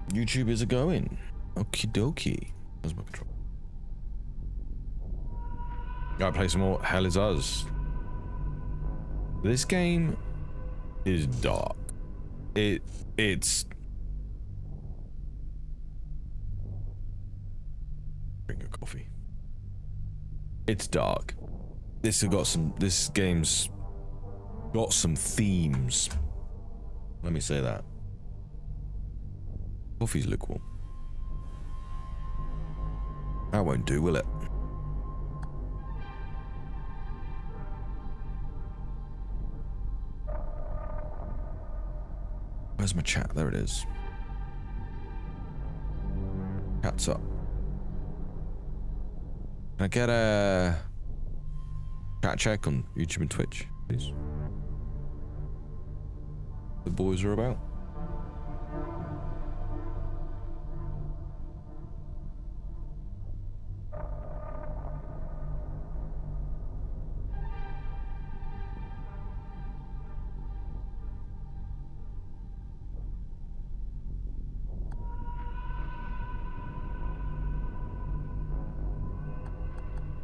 YouTube is a going. Okie dokie. Where's my control? Gotta play some more Hell Is Us. This game is dark. It's bring a coffee. It's dark. This game's got some themes. Let me say that. Coffee's lukewarm. That won't do, will it? Where's my chat? There it is. Chat's up. Can I get a chat check on YouTube and Twitch, please? The boys are about.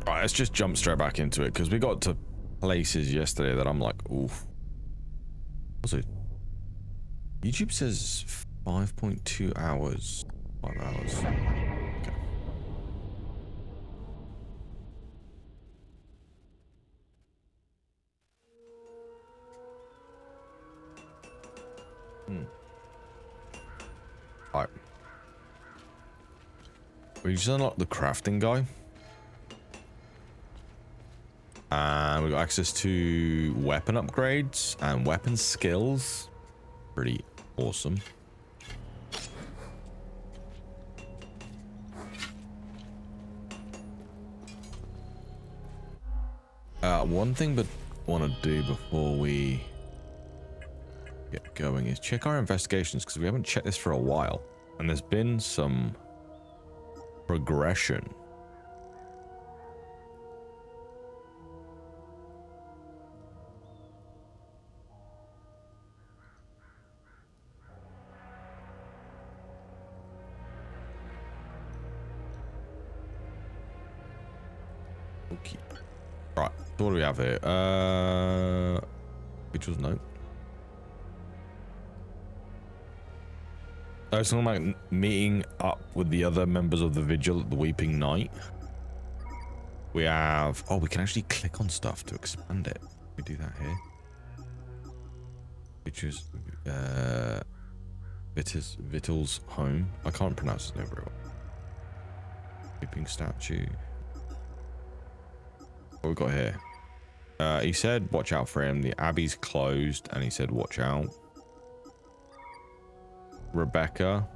Right, let's just jump straight back into it because we got to places yesterday that I'm like, oof. Also, YouTube says 5.2 hours. 5 hours. Okay. Alright. We just unlocked the crafting guy. And we got access to weapon upgrades and weapon skills. Pretty awesome. One thing but want to do before we get going is check our investigations because we haven't checked this for a while. And there's been some progression. Okay. Right, so what do we have here? Vigil's note. Oh, it's something like meeting up with the other members of the Vigil at the Weeping Night. We have... Oh, we can actually click on stuff to expand it. We do that here. Which is... Vital's home. I can't pronounce his name very well. Weeping statue. What we got here? He said watch out for him. The Abbey's closed and he said watch out. Rebecca.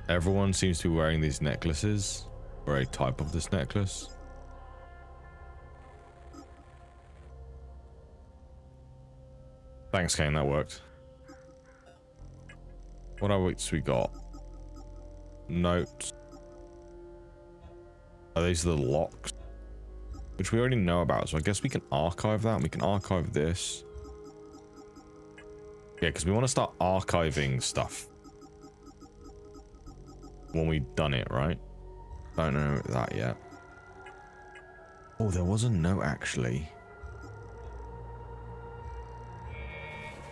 Everyone seems to be wearing these necklaces, or a type of this necklace. Thanks, Kane, that worked. What else we got? Notes. Oh, these are the locks, which we already know about, so I guess we can archive that. We can archive this. Yeah, because we want to start archiving stuff when we've done it, right? Don't know that yet. Oh, there was a note actually.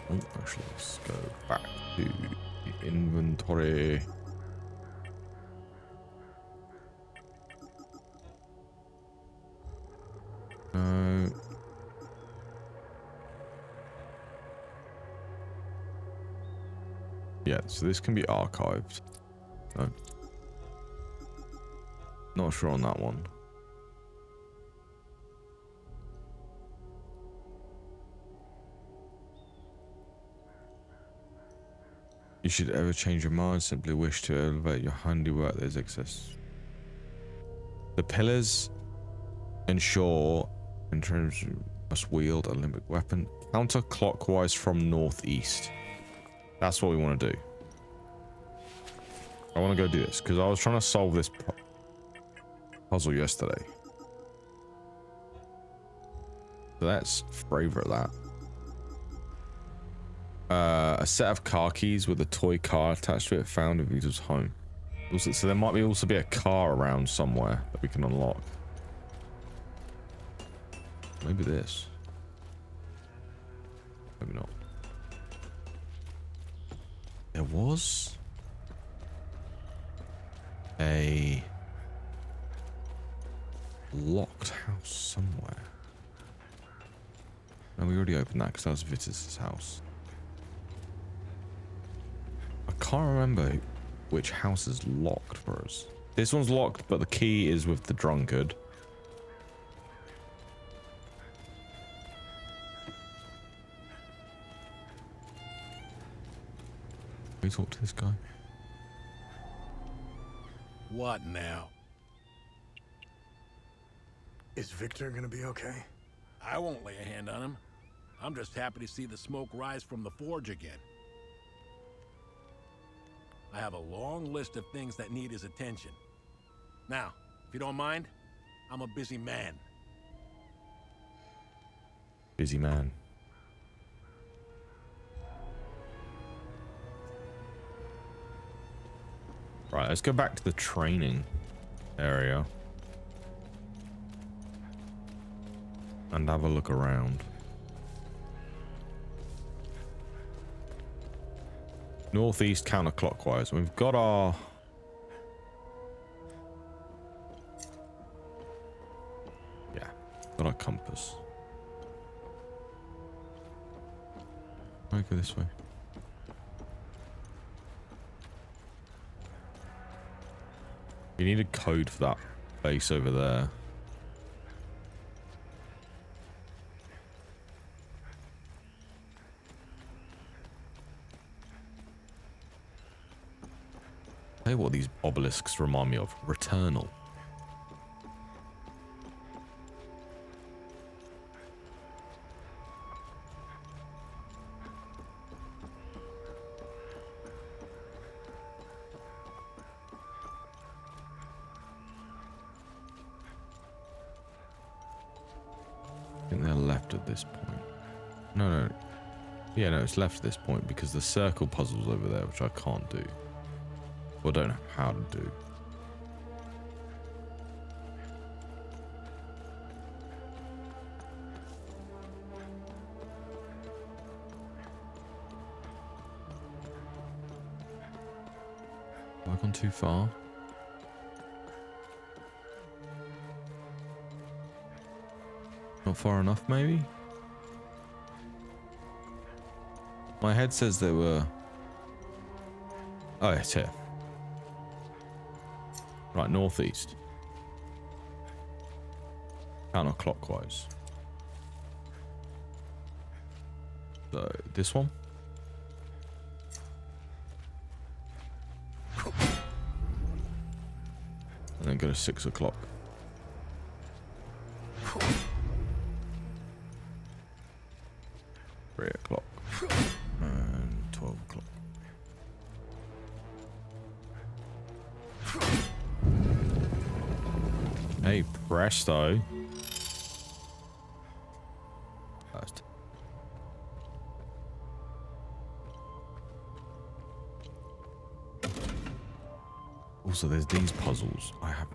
Oh, actually, let's go back to the inventory. Yeah, so this can be archived. No. Not sure on that one. You should ever change your mind, simply wish to elevate your handiwork. There's excess. The pillars ensure in terms of must wield a limbic weapon counterclockwise from northeast. That's what we want to do. I want to go do this because I was trying to solve this puzzle yesterday. So let's favorite that. A set of car keys with a toy car attached to it found in Victor's home. Also, so there might also be a car around somewhere that we can unlock. Maybe this. Maybe not. There was a locked house somewhere. No, we already opened that because that was Vitus's house. I can't remember which house is locked for us. This one's locked, but the key is with the drunkard. Can we talk to this guy? What now? Is Victor gonna be okay? I won't lay a hand on him. I'm just happy to see the smoke rise from the forge again. I have a long list of things that need his attention. Now, if you don't mind, I'm a busy man. Busy man. Right, let's go back to the training area. And have a look around. Northeast counterclockwise. We've got our... Yeah, got our compass. I'll go this way. You need a code for that base over there. Tell you what these obelisks remind me of. Returnal. I think they're left at this point. No. Yeah, no, it's left at this point because the circle puzzle's over there, which I can't do. Or don't know how to do. Have I gone too far? Not far enough, maybe? My head says there were... Oh, it's here. Right, northeast. Counterclockwise. So, this one? And then go to 6 o'clock. And 12 o'clock. Hey, presto. First. Also, there's these puzzles. I have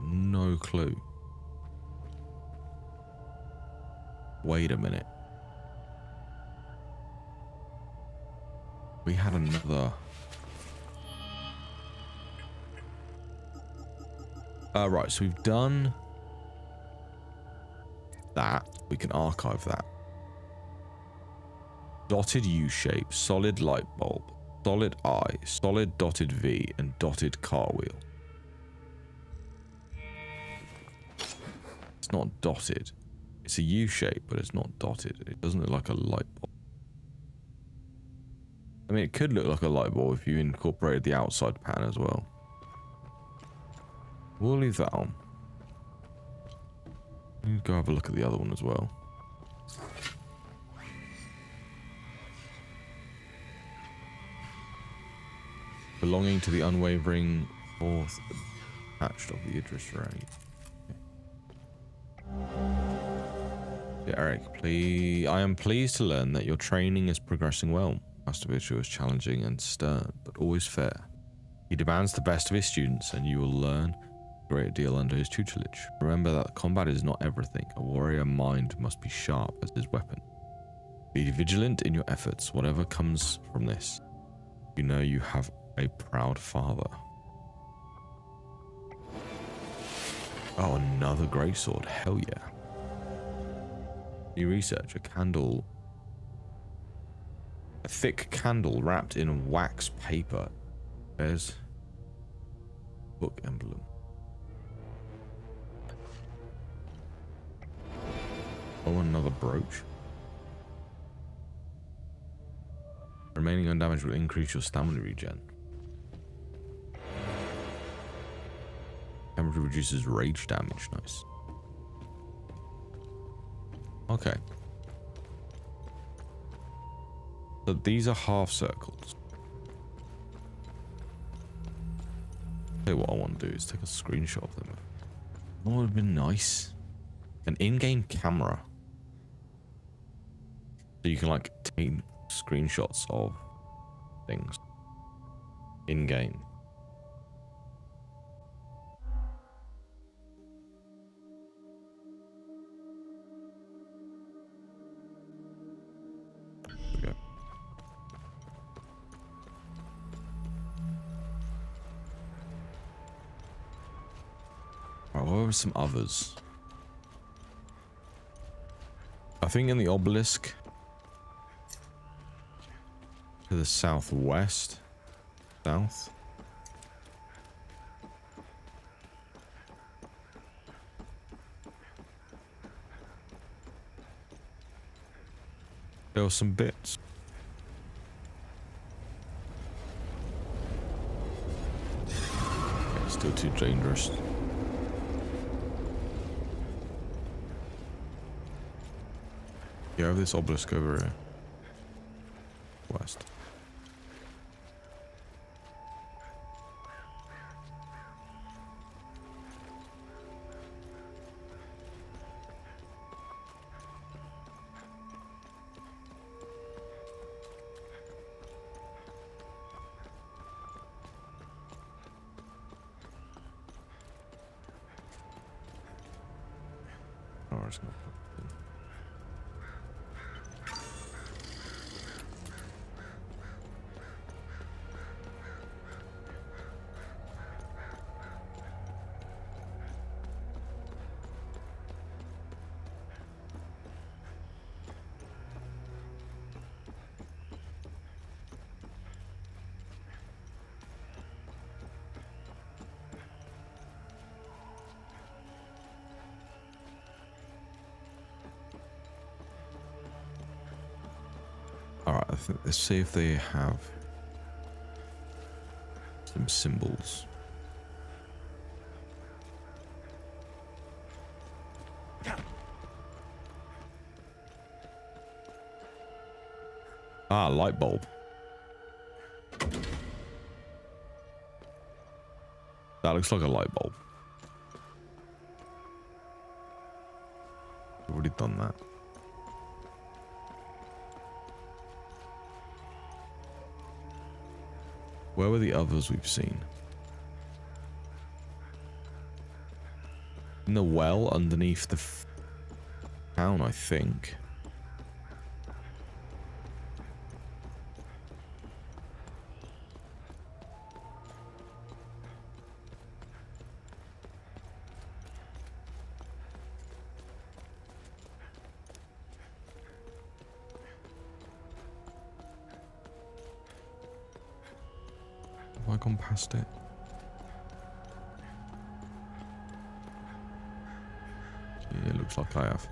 no clue. Wait a minute. We had another... right, so we've done that. We can archive that. Dotted U-shape, solid light bulb, solid eye, solid dotted V, and dotted car wheel. It's not dotted. It's a U-shape, but it's not dotted. It doesn't look like a light bulb. I mean, it could look like a light bulb if you incorporated the outside pattern as well. We'll leave that on. Let's go have a look at the other one as well. Belonging to the unwavering fourth attached of the Idris ray. Okay. Eric, please. I am pleased to learn that your training is progressing well. Master Vigil is challenging and stern, but always fair. He demands the best of his students, and you will learn a great deal under his tutelage. Remember that combat is not everything. A warrior mind must be sharp as his weapon. Be vigilant in your efforts, whatever comes from this. You know you have a proud father. Oh, another greatsword. Hell yeah. You research a candle. A thick candle wrapped in wax paper. There's book emblem. Oh, another brooch. Remaining undamaged will increase your stamina regen. Temperature reduces rage damage. Nice. Okay. So these are half circles. Tell you what I want to do is take a screenshot of them. What would have been nice? An in-game camera. So you can like take screenshots of things in-game. What were some others? I think in the obelisk to the southwest. South. There were some bits. Okay, still too dangerous. Yeah, I have this obelisk over here. West. Oh, it's not. Alright, let's see if they have some symbols. Ah, light bulb. That looks like a light bulb. I've already done that. Where were the others we've seen? In the well underneath the town, I think. Have I gone past it? Yeah, it looks like I have.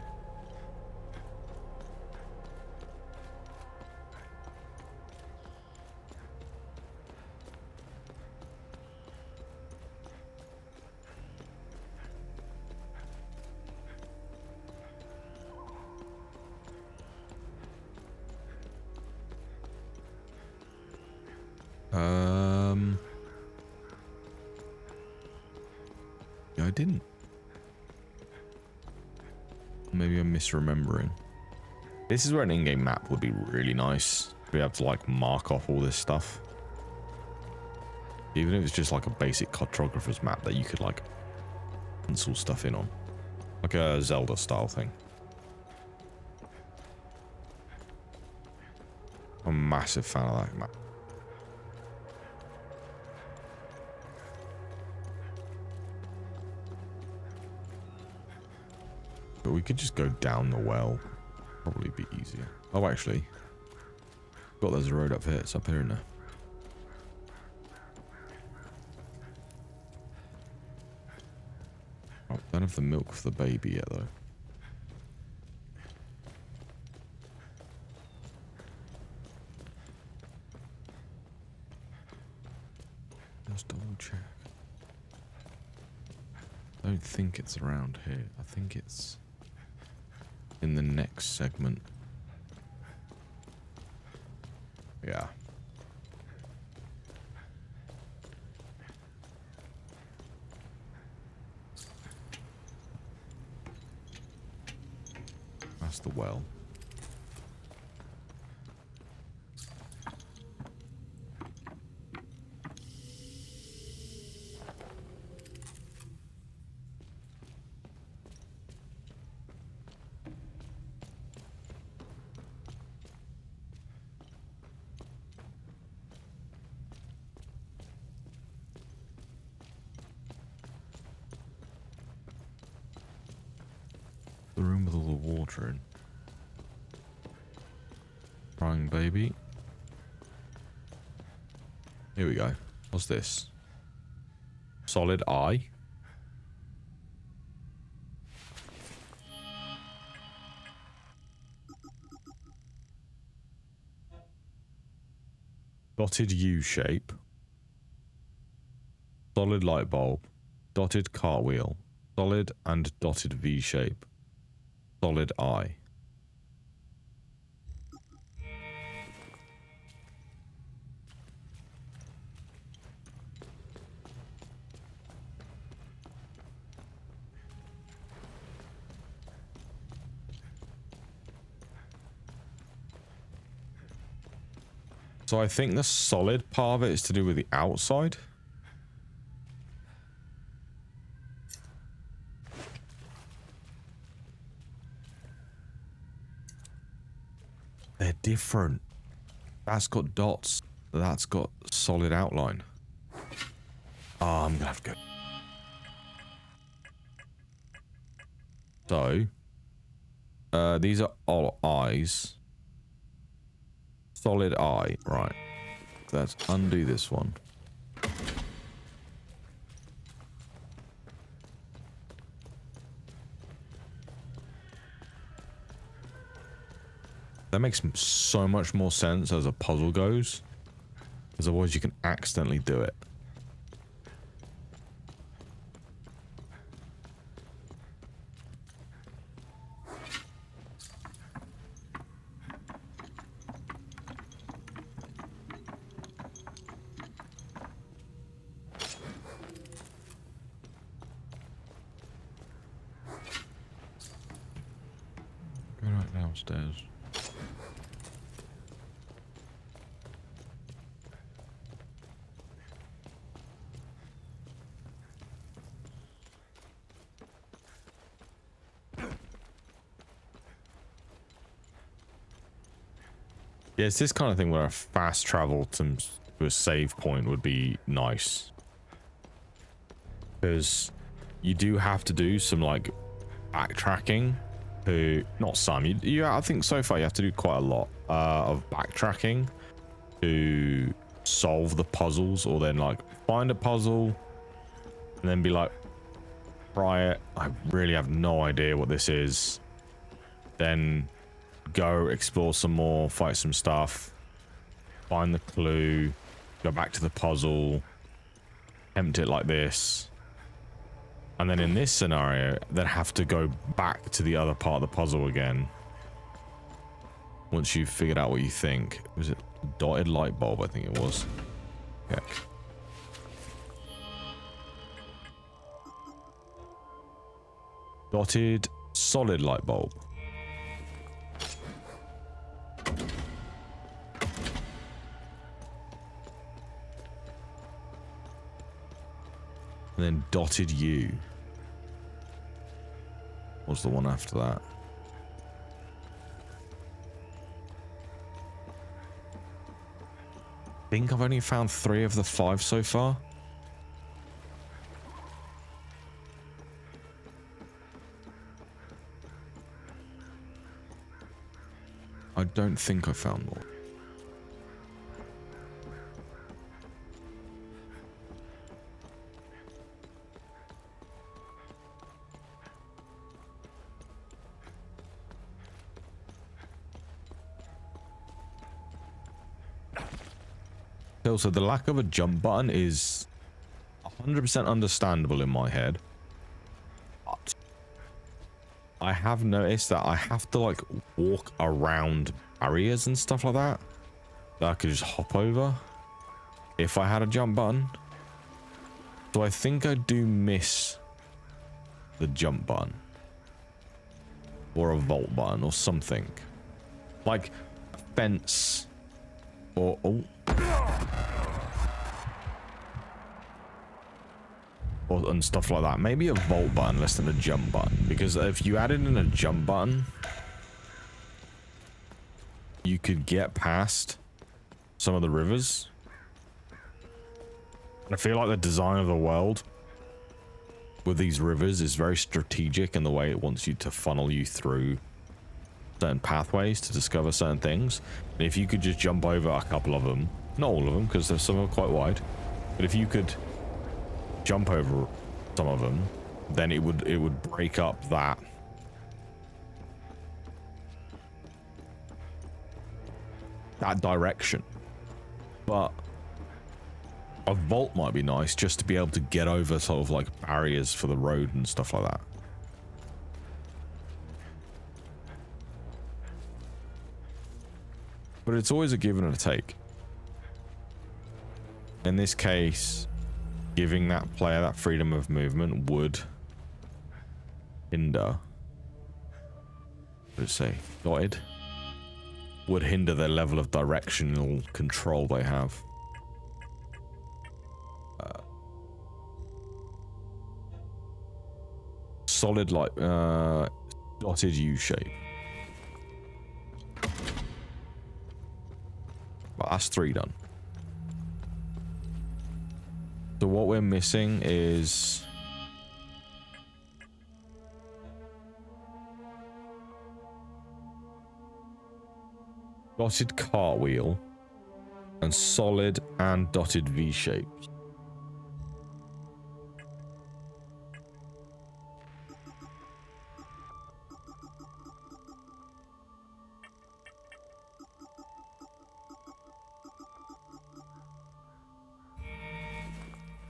Yeah, I didn't. maybe I'm misremembering. This is where an in-game map would be really nice. We have to like mark off all this stuff. Even if it's just like a basic cartographer's map that you could like pencil stuff in on. Like a Zelda style thing. I'm a massive fan of that map. But we could just go down the well. Probably be easier. Oh, actually. God, there's a road up here. It's up here, isn't it? Oh, don't have the milk for the baby yet, though. Just double check. I don't think it's around here. I think it's in the next segment. Yeah. That's the well. The room with all the water in. Crying baby. Here we go. What's this? Solid eye. Dotted U shape. Solid light bulb. Dotted cartwheel. Solid and dotted V shape. Solid eye. So I think the solid part of it is to do with the outside. They're different. That's got dots. That's got solid outline. Oh, I'm gonna have to go. So, these are all eyes. Solid eye, right. Let's undo this one. That makes so much more sense as a puzzle goes, because otherwise you can accidentally do it. Go right downstairs. Yeah, it's this kind of thing where a fast travel to a save point would be nice. Because you do have to do some, like, backtracking to... Not some. I think so far you have to do quite a lot of backtracking to solve the puzzles, or then, like, find a puzzle and then be like, try it. I really have no idea what this is. Then... go explore some more, fight some stuff, find the clue, go back to the puzzle, attempt it like this, and then in this scenario then have to go back to the other part of the puzzle again once you've figured out what you think. Was it dotted light bulb? I think it was. Yeah. Dotted Solid light bulb. And then dotted U. What's the one after that? I think I've only found 3 of the 5 so far. I don't think I found more. So the lack of a jump button is 100% understandable in my head. But I have noticed that I have to like walk around barriers and stuff like that I could just hop over if I had a jump button. So I think I do miss the jump button or a vault button or something like a fence or and stuff like that. Maybe a vault button less than a jump button, because if you added in a jump button, you could get past some of the rivers. I feel like the design of the world with these rivers is very strategic in the way it wants you to funnel you through certain pathways to discover certain things. And if you could just jump over a couple of them, not all of them, because some are quite wide, but if you could jump over some of them, then it would break up that direction. But a vault might be nice just to be able to get over sort of like barriers for the road and stuff like that. But it's always a give and a take. In this case, giving that player that freedom of movement would hinder, let's say, dotted, would hinder their level of directional control they have. Solid like dotted U shape. Well, that's 3 done. So what we're missing is dotted cartwheel and solid and dotted V shapes.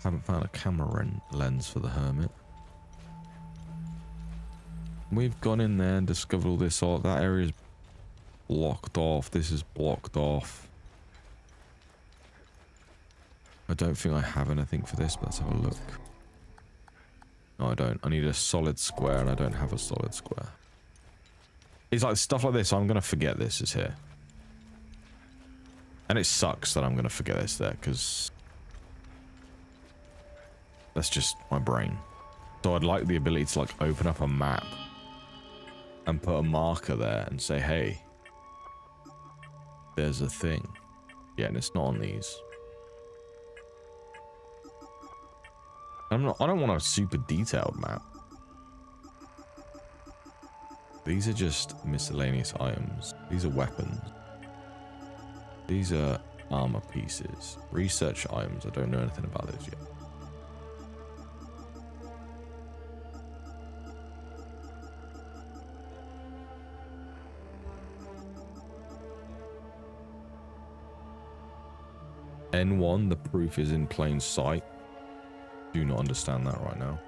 Haven't found a camera lens for the hermit. We've gone in there and discovered all this. All that area is blocked off. This is blocked off. I don't think I have anything for this, but let's have a look. No, I don't. I need a solid square, and I don't have a solid square. It's like stuff like this. I'm gonna forget this is here, and it sucks that I'm gonna forget this there because that's just my brain. So I'd like the ability to like open up a map and put a marker there and say, hey, there's a thing. Yeah, and it's not on these. I don't want a super detailed map. These are just miscellaneous items. These are weapons. These are armor pieces. Research items. I don't know anything about this yet. N1, the proof is in plain sight. Do not understand that right now.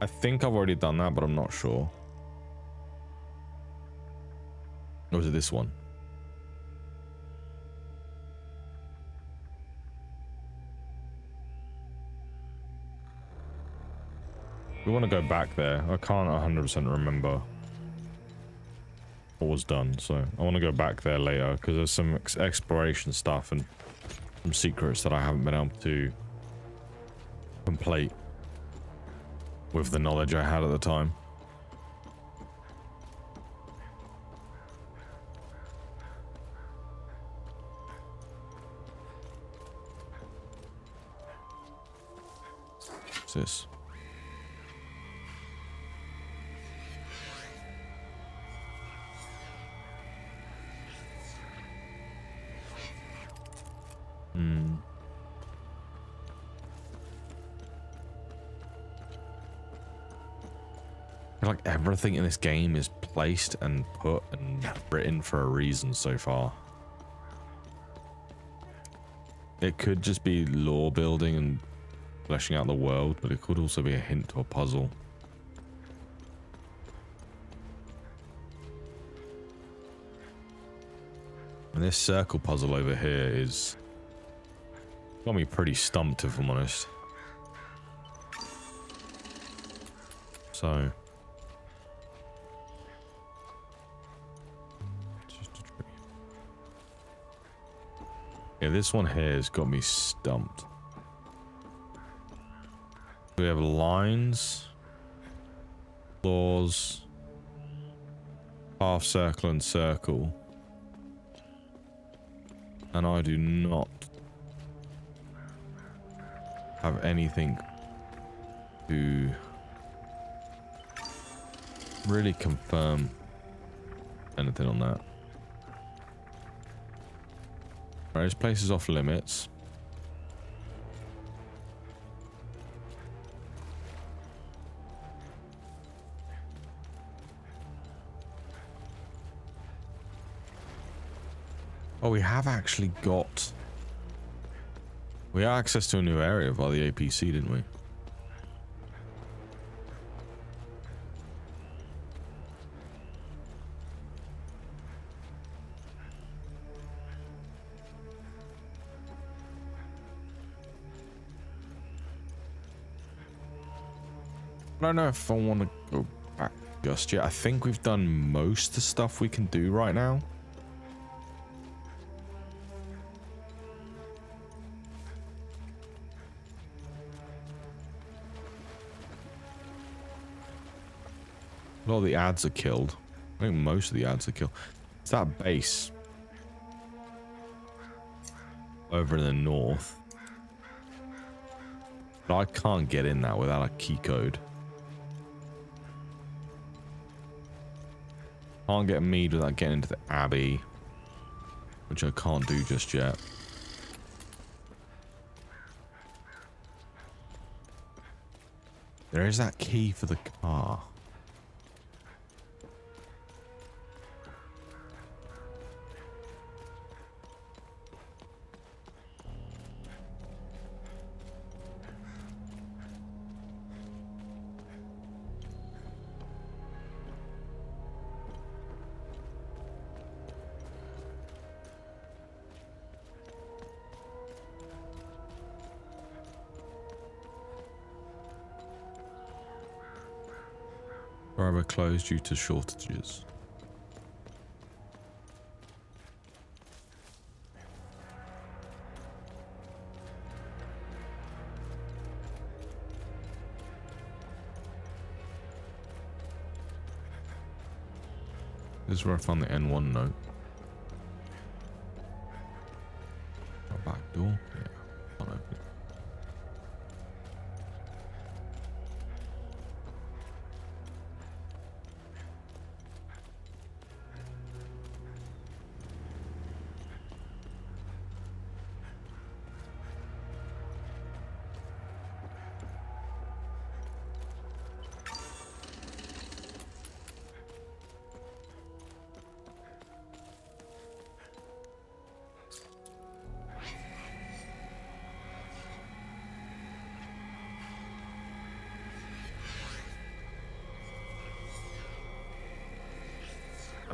I think I've already done that, but I'm not sure. Or was it this one? We want to go back there. I can't 100% remember what was done, so I want to go back there later because there's some exploration stuff and some secrets that I haven't been able to complete with the knowledge I had at the time. What's this? I feel like everything in this game is placed and put and written for a reason so far. It could just be lore building and fleshing out the world, but it could also be a hint to a puzzle. And this circle puzzle over here is got me pretty stumped, if I'm honest. So yeah, this one here has got me stumped. We have lines, claws, half circle and circle. And I do not have anything to really confirm anything on that. Right, this place is off limits. Oh, we have actually got... We had access to a new area via the APC, didn't we? I don't know if I want to go back just yet. I think we've done most of the stuff we can do right now. A lot of the ads are killed. I think most of the ads are killed. It's that base over in the north. But I can't get in that without a key code. Can't get mead without getting into the Abbey, which I can't do just yet. There is that key for the car. Forever closed due to shortages. This is where I found the N1 note. A back door? Yeah. Can't open it.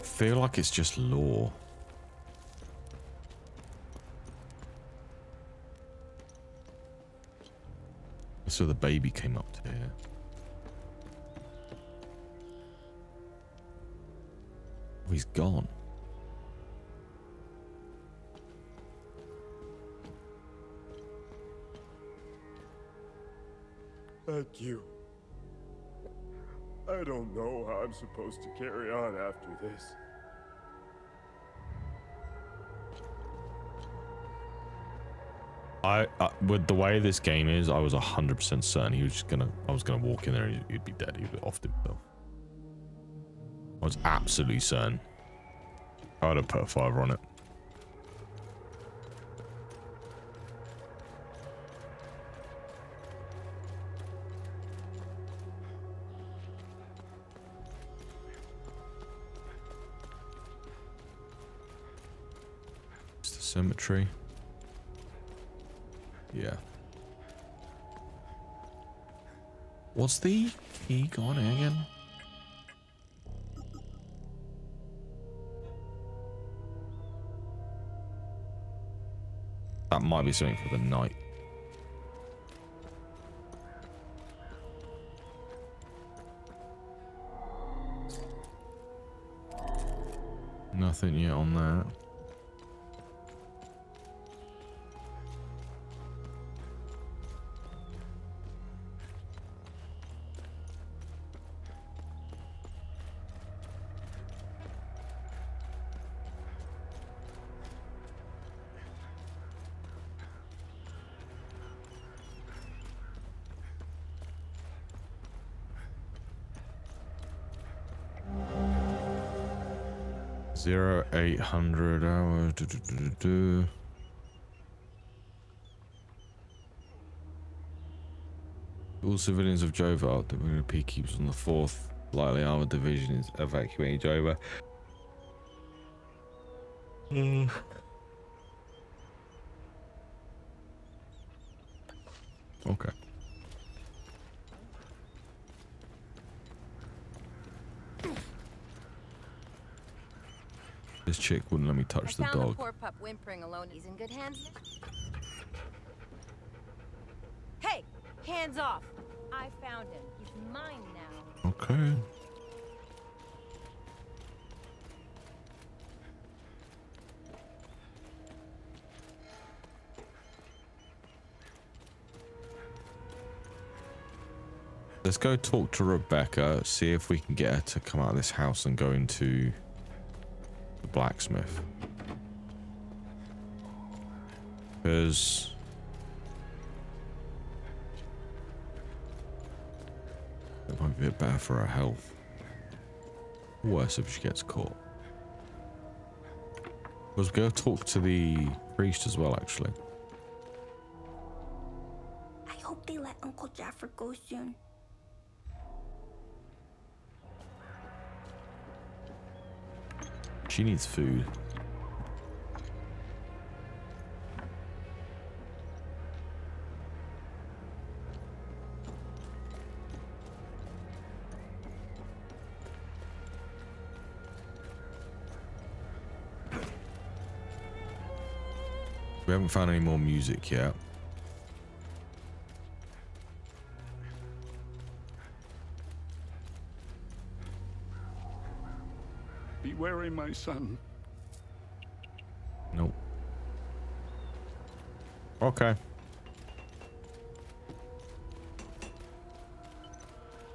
I feel like it's just lore. So the baby came up to here. Oh, he's gone. Thank you. I don't know how I'm supposed to carry on after this. With the way this game is, I was 100% certain he was just gonna. I was gonna walk in there and he'd be dead. He'd be off himself. I was absolutely certain. I would have put a 5 on it. It's the cemetery. Yeah. What's the key gone again? That might be something for the night. Nothing yet on that. Zero 800 hours. All civilians of Jova. The peacekeepers on the 4th lightly armored division is evacuating Jova. Okay. This chick wouldn't let me touch the I found dog. the poor pup whimpering alone. He's in good hands. Hey, hands off! I found him. He's mine now. Okay. Let's go talk to Rebecca, see if we can get her to come out of this house and go into the blacksmith. Because it might be a bit better for her health. Worse if she gets caught. Let's go talk to the priest as well, actually. I hope they let Uncle Jaffer go soon. She needs food. We haven't found any more music yet. Be wary, my son. Nope. Okay.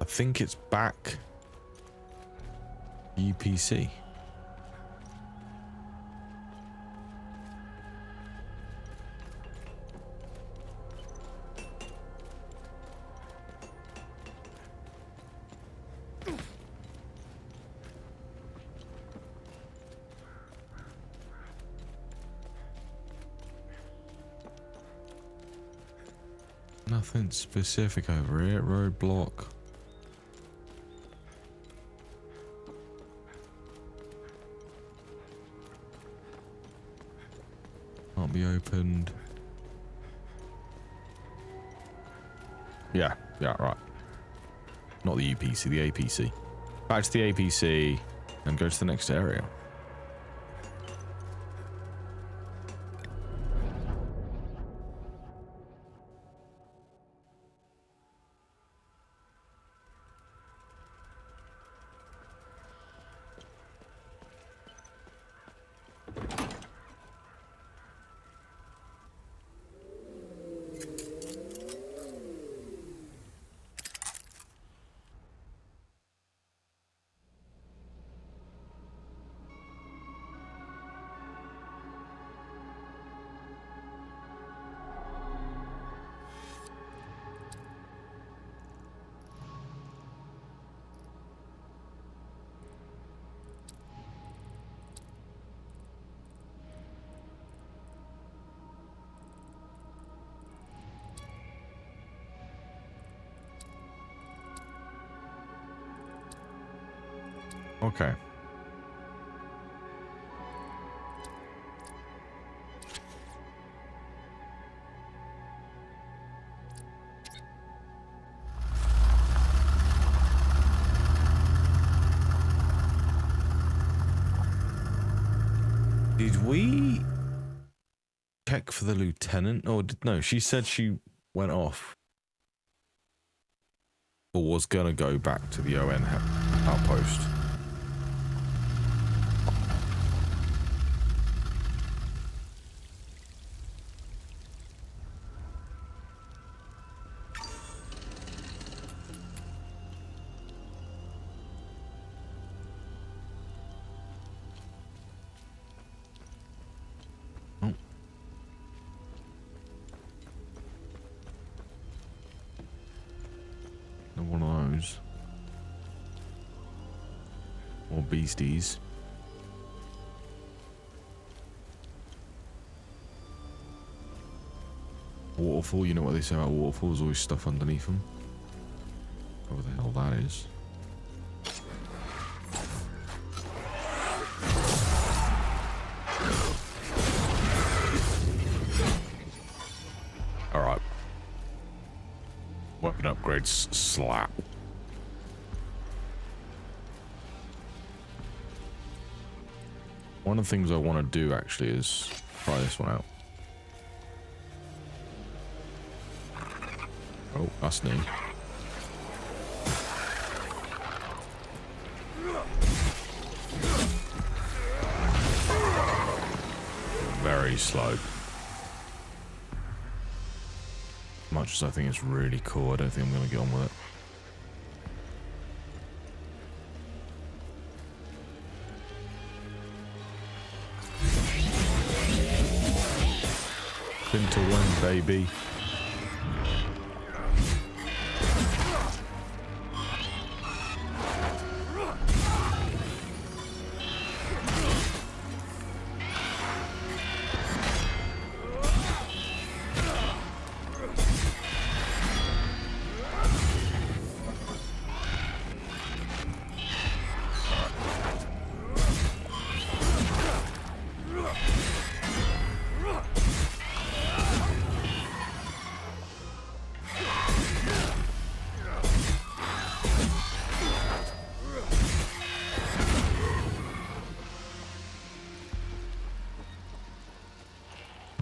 I think it's back. UPC. Nothing specific over here. Roadblock. Can't be opened. Yeah, right. Not the UPC, the APC. Back to the APC. and go to the next area. Okay. Did we check for the lieutenant? Or no, she said she went off. Or was gonna go back to the ON outpost. One of those. Or beasties. Waterfall, you know what they say about waterfalls, always stuff underneath them. Whatever the hell that is. Alright. Weapon upgrades slap. One of the things I want to do actually is try this one out. Oh, that's new. Very slow. Much as I think it's really cool, I don't think I'm going to get on with it. Into one, baby.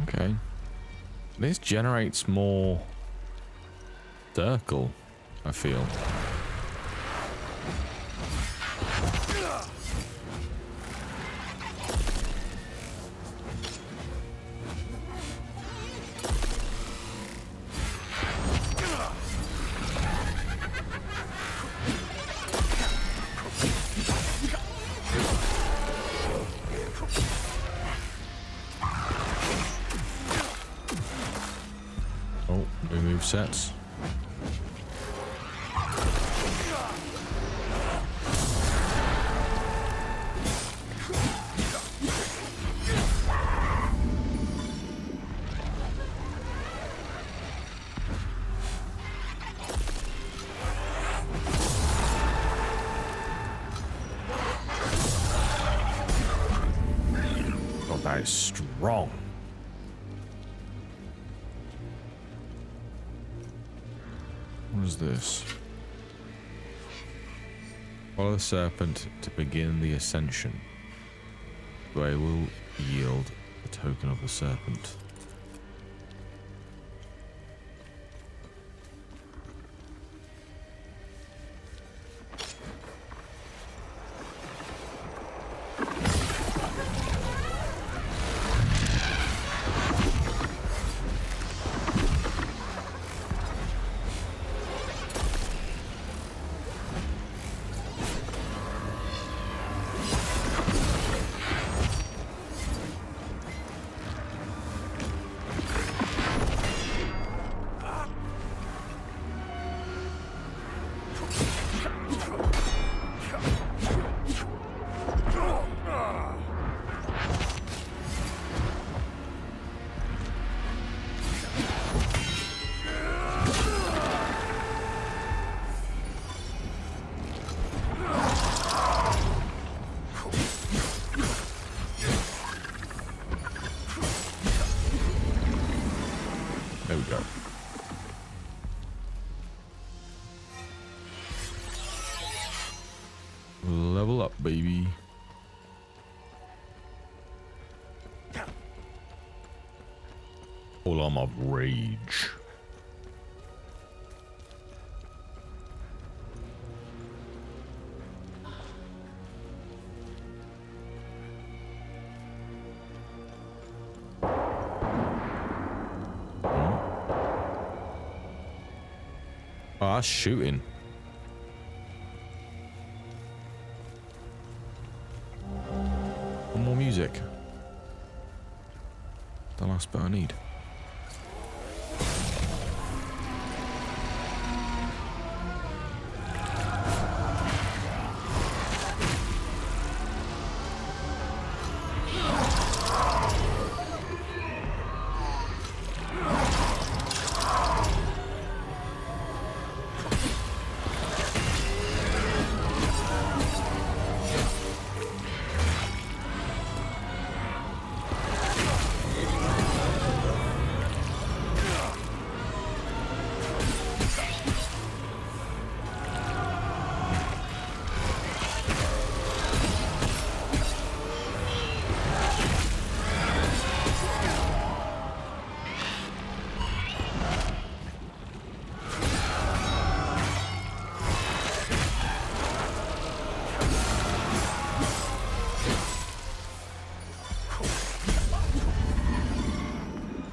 Okay. This generates more circle, I feel. Sets. Oh, that is strong. What is this? Follow the serpent to begin the ascension. They will yield the token of the serpent. There we go. Level up, baby. Full arm of rage. Oh, that's shooting. One more music. The last bit I need.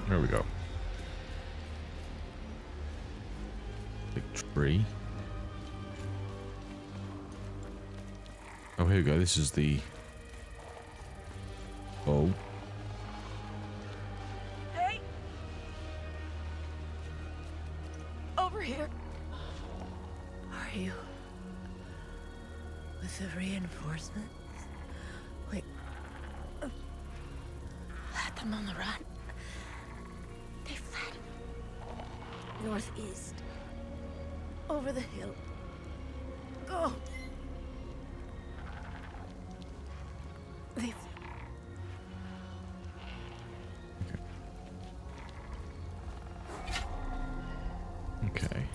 There we go. Victory. Oh, here we go. This is the... Oh. Hey! Over here. Are you with the reinforcements? Wait. Let them on the run. They fled. Northeast. Over the hill. Go. They Okay.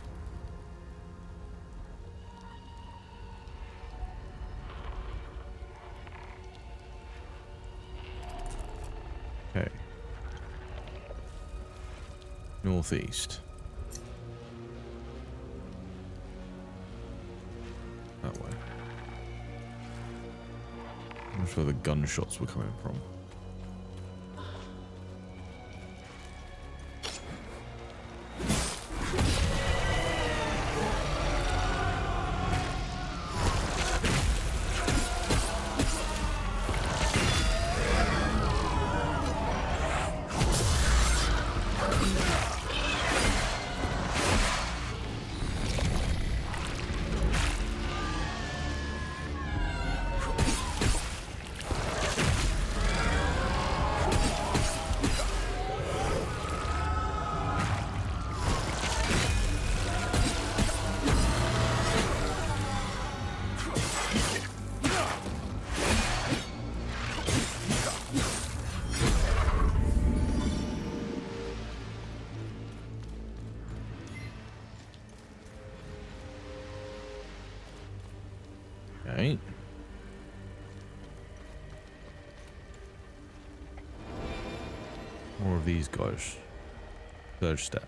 Okay. Northeast. That way. That's where the gunshots were coming from. More of these guys. Third step.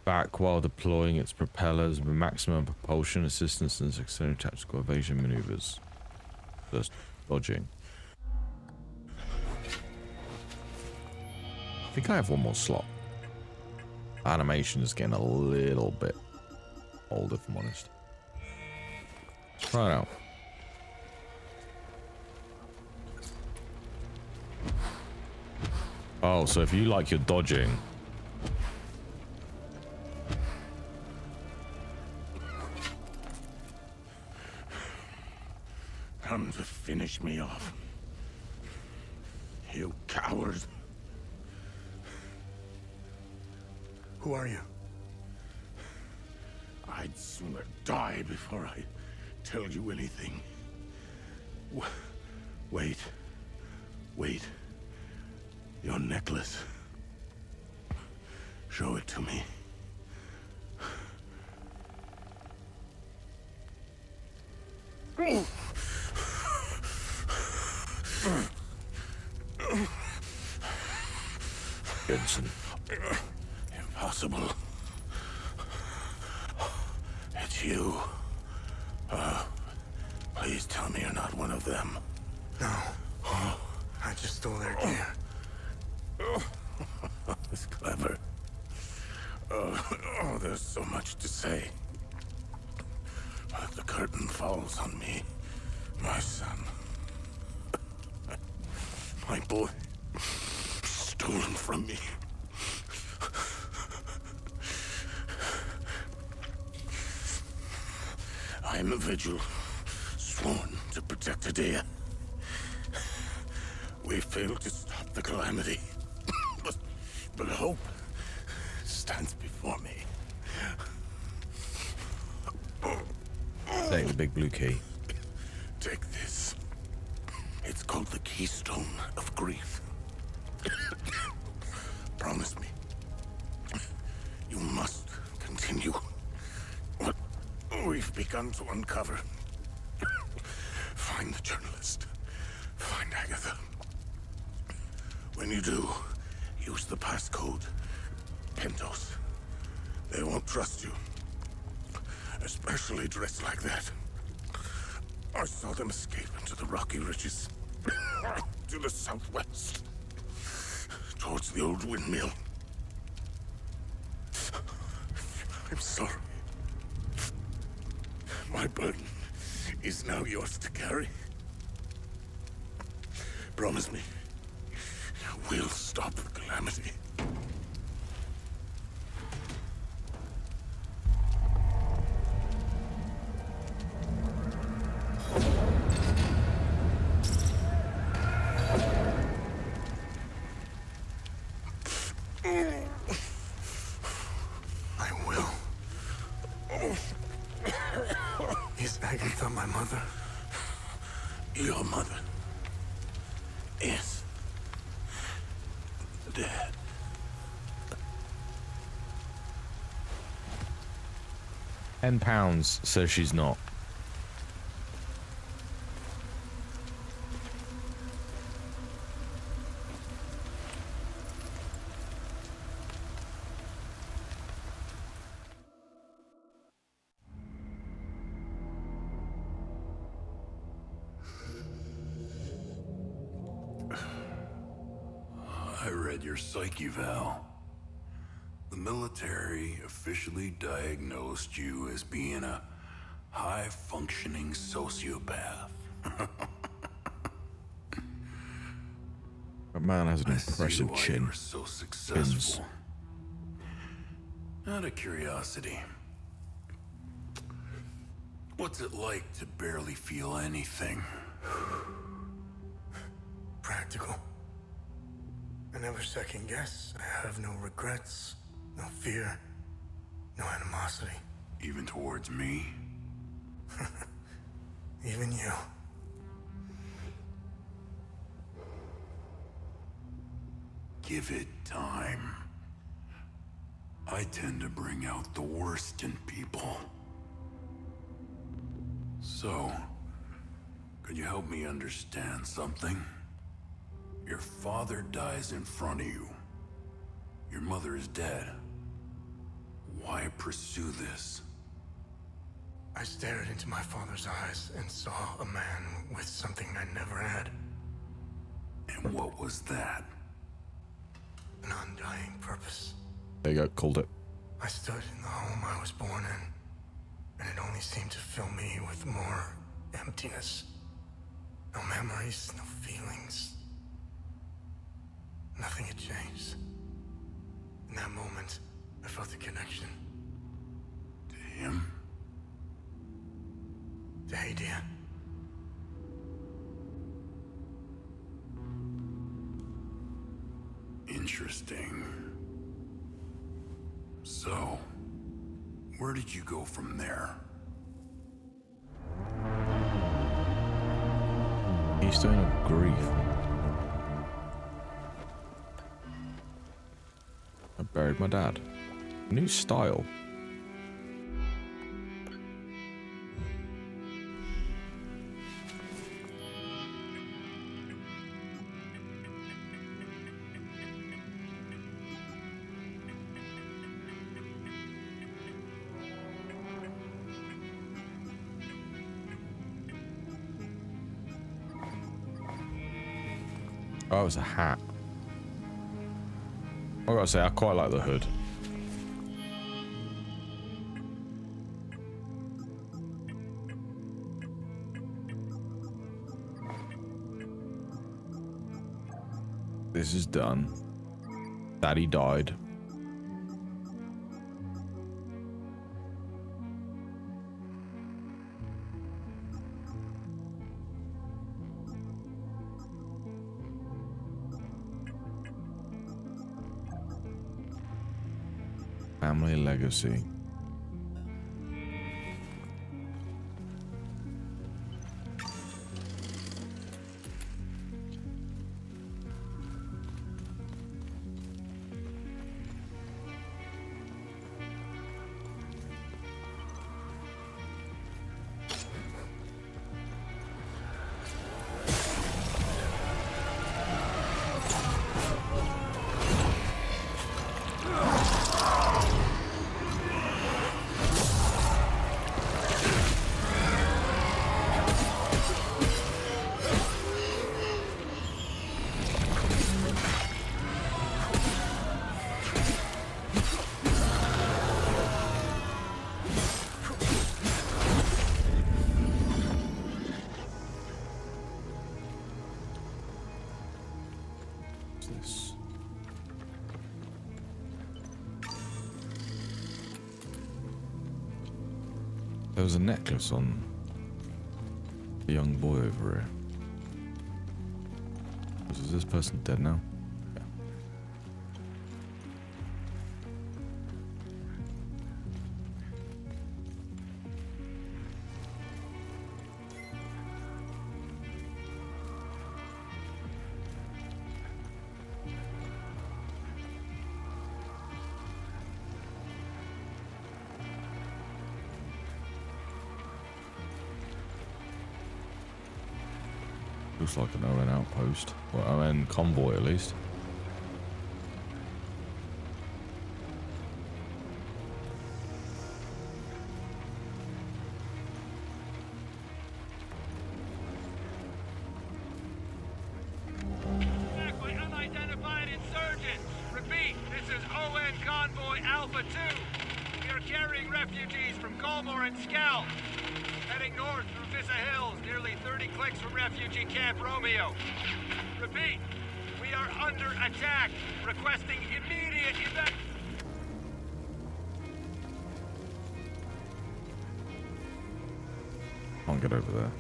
Back while deploying its propellers with maximum propulsion assistance and successful tactical evasion maneuvers. Just dodging. I think I have one more slot. Animation is getting a little bit old, if I'm honest. Let's try it out. Oh, so if you like your dodging. Come to finish me off. You coward. Who are you? I'd sooner die before I tell you anything. Wait. Wait. Your necklace. Show it to me. Benson. Impossible. It's you. Please tell me you're not one of them. No. I just stole their gear. It's clever. Oh, there's so much to say. But the curtain falls on me. My son. My boy. Stolen from me. I am a vigil, sworn to protect Adea. We failed to stop the calamity. but hope stands before me. Take the big blue key. Take this. It's called the Keystone of Grief. Promise me. You must continue what we've begun to uncover. Find the journalist. Find Agatha. When you do, use the passcode. Pentos. They won't trust you. Especially dressed like that. I saw them escape into the rocky ridges. To the southwest. Towards the old windmill. I'm sorry. My burden is now yours to carry. Promise me, we'll stop the calamity. I will. Is Agatha my mother? Your mother is dead. £10 says she's not. I read your psyche eval. The military officially diagnosed you as being a high-functioning sociopath. That man has an I see impressive why chin. you were so successful. Out of curiosity, what's it like to barely feel anything? Practical. I never second guess. I have no regrets, no fear, no animosity. Even towards me? Even you. Give it time. I tend to bring out the worst in people. So, could you help me understand something? Your father dies in front of you. Your mother is dead. Why pursue this? I stared into my father's eyes and saw a man with something I never had. And what was that? An undying purpose. There you go, called it. I stood in the home I was born in, and it only seemed to fill me with more emptiness. No memories, no feelings. Nothing had changed. In that moment, I felt a connection. To him? To Hadia. Interesting. So, where did you go from there? Keystone of Grief. I buried my dad. New style. Oh, it was a hat. I gotta say, I quite like the hood. This is done. Daddy died. Family legacy. This. There was a necklace on the young boy over here. Is this person dead now? Yeah. Looks like an ON outpost. Or ON convoy, at least. Back by unidentified insurgents. Repeat, this is ON Convoy Alpha 2. We are carrying refugees from Colmore and Scal. Heading north through Vista Hills, nearly 30 clicks from refugee Camp Romeo. Repeat, we are under attack. Requesting immediate evac... Can't get over there.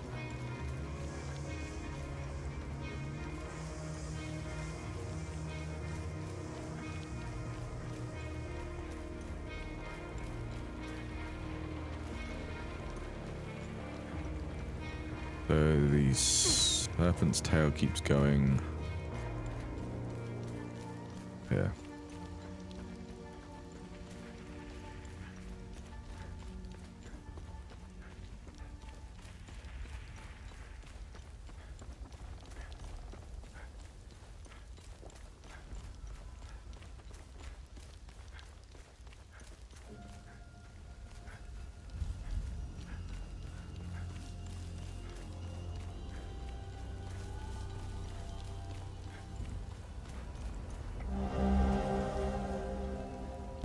So the serpent's tail keeps going here.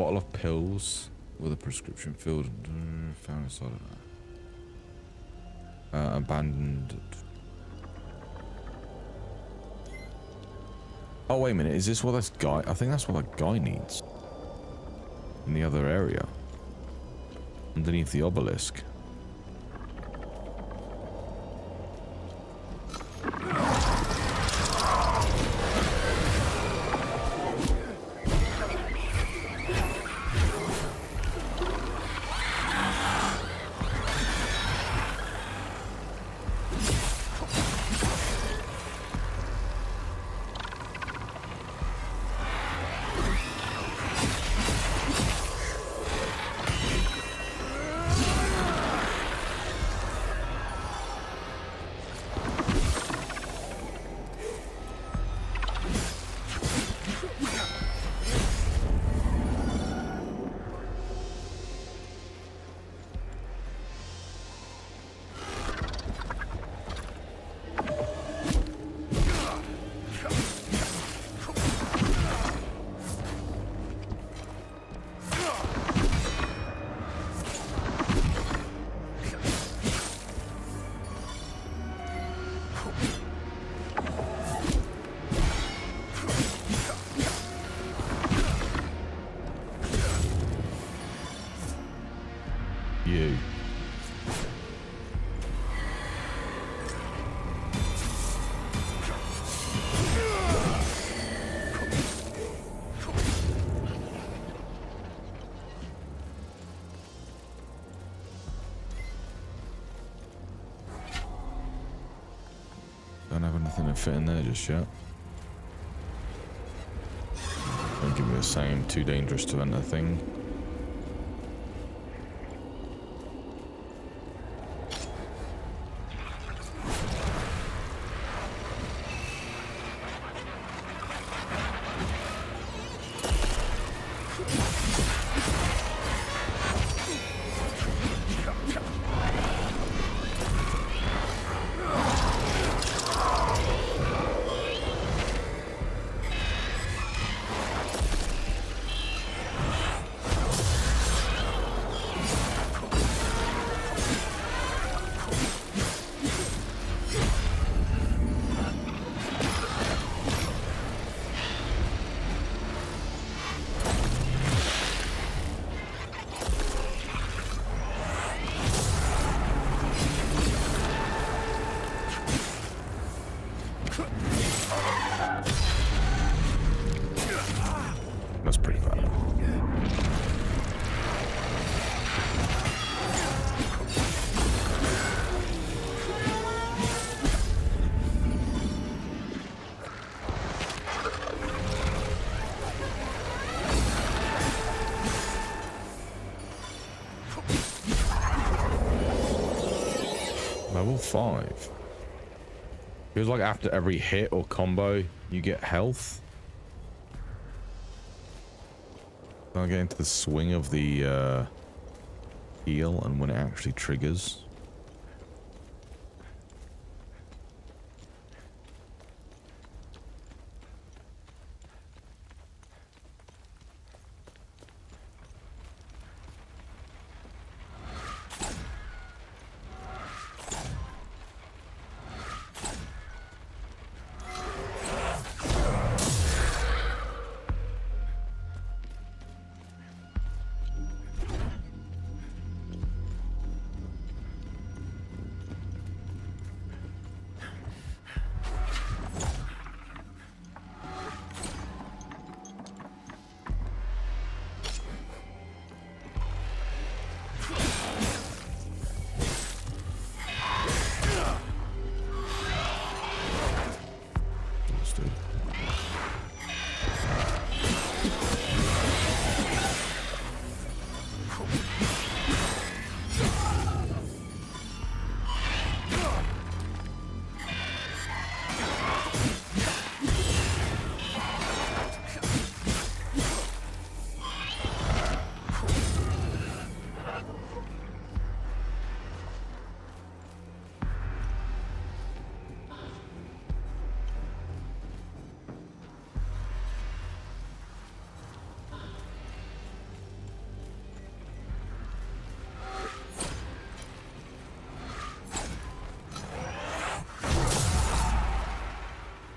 bottle of pills with a prescription filled found inside of that. Abandoned. Oh wait a minute, is this what this guy? I think that's what that guy needs. In the other area, underneath the obelisk. You. Don't have anything to fit in there just yet. Don't give me the same, too dangerous to enter thing. That's pretty bad. Level 5. Feels like after every hit or combo, you get health. I'll get into the swing of the heal and when it actually triggers.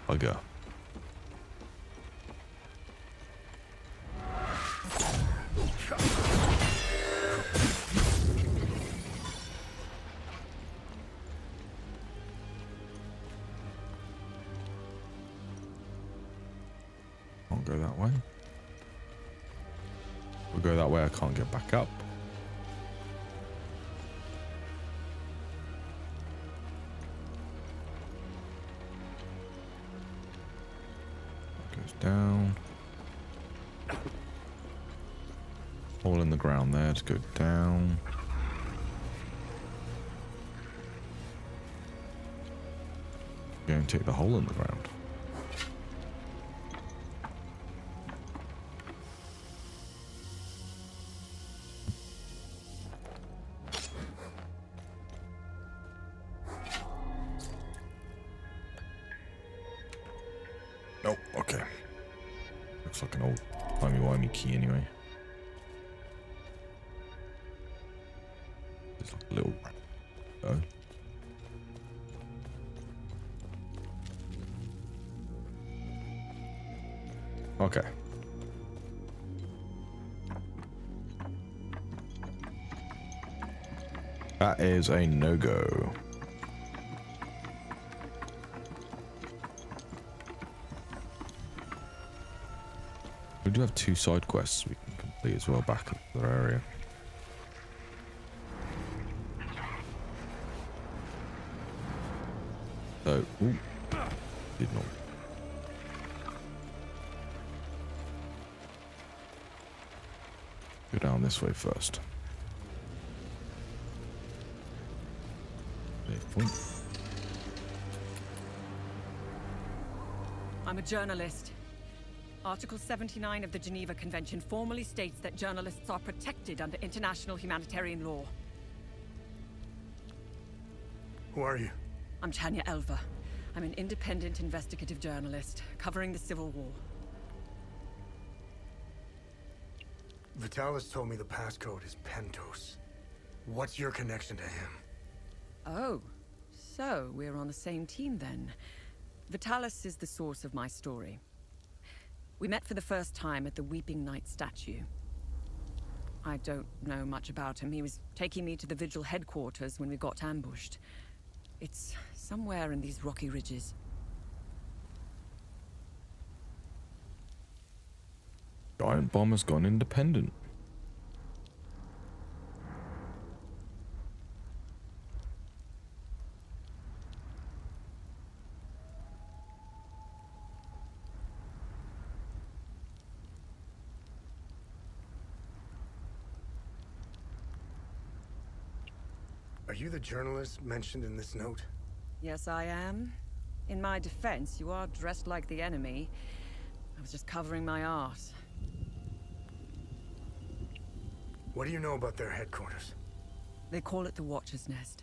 Bugger. Can't go that way. We'll go that way. I can't get back up. Goes down. Hole in the ground there to go down. Go and take the hole in the ground. Nope, okay. Looks like an old timey-wimey key anyway. There's like a little... Oh. Okay. That is a no-go. We do have 2 side quests we can complete as well back at the area. So, ooh, did not. Go down this way first. I'm a journalist. Article 79 of the Geneva Convention formally states that journalists are protected under international humanitarian law. Who are you? I'm Tanya Elva. I'm an independent investigative journalist covering the Civil War. Vitalis told me the passcode is Pentos. What's your connection to him? Oh, so we're on the same team then. Vitalis is the source of my story. We met for the first time at the Weeping Knight statue. I don't know much about him. He was taking me to the Vigil headquarters when we got ambushed. It's somewhere in these rocky ridges. Giant bomb has gone independent. Are you the journalist mentioned in this note? Yes, I am. In my defense, you are dressed like the enemy. I was just covering my arse. What do you know about their headquarters? They call it the Watcher's Nest.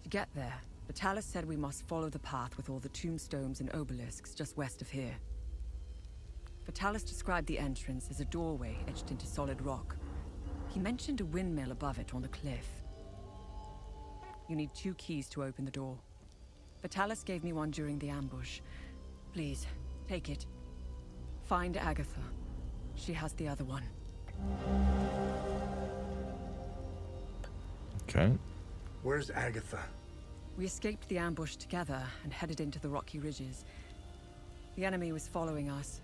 To get there, Vitalis said we must follow the path with all the tombstones and obelisks just west of here. Vitalis described the entrance as a doorway etched into solid rock. He mentioned a windmill above it on the cliff. You need 2 keys to open the door. Vitalis gave me one during the ambush. Please, take it. Find Agatha. She has the other one. Okay. Where's Agatha? We escaped the ambush together and headed into the rocky ridges. The enemy was following us.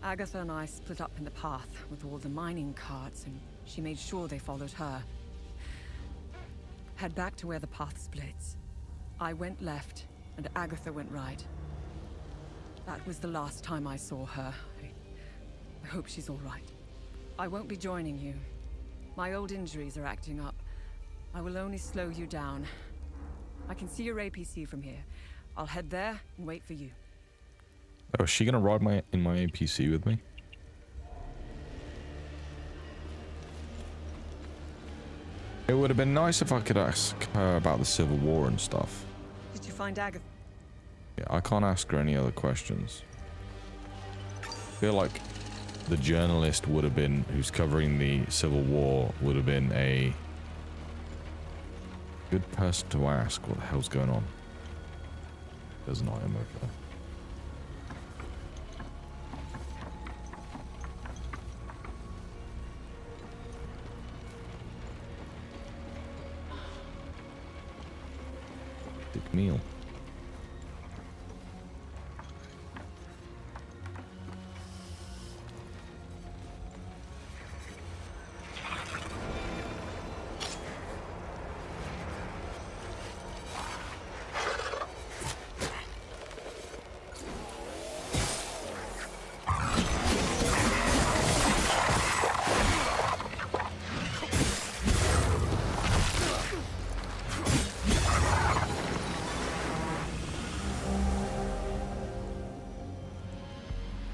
Agatha and I split up in the path with all the mining carts, and she made sure they followed her. Head back to where the path splits. I went left, and Agatha went right. That was the last time I saw her. I hope she's all right. I won't be joining you. My old injuries are acting up. I will only slow you down. I can see your APC from here. I'll head there and wait for you. Oh, is she gonna ride in my APC with me? It would have been nice if I could ask her about the Civil War and stuff. Did you find Agatha? Yeah, I can't ask her any other questions. I feel like the journalist would have been, who's covering the Civil War, would have been a good person to ask what the hell's going on. There's an item over there. meal.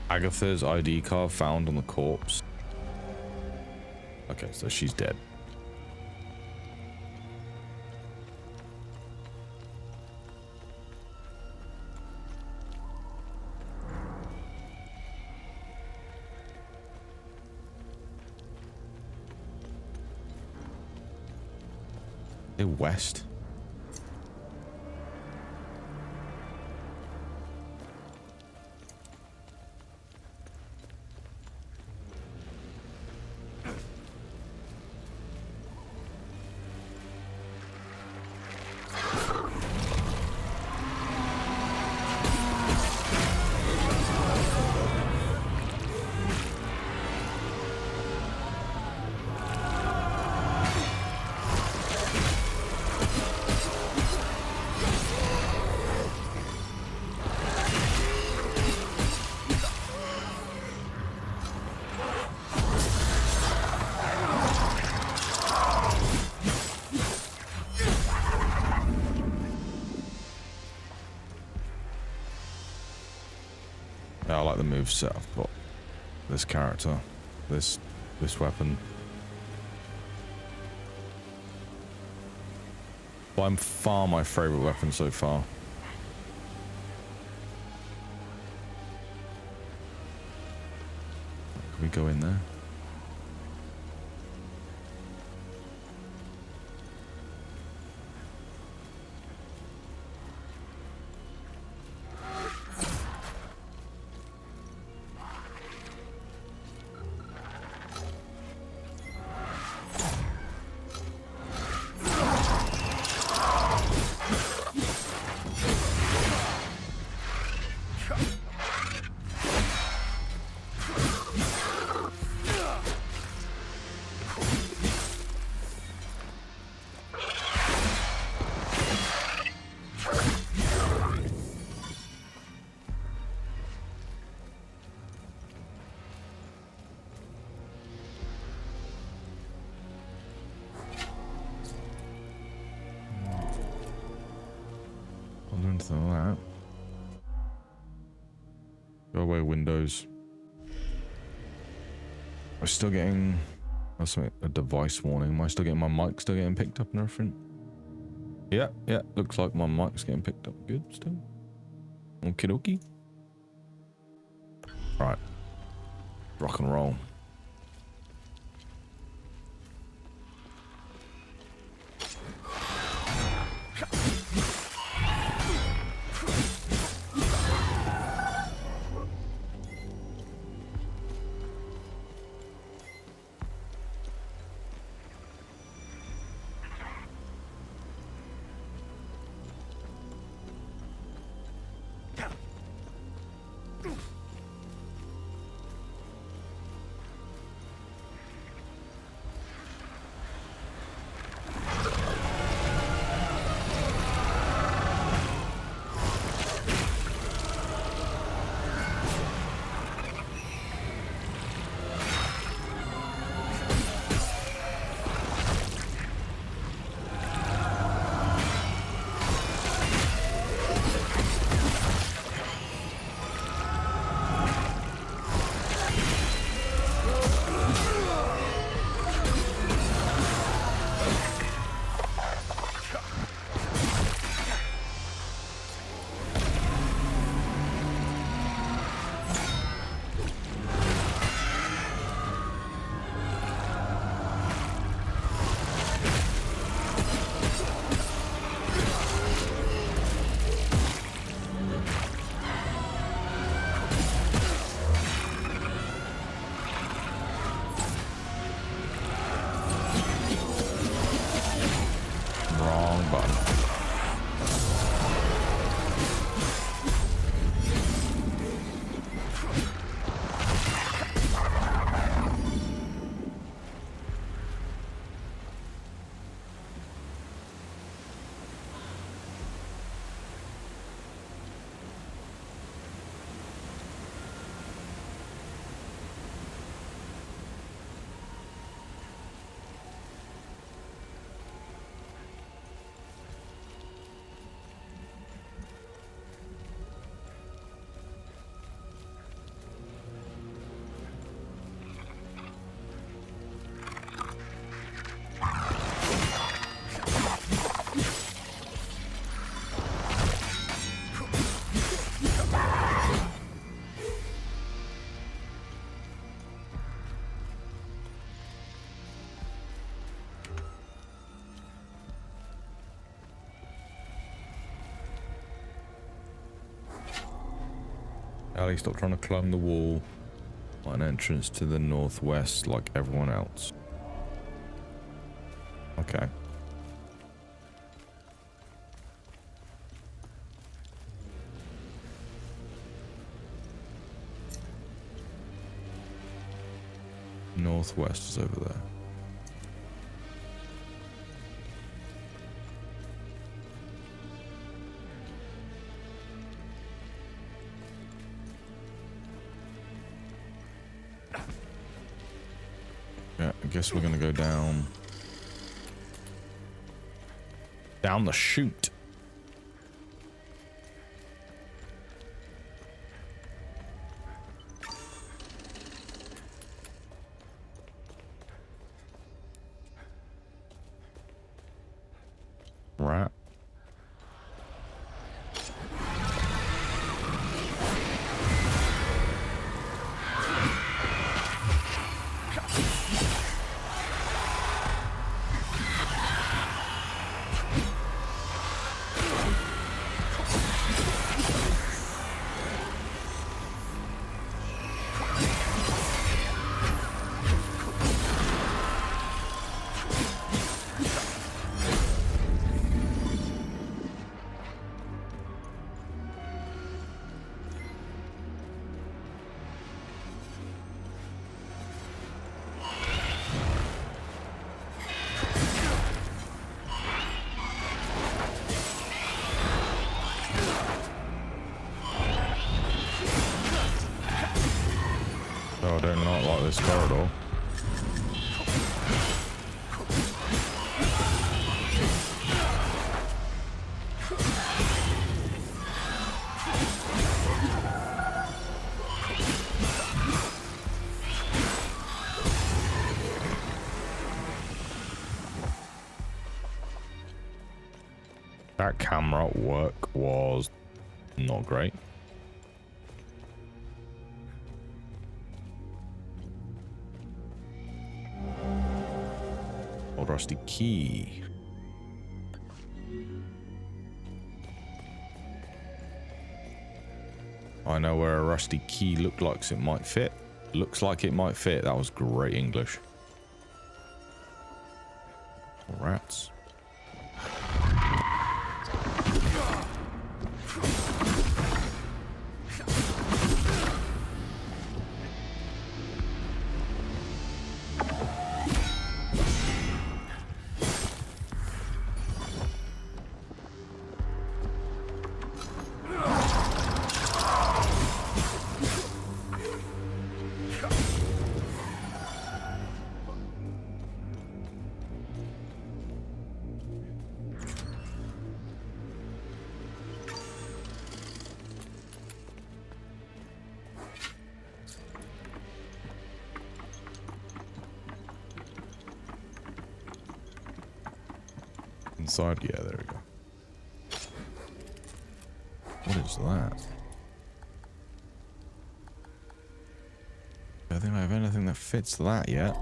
Agatha's ID card found on the corpse. Okay, so she's dead. They're west. Yeah, I like the moveset I've got. This character, this weapon. By far my favorite weapon so far. Can we go in there? Anything like that. Go away, Windows. I'm still getting a device warning. Am I still getting my mic still getting picked up and everything? Yeah, looks like my mic's getting picked up good still. Okie dokie. Right. Rock and roll. Ellie, stop trying to climb the wall. An entrance to the northwest like everyone else. Okay. Northwest is over there. Yeah, I guess we're gonna go down the chute. Right. Oh, I do not like this corridor. That camera work was not great. Old rusty key. I know where a rusty key looks like it might fit. Looks like it might fit. That was great English. Rats. Inside, yeah, there we go. What is that? I don't think I have anything that fits that yet.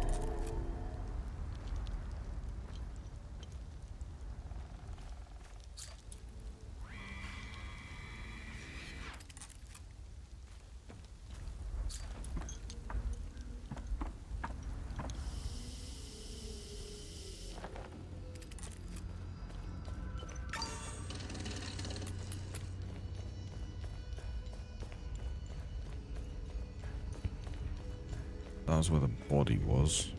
That was where the body was.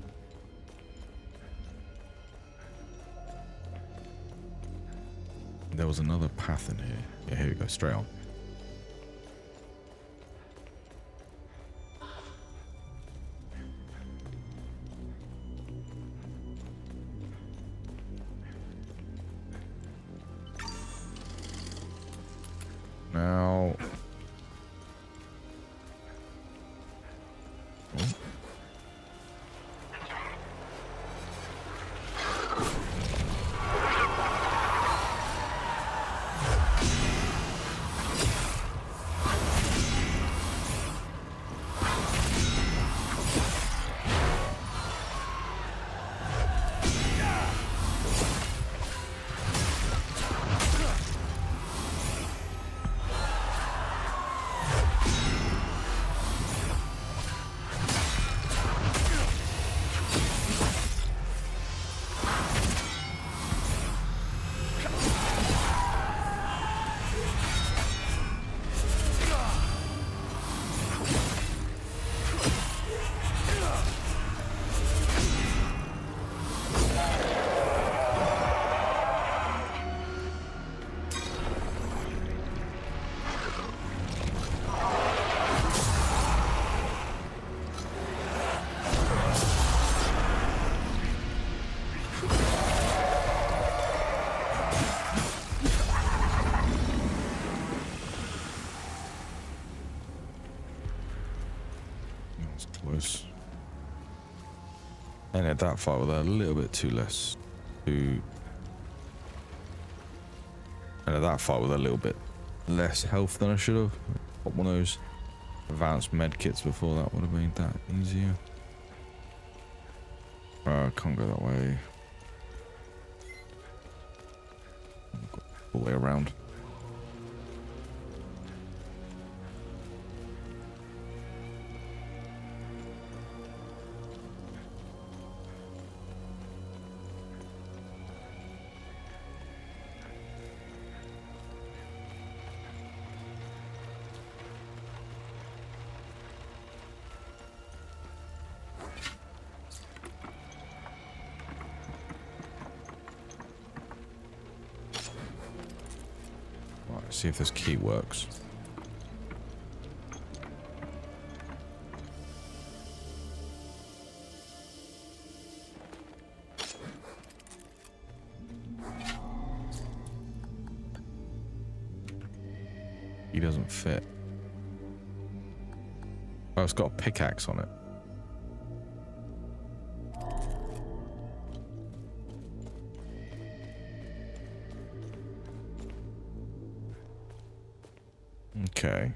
There was another path in here. Yeah, here we go, straight on. Now... close. And at that fight with a little bit too less. And at that fight with a little bit less health than I should have. Got one of those advanced med kits before, that would have made that easier. I can't go that way. All the way around. See if this key works. He doesn't fit. Oh, it's got a pickaxe on it. Okay.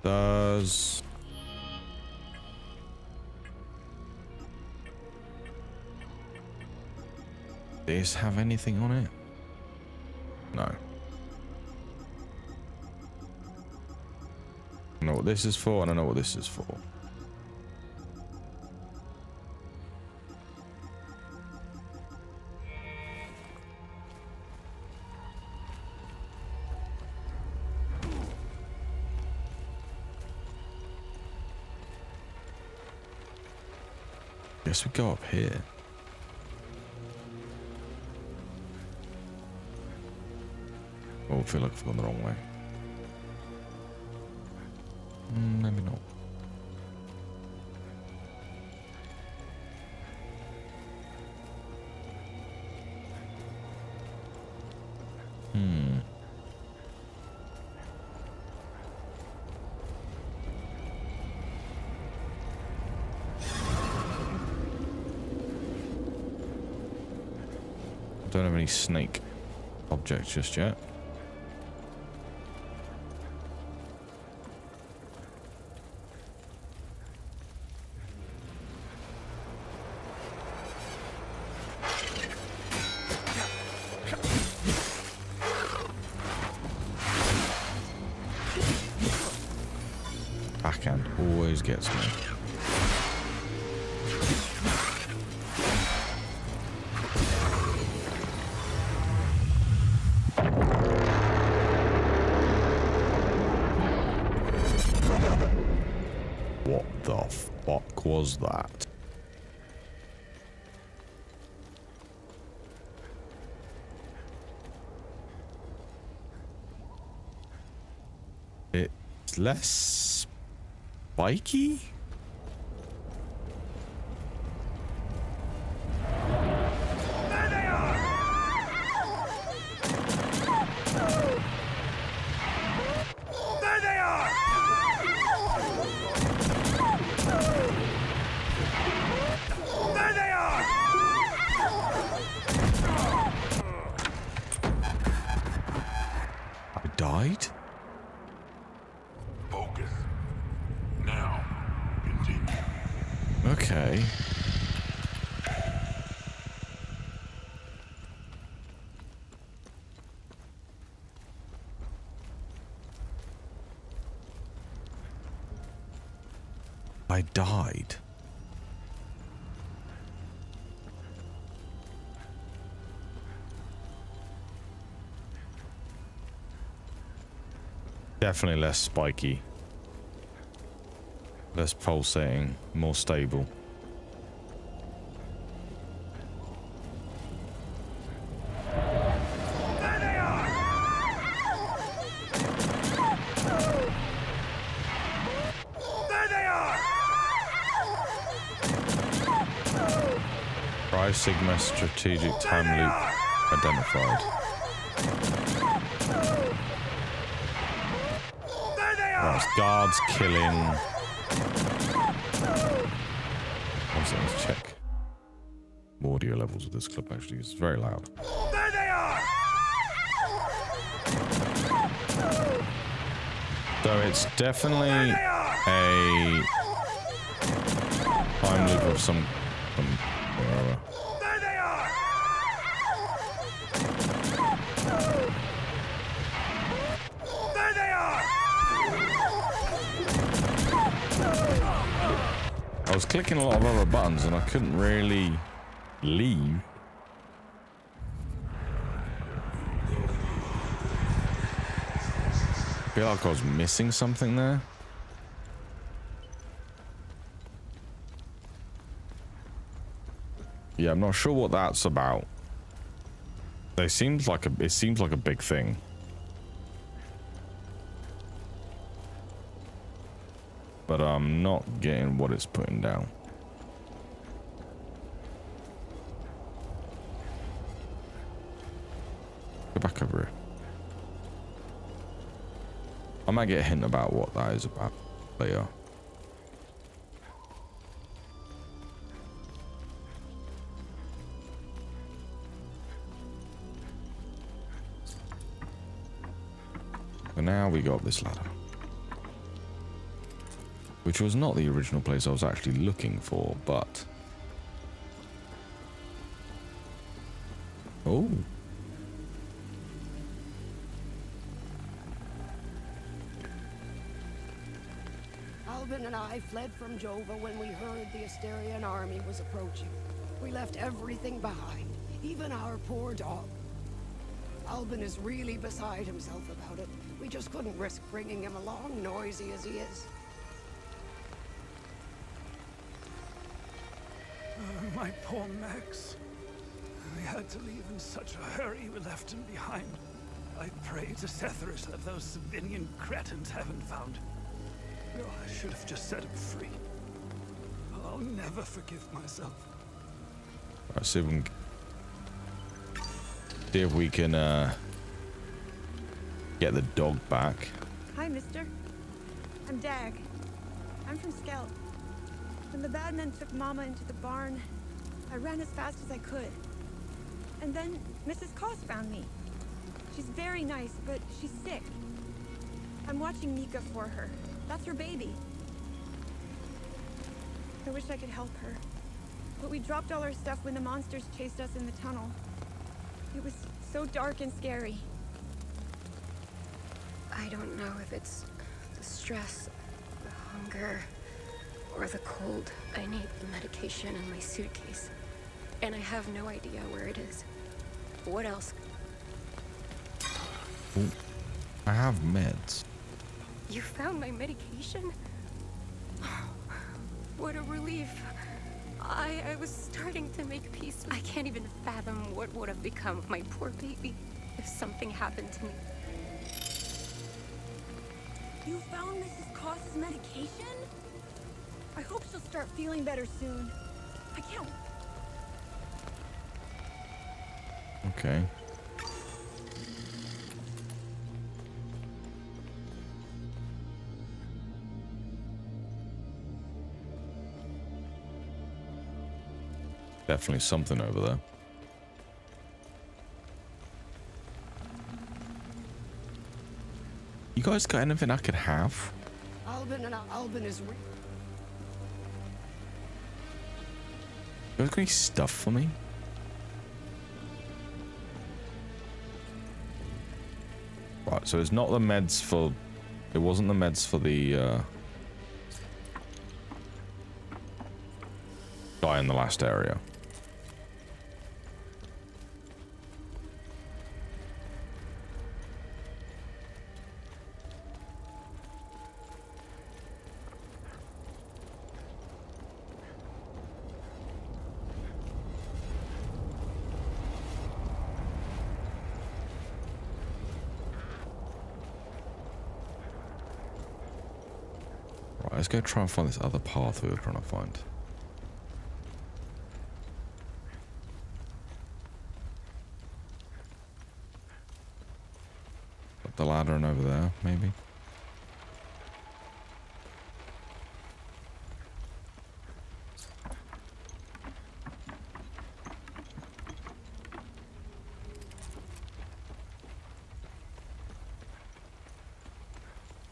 Does this have anything on it? No. I know what this is for, and I know what this is for. Guess we go up here. Oh, I feel like I've gone the wrong way. Maybe not. Don't have any snake objects just yet. Backhand always gets me. What the fuck was that? It's less spiky? There they are! There they are! There they are! I died? Focus. Now, continue. Okay. I died. Definitely less spiky. Less pulsating, more stable. There they are! There they are! Tri Sigma strategic time loop identified. Right, it's guards killing. Let's check audio levels of this clip. Actually, it's very loud. There they are! So it's definitely a time loop of some wherever. There they are! There they are! I was clicking a lot of other buttons and I couldn't really leave. I feel like I was missing something there. Yeah, I'm not sure what that's about. It seems like a big thing. But I'm not getting what it's putting down. Go back over here. I might get a hint about what that is about later. But now we got this ladder. Which was not the original place I was actually looking for, but... Oh. Albin and I fled from Jova when we heard the Asterian army was approaching. We left everything behind, even our poor dog. Albin is really beside himself about it. We just couldn't risk bringing him along, noisy as he is. My poor Max. We had to leave in such a hurry we left him behind. I pray to Setherus that those Savinian cretins haven't found him. Oh, I should have just set him free. I'll never forgive myself. Let's see if we can get the dog back. Hi, mister. I'm Dag. I'm from Skell. When the bad men took Mama into the barn, I ran as fast as I could. And then Mrs. Koss found me. She's very nice, but she's sick. I'm watching Mika for her. That's her baby. I wish I could help her. But we dropped all our stuff when the monsters chased us in the tunnel. It was so dark and scary. I don't know if it's the stress, the hunger, or the cold. I need the medication in my suitcase. And I have no idea where it is. What else? Ooh, I have meds. You found my medication? What a relief. I was starting to make peace. I can't even fathom what would have become of my poor baby if something happened to me. You found Mrs. Koss's medication? I hope she'll start feeling better soon. I can't... Okay. Definitely something over there. You guys got anything I could have? Albin is... You guys got any stuff for me? Right, so it's not the meds for... It wasn't the meds for the guy in the last area. Let's go try and find this other path we were trying to find. up the ladder and over there, maybe.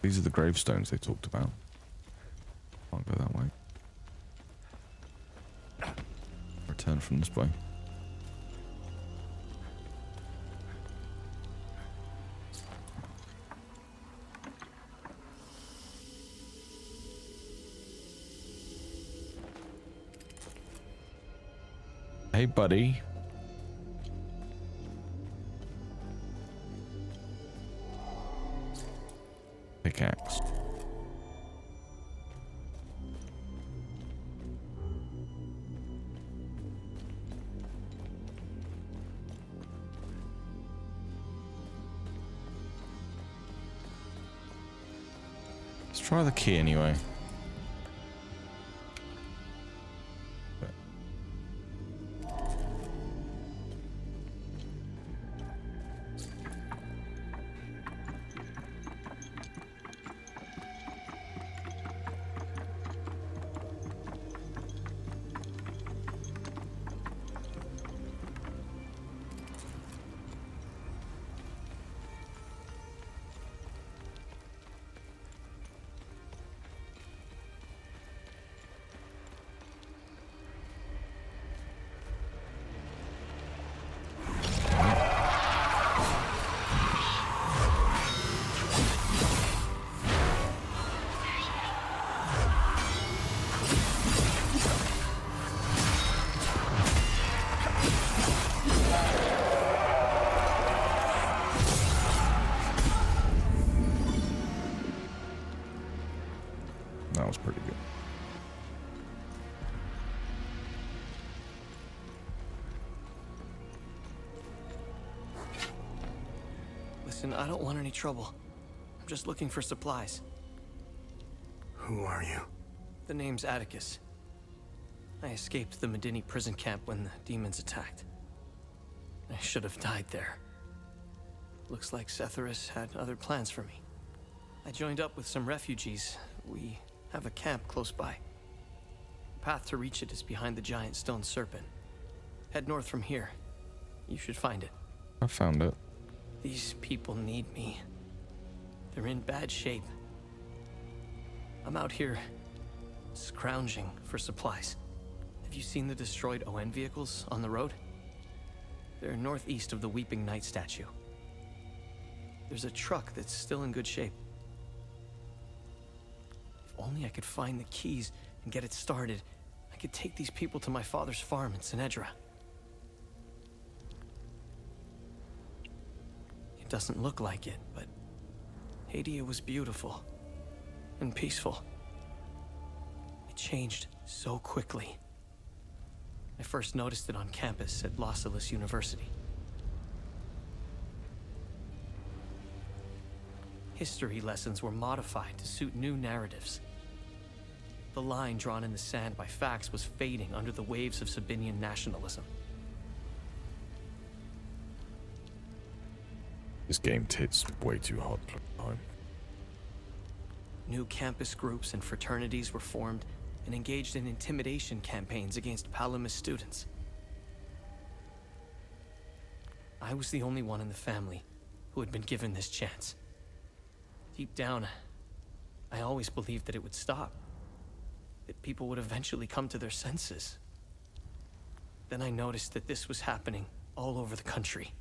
These are the gravestones they talked about. Can't go that way. Return from this way. Hey, buddy. Pickaxe. Let's try the key anyway. That was pretty good. Listen, I don't want any trouble. I'm just looking for supplies. Who are you? The name's Atticus. I escaped the Medini prison camp when the demons attacked. I should have died there. Looks like Setharus had other plans for me. I joined up with some refugees. We have a camp close by. The path to reach it is behind the giant stone serpent. Head north from here. You should find it. I found it. These people need me. They're in bad shape. I'm out here scrounging for supplies. Have you seen the destroyed ON vehicles on the road? They're northeast of the Weeping Knight statue. There's a truck that's still in good shape. If only I could find the keys and get it started, I could take these people to my father's farm in Sinedra. It doesn't look like it, but Hadia was beautiful and peaceful. It changed so quickly. I first noticed it on campus at Los Angeles University. History lessons were modified to suit new narratives. The line drawn in the sand by facts was fading under the waves of Sabinian nationalism. This game hits way too hard for the time. New campus groups and fraternities were formed and engaged in intimidation campaigns against Palamas students. I was the only one in the family who had been given this chance. Deep down, I always believed that it would stop, that people would eventually come to their senses. Then I noticed that this was happening all over the country.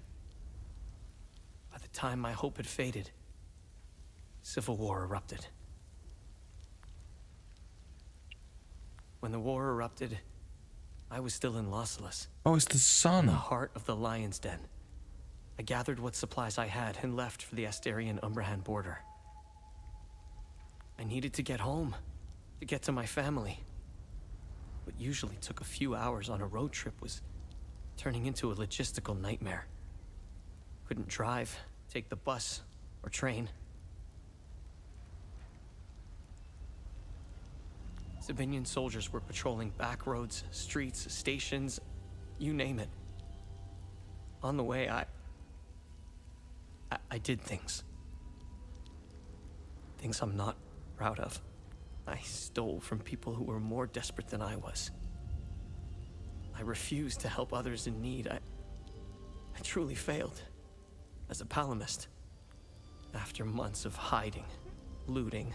By the time my hope had faded, civil war erupted. When the war erupted, I was still in Los Angeles. Oh, it's the sun. In the heart of the Lion's Den. I gathered what supplies I had and left for the Astarian-Umbrahan border. I needed to get home, to get to my family. What usually took a few hours on a road trip was turning into a logistical nightmare. Couldn't drive, take the bus, or train. Sabinian soldiers were patrolling back roads, streets, stations, you name it. On the way, I did things. things I'm not proud of. I stole from people who were more desperate than I was. I refused to help others in need. I truly failed as a palamist. After months of hiding, looting,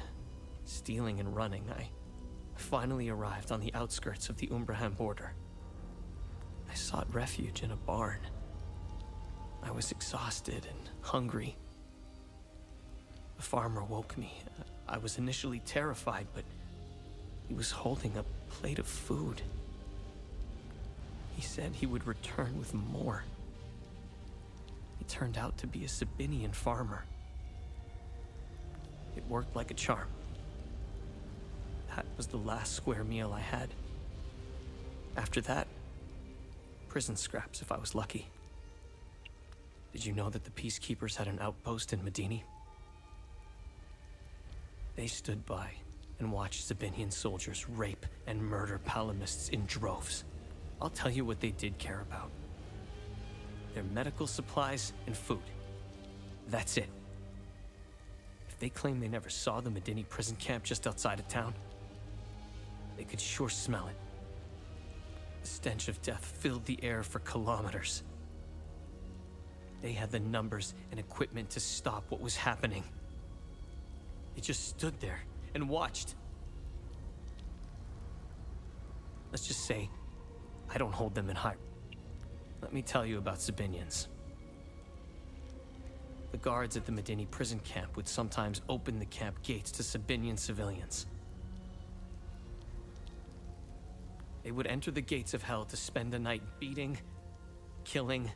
stealing, and running, I finally arrived on the outskirts of the Umbraham border. I sought refuge in a barn. I was exhausted and hungry. The farmer woke me. I was initially terrified, but he was holding a plate of food. He said he would return with more. He turned out to be a Sabinian farmer. It worked like a charm. That was the last square meal I had. After that, prison scraps if I was lucky. Did you know that the peacekeepers had an outpost in Medini? They stood by and watched Sabinian soldiers rape and murder palamists in droves. I'll tell you what they did care about. Their medical supplies and food. That's it. If they claim they never saw the Medini prison camp just outside of town, they could sure smell it. The stench of death filled the air for kilometers. They had the numbers and equipment to stop what was happening. They just stood there and watched. Let's just say, I don't hold them in high. Let me tell you about Sabinians. The guards at the Medini prison camp would sometimes open the camp gates to Sabinian civilians. They would enter the gates of hell to spend a night beating, killing,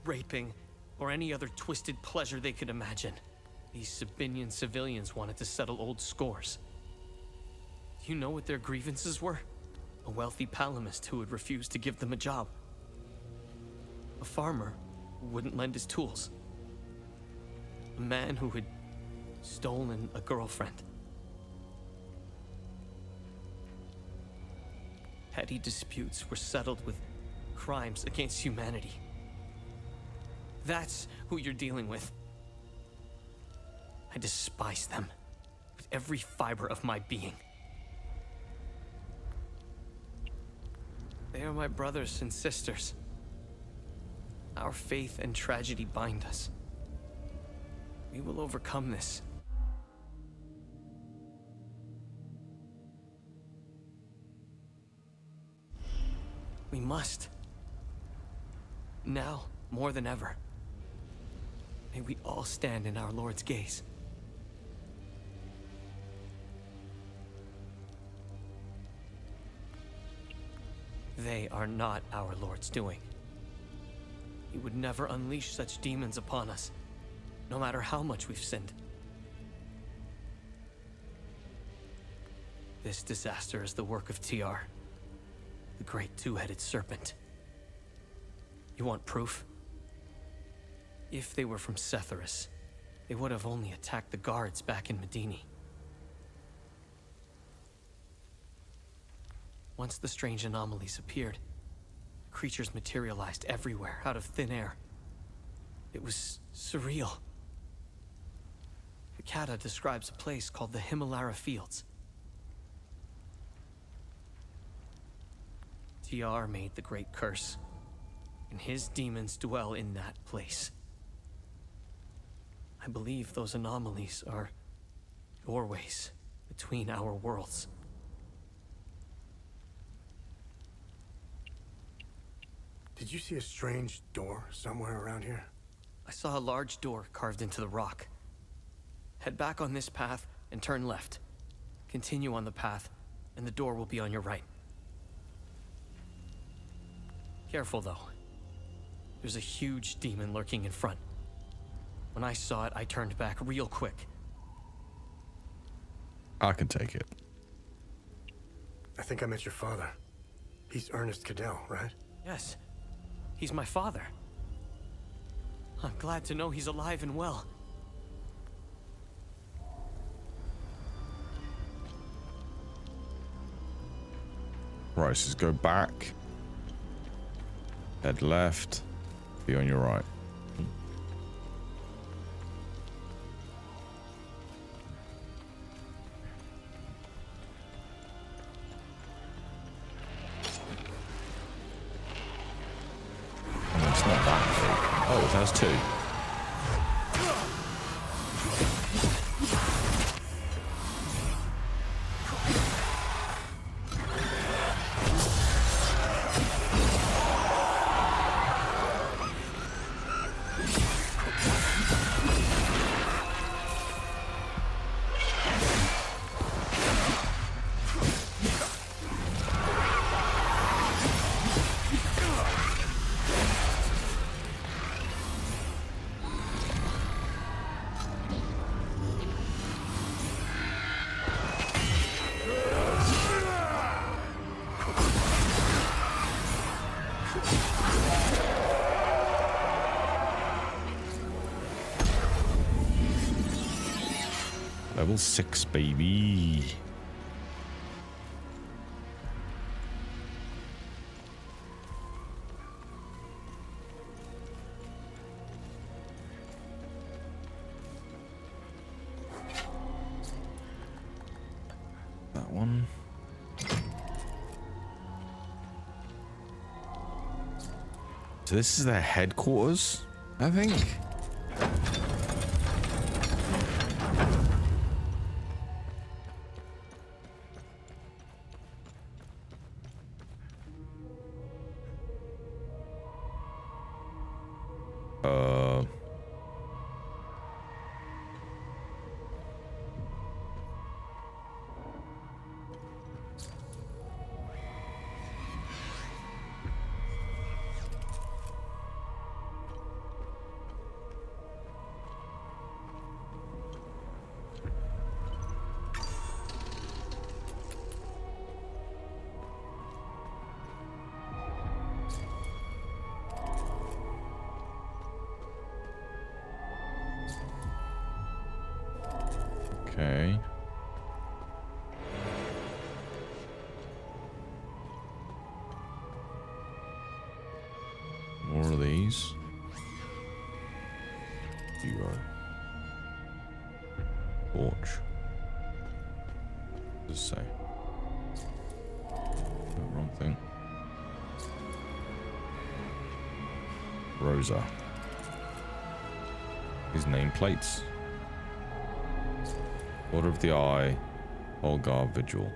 raping, or any other twisted pleasure they could imagine. These Sabinian civilians wanted to settle old scores. Do you know what their grievances were? A wealthy palamist who would refuse to give them a job. A farmer who wouldn't lend his tools. A man who had stolen a girlfriend. Petty disputes were settled with crimes against humanity. That's who you're dealing with. I despise them with every fiber of my being. They are my brothers and sisters. Our faith and tragedy bind us. We will overcome this. We must. Now, more than ever. May we all stand in our Lord's gaze. They are not our Lord's doing. He would never unleash such demons upon us, no matter how much we've sinned. This disaster is the work of TR, the great two-headed serpent. You want proof? If they were from Setharis, they would have only attacked the guards back in Medini. Once the strange anomalies appeared, creatures materialized everywhere out of thin air. It was surreal. Hikata describes a place called the Himalara Fields. TR made the great curse, and his demons dwell in that place. I believe those anomalies are doorways between our worlds. Did you see a strange door somewhere around here? I saw a large door carved into the rock. Head back on this path and turn left. Continue on the path, and the door will be on your right. Careful, though. There's a huge demon lurking in front. When I saw it, I turned back real quick. I can take it. I think I met your father. He's Ernest Cadell, right? Yes. He's my father. I'm glad to know he's alive and well. Right, so just go back. Head left. Be on your right. has two. Level 6, baby. That one. So this is their headquarters, I think. Okay. More of these. Zero. Torch. What does it say? No, wrong thing. Rosa. His nameplates. Order of the Eye, Olgar Vigil.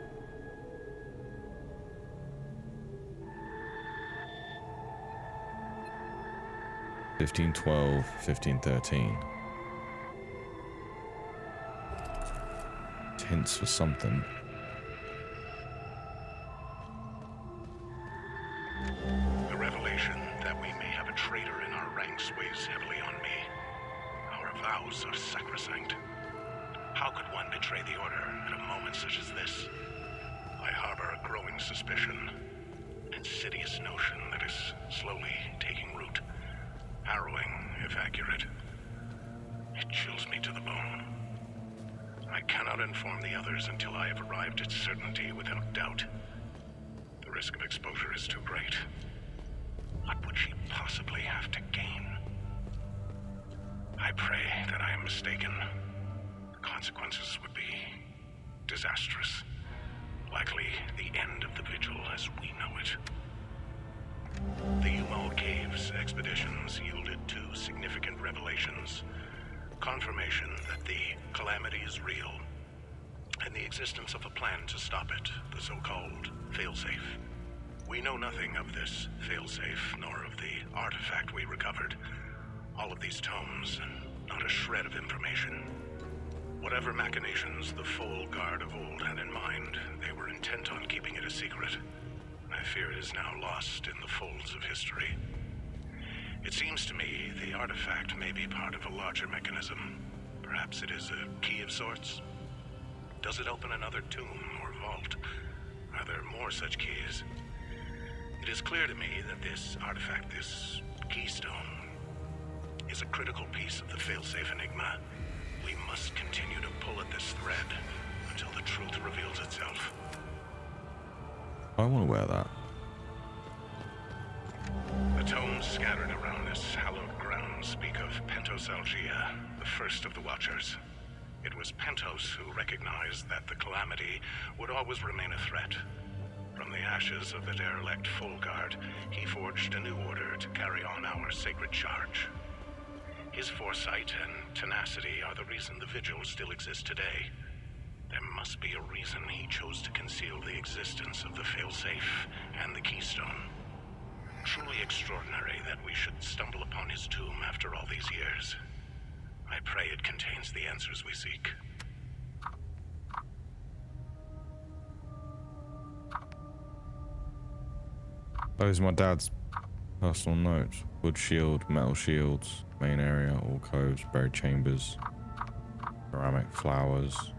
$15.12, $15.13. Hints for something. The revelation that we may have a traitor in our ranks weighs heavily on me. Our vows are sacrosanct. How could one betray the Order at a moment such as this? I harbor a growing suspicion, an insidious notion that is slowly taking root. Harrowing, if accurate. It chills me to the bone. I cannot inform the others until I have arrived at certainty without doubt. The risk of exposure is too great. What would she possibly have to gain? I pray that I am mistaken. Consequences would be disastrous. Likely the end of the Vigil as we know it. The Umal Caves expeditions yielded two significant revelations. Confirmation that the calamity is real, and the existence of a plan to stop it, the so-called failsafe. We know nothing of this failsafe, nor of the artifact we recovered. All of these tomes, and not a shred of information. Whatever machinations the Full Guard of old had in mind, they were intent on keeping it a secret. I fear it is now lost in the folds of history. It seems to me the artifact may be part of a larger mechanism. Perhaps it is a key of sorts. Does it open another tomb or vault? Are there more such keys? It is clear to me that this artifact, this keystone, is a critical piece of the failsafe enigma. We must continue to pull at this thread until the truth reveals itself. I want to wear that. The tomes scattered around this hallowed ground speak of Pentos Algia, the first of the Watchers. It was Pentos who recognized that the calamity would always remain a threat. From the ashes of the derelict Full Guard, he forged a new order to carry on our sacred charge. His foresight and tenacity are the reason the Vigil still exists today. There must be a reason he chose to conceal the existence of the failsafe and the keystone. Truly extraordinary that we should stumble upon his tomb after all these years. I pray it contains the answers we seek. Those are my dad's personal notes. Wood shield, metal shields, main area, alcoves, buried chambers, ceramic flowers.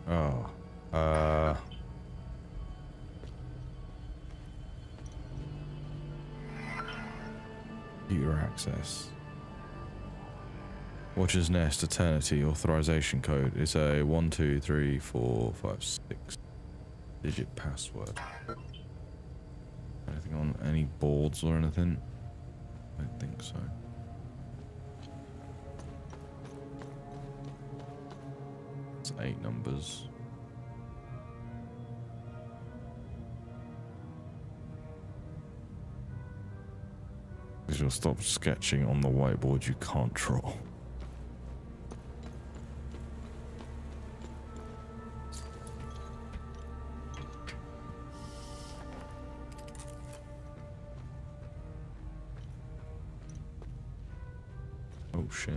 Oh, computer access. Watcher's Nest Eternity authorization code is a 1, 2, 3, 4, 5, 6 digit password. Anything on any boards or anything? I don't think so. It's 8 numbers. Because you'll stop sketching on the whiteboard you can't draw. Oh shit.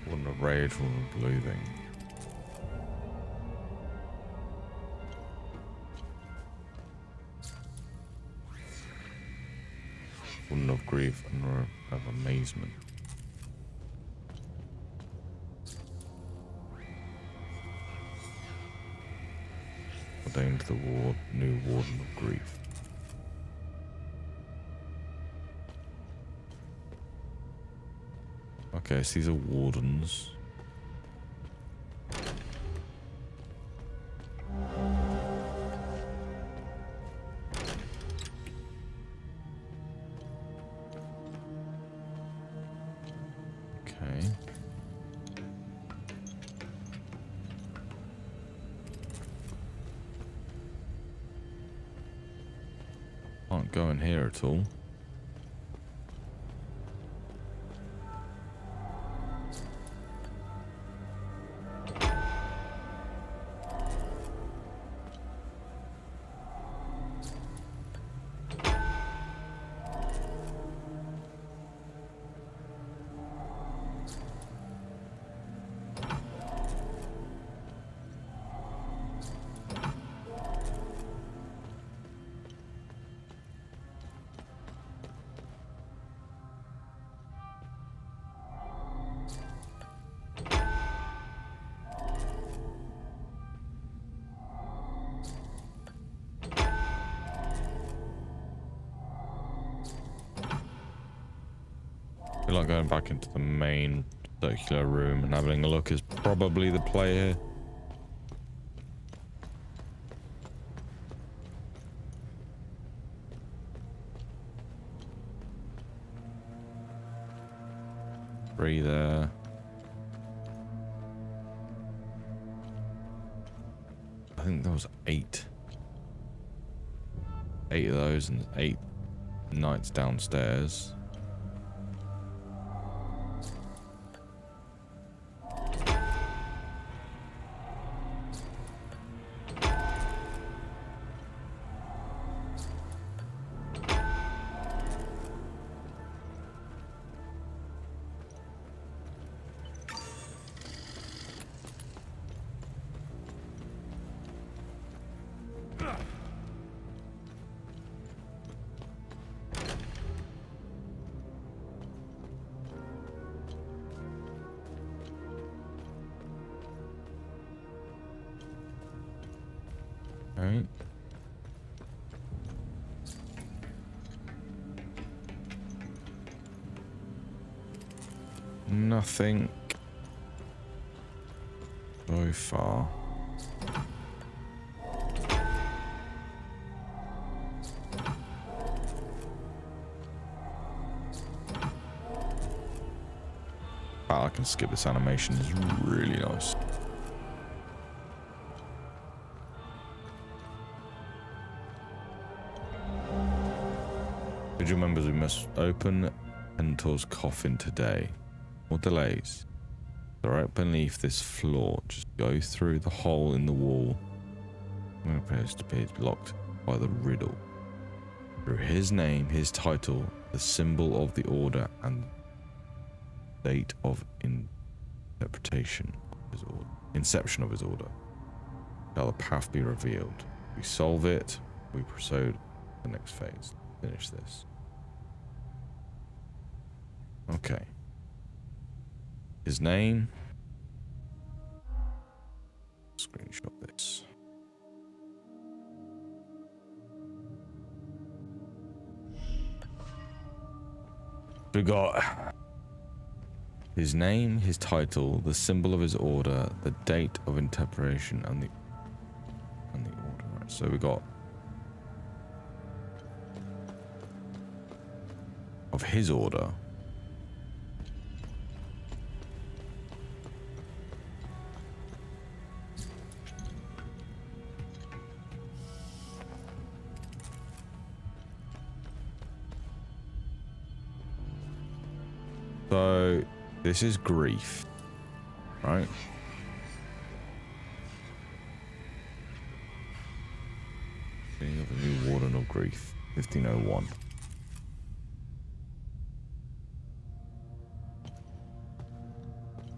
Wouldn't have rage, wouldn't have believing. Wouldn't have grief and of amazement. Ordained the new warden of grief. Okay, so these are wardens. Okay. Can't go in here at all. I feel like going back into the main circular room and having a look is probably the play here. Three there. I think there was 8. 8 of those and 8 knights downstairs. Alright. Nothing so far. fact I can skip this animation is really nice. Vigil members, we must open Pentor's coffin today. More delays. Right beneath this floor, just go through the hole in the wall. It appears to be blocked by the riddle. Through his name, his title, the symbol of the order, and date of interpretation of his order, inception of his order, shall the path be revealed. We solve it, we proceed to the next phase. Finish this. Okay. His name. Screenshot this. We got his name, his title, the symbol of his order, the date of interpretation, and the order. Right, so we got of his order. So this is grief, right? Being of a new warden of grief, 1501.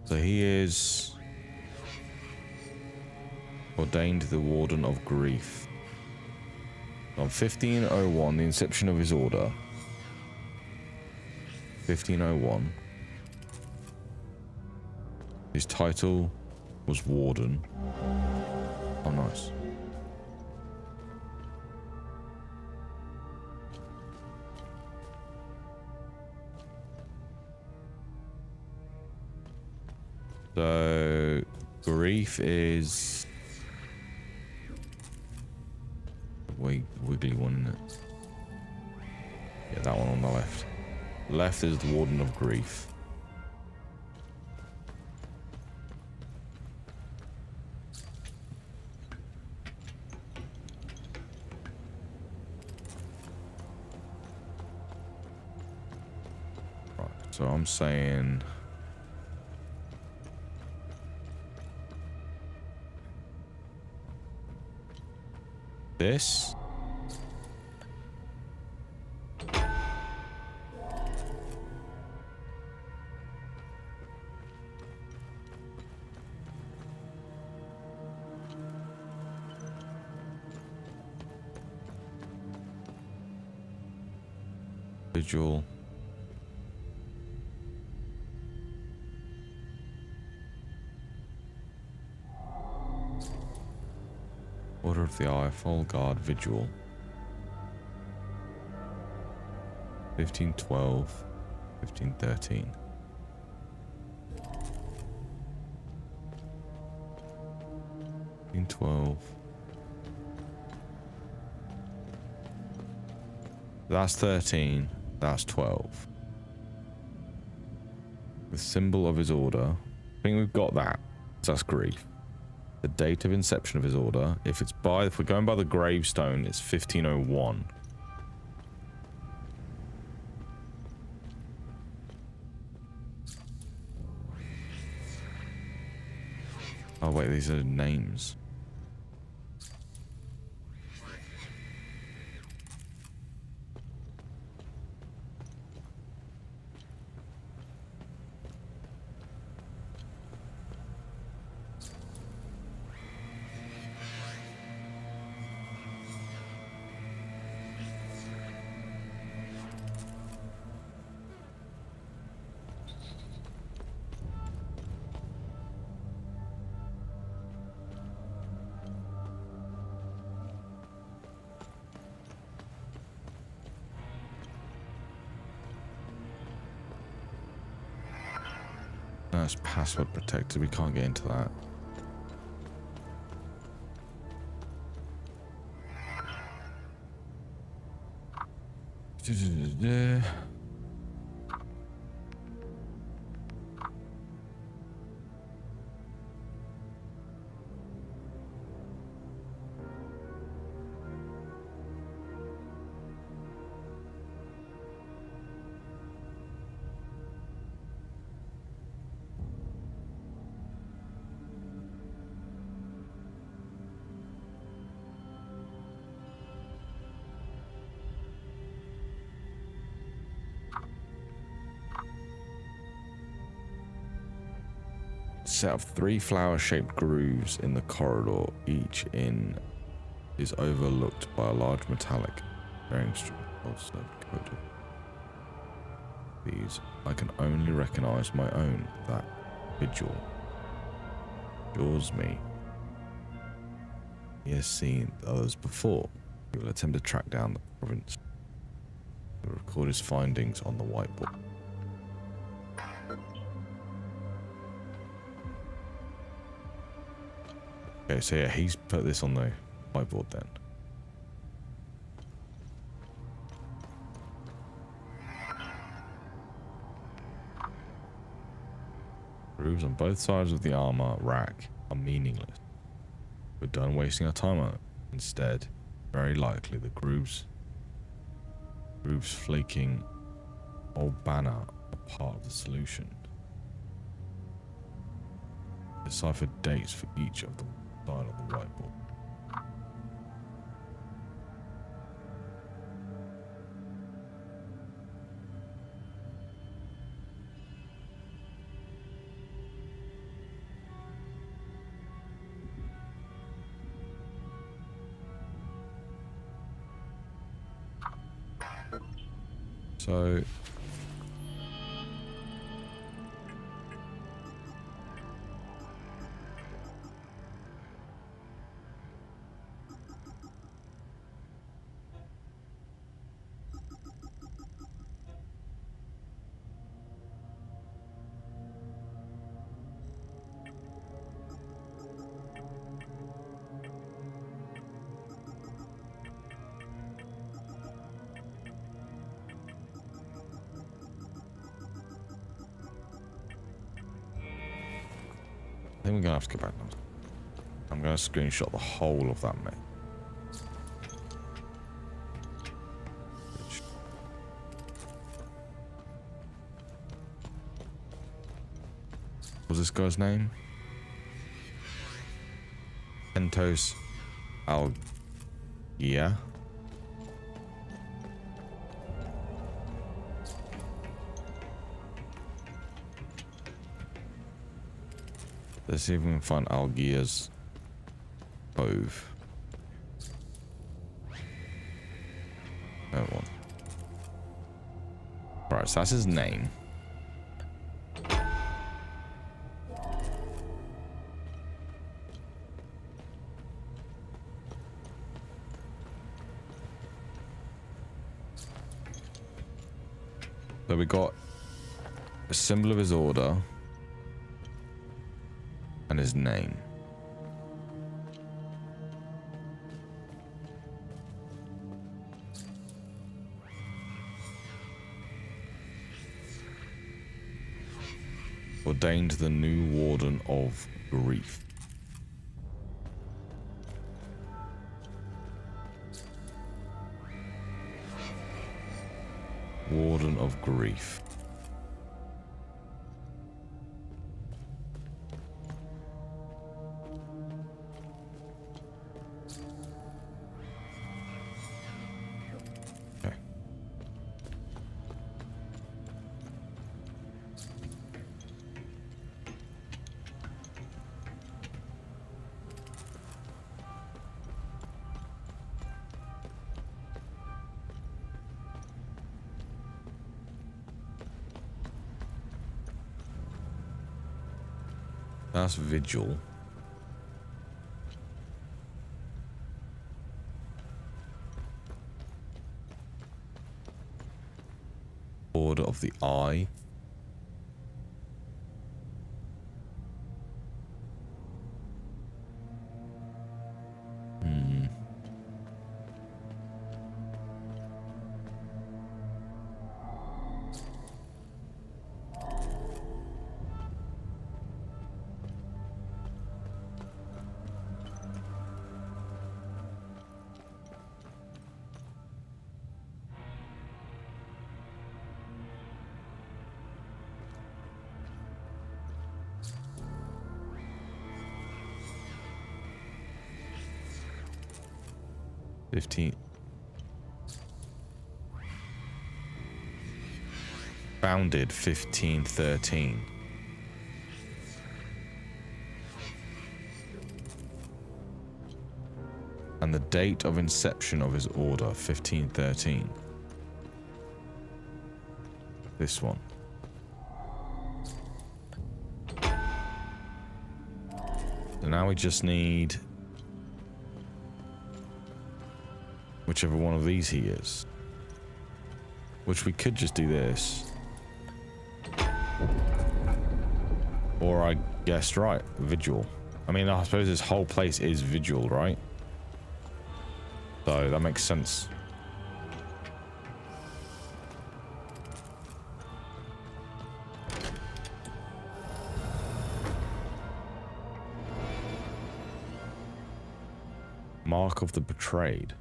So he is ordained the warden of grief. On 1501, the inception of his order. 1501. His title was Warden. Oh, nice. So, grief is the wiggly one, isn't it? Yeah, that one on the left. Left is the Warden of Grief. Right, so I'm saying this. Vigil. Order of the Eye, Full Guard, Vigil. 1512, 1513. That's 13. That's 12. The symbol of his order. I think we've got that. So that's grief. The date of inception of his order. If we're going by the gravestone, it's 1501. Oh wait, these are names. That's password protected. We can't get into that. set of 3 flower-shaped grooves in the corridor. Each in is overlooked by a large metallic bearing string, also coated. These I can only recognize my own. That vigil jaws me. He has seen the others before. He will attempt to track down the province. He will record his findings on the whiteboard. Okay, so yeah, he's put this on the whiteboard then. Grooves on both sides of the armor rack are meaningless. We're done wasting our time on it. Instead, very likely the grooves flaking old banner are part of the solution. Decipher dates for each of the side of the whiteboard. So I think we're gonna have to go back now. I'm gonna screenshot the whole of that map. What was this guy's name? Pentos Algia. Let's see if we can find Algia's Cove. That one. Right, so that's his name. So we got a symbol of his order and his name. Ordained the new Warden of Grief. Warden of Grief. Okay. That's Vigil. Order of the Eye. Founded 1513. And the date of inception of his order, 1513. This one. So now we just need whichever one of these he is. Which we could just do this. Or I guessed right, Vigil. I mean, I suppose this whole place is Vigil, right? So that makes sense. Mark of the Betrayed.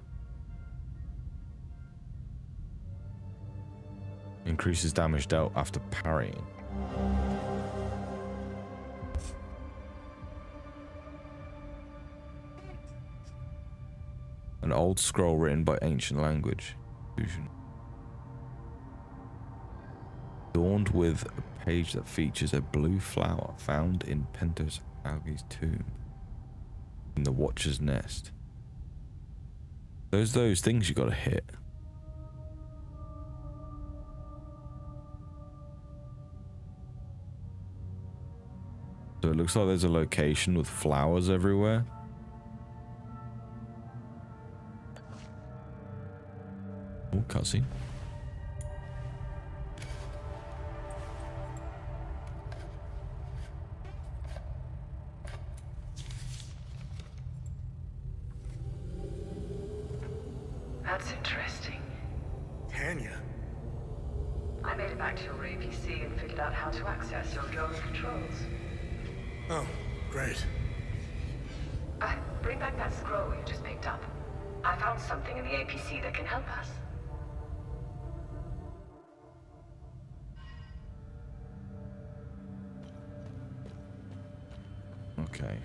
Increases damage dealt after parrying. An old scroll written by ancient language. Fusion. Adorned with a page that features a blue flower found in Pentos Algi's tomb. In the Watcher's Nest. Those things you gotta hit. So it looks like there's a location with flowers everywhere. Oh, cutscene. That's interesting. Tanya. I made it back to your APC and figured out how to access your drone controls. Oh, great. Bring back that scroll you just picked up. I found something in the APC that can help us. Okay.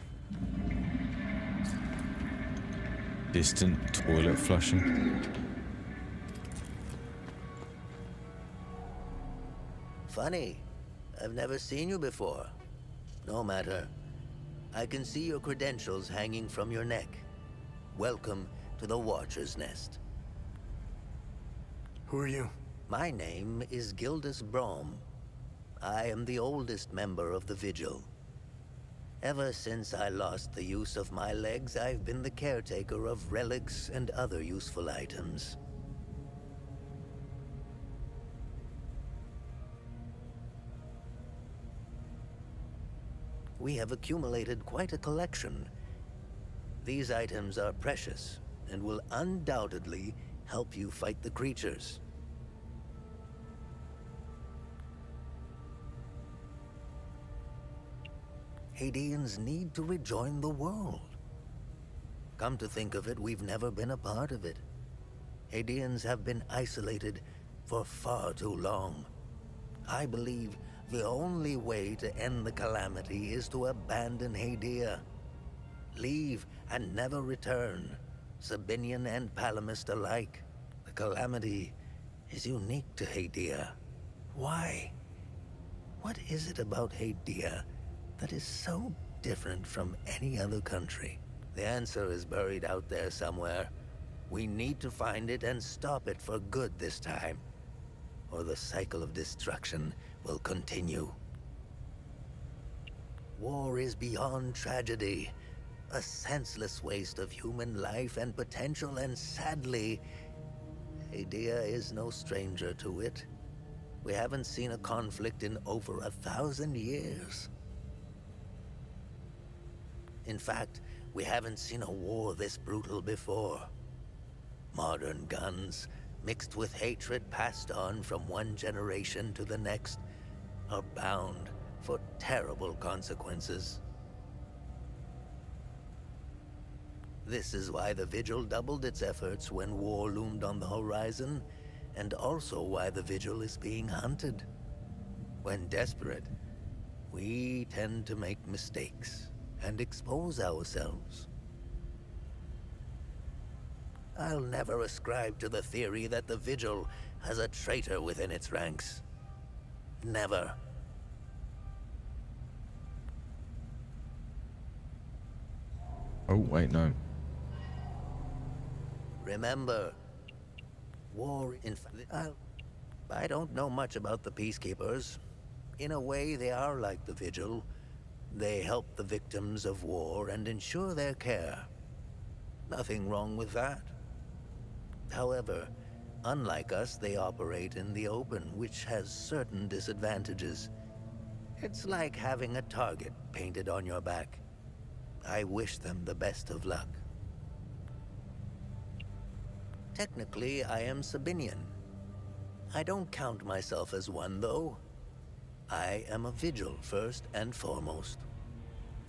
Distant toilet flushing. Funny. I've never seen you before. No matter. I can see your credentials hanging from your neck. Welcome to the Watcher's Nest. Who are you? My name is Gildas Brom. I am the oldest member of the Vigil. Ever since I lost the use of my legs, I've been the caretaker of relics and other useful items. We have accumulated quite a collection. These items are precious and will undoubtedly help you fight the creatures. Hadeans need to rejoin the world. Come to think of it, we've never been a part of it. Hadeans have been isolated for far too long. I believe the only way to end the calamity is to abandon Hadea. Leave and never return, Sabinian and Palamist alike. The calamity is unique to Hadea. Why? What is it about Hadea that is so different from any other country? The answer is buried out there somewhere. We need to find it and stop it for good this time, or the cycle of destruction will continue. War is beyond tragedy, a senseless waste of human life and potential, and sadly, Hadea is no stranger to it. We haven't seen a conflict in over 1,000 years. In fact, we haven't seen a war this brutal before. Modern guns, mixed with hatred passed on from one generation to the next, are bound for terrible consequences. This is why the Vigil doubled its efforts when war loomed on the horizon, and also why the Vigil is being hunted. When desperate, we tend to make mistakes and expose ourselves. I'll never ascribe to the theory that the Vigil has a traitor within its ranks. Never. Oh, wait, no. Remember, war I don't know much about the Peacekeepers. In a way, they are like the Vigil. They help the victims of war and ensure their care. Nothing wrong with that. However, unlike us, they operate in the open, which has certain disadvantages. It's like having a target painted on your back. I wish them the best of luck. Technically, I am Sabinian. I don't count myself as one, though. I am a Vigil, first and foremost.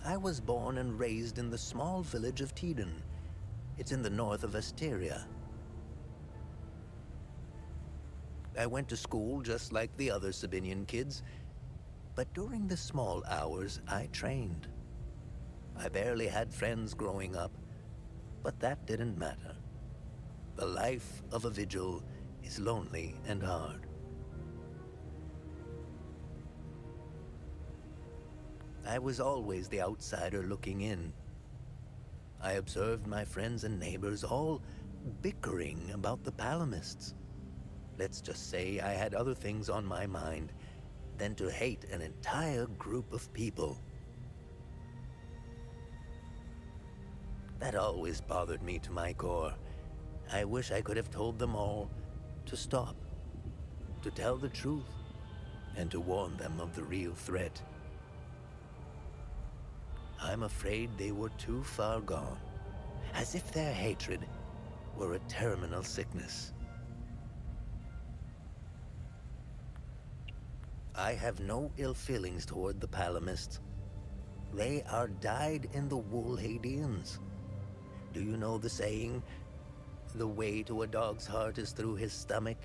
I was born and raised in the small village of Teden. It's in the north of Asteria. I went to school just like the other Sabinian kids, but during the small hours, I trained. I barely had friends growing up, but that didn't matter. The life of a Vigil is lonely and hard. I was always the outsider looking in. I observed my friends and neighbors all bickering about the Palamists. Let's just say I had other things on my mind than to hate an entire group of people. That always bothered me to my core. I wish I could have told them all to stop, to tell the truth, and to warn them of the real threat. I'm afraid they were too far gone, as if their hatred were a terminal sickness. I have no ill feelings toward the Palamists. They are dyed-in-the-wool Hadeans. Do you know the saying, the way to a dog's heart is through his stomach?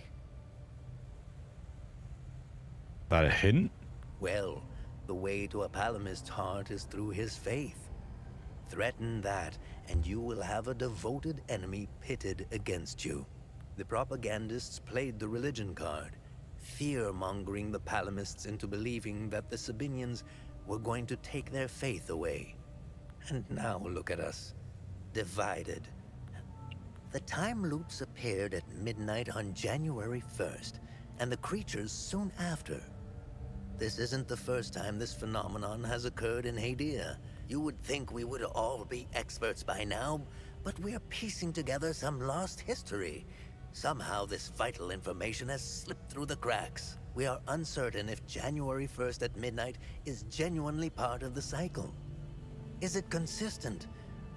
That a hint? Well, the way to a Palamist's heart is through his faith. Threaten that, and you will have a devoted enemy pitted against you. The propagandists played the religion card, fear-mongering the Palamists into believing that the Sabinians were going to take their faith away. And now look at us, divided. The time loops appeared at midnight on January 1st, and the creatures soon after. This isn't the first time this phenomenon has occurred in Hadia. You would think we would all be experts by now, but we're piecing together some lost history. Somehow this vital information has slipped through the cracks. We are uncertain if January 1st at midnight is genuinely part of the cycle. Is it consistent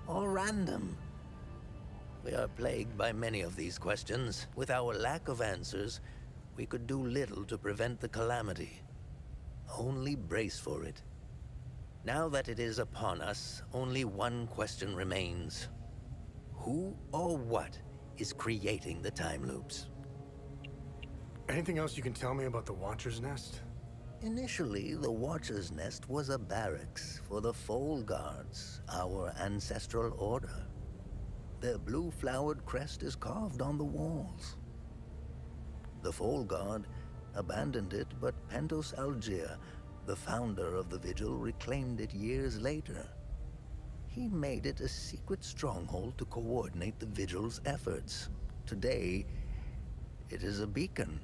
or random? We are plagued by many of these questions. With our lack of answers, we could do little to prevent the calamity. Only brace for it. Now that it is upon us, only one question remains. Who or what is creating the time loops? Anything else you can tell me about the Watcher's Nest? Initially, the Watcher's Nest was a barracks for the Foal Guards, our ancestral order. Their blue-flowered crest is carved on the walls. The Foal Guard abandoned it, but Pentos Algier, the founder of the Vigil, reclaimed it years later. He made it a secret stronghold to coordinate the Vigil's efforts. Today, it is a beacon,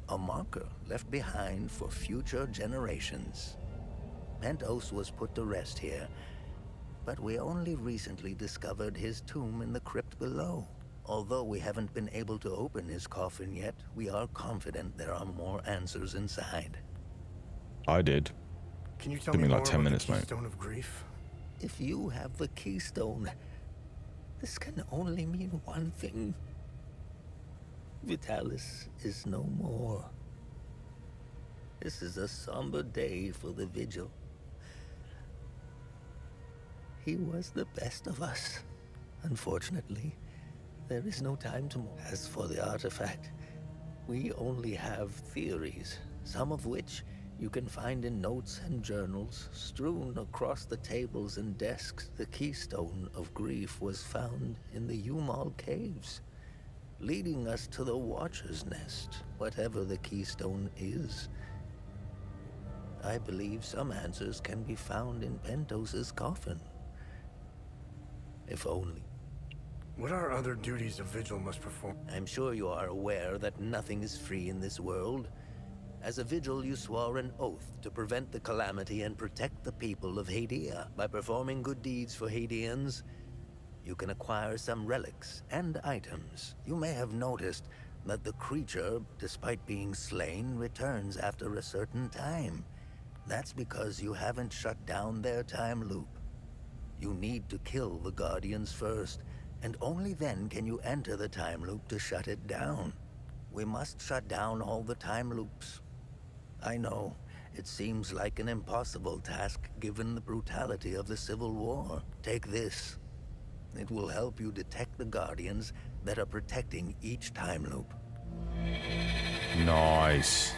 a marker left behind for future generations. Pentos was put to rest here, but we only recently discovered his tomb in the crypt below. Although we haven't been able to open his coffin yet, we are confident there are more answers inside. I did. Can you tell Give me me more like 10 about minutes, the mate. Keystone of Grief? If you have the keystone, this can only mean one thing. Vitalis is no more. This is a somber day for the Vigil. He was the best of us. Unfortunately, there is no time to mourn. As for the artifact, we only have theories, some of which you can find in notes and journals strewn across the tables and desks. The Keystone of Grief was found in the Umal Caves, leading us to the Watcher's Nest, whatever the Keystone is. I believe some answers can be found in Pentos's coffin. If only What are other duties a vigil must perform? I'm sure you are aware that nothing is free in this world. As a vigil, you swore an oath to prevent the calamity and protect the people of Hadia. By performing good deeds for Hadians, you can acquire some relics and items. You may have noticed that the creature, despite being slain, returns after a certain time. That's because you haven't shut down their time loop. You need to kill the Guardians first, and only then can you enter the time loop to shut it down. We must shut down all the time loops. I know, it seems like an impossible task given the brutality of the Civil War. Take this. It will help you detect the Guardians that are protecting each time loop. Nice.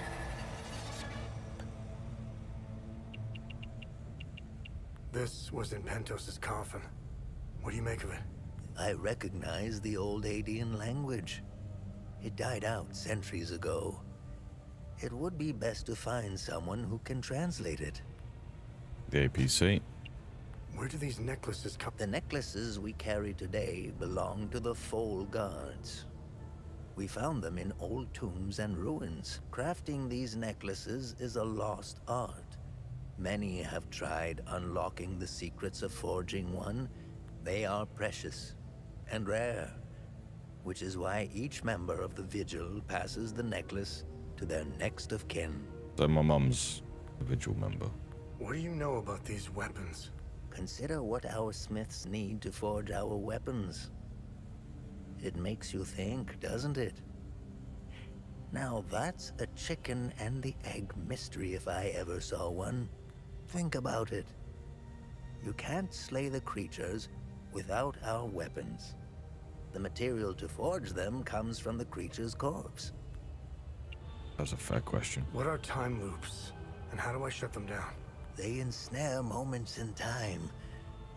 This was in Pentos' coffin. What do you make of it? I recognize the old Adian language. It died out centuries ago. It would be best to find someone who can translate it. The APC. Where do these necklaces come? The necklaces we carry today belong to the Foal Guards. We found them in old tombs and ruins. Crafting these necklaces is a lost art. Many have tried unlocking the secrets of forging one. They are precious and rare, which is why each member of the Vigil passes the necklace to their next of kin. So my mum's a Vigil member. What do you know about these weapons? Consider what our smiths need to forge our weapons. It makes you think, doesn't it? Now that's a chicken and the egg mystery if I ever saw one. Think about it. You can't slay the creatures without our weapons. The material to forge them comes from the creature's corpse. That's a fair question. What are time loops, and how do I shut them down? They ensnare moments in time,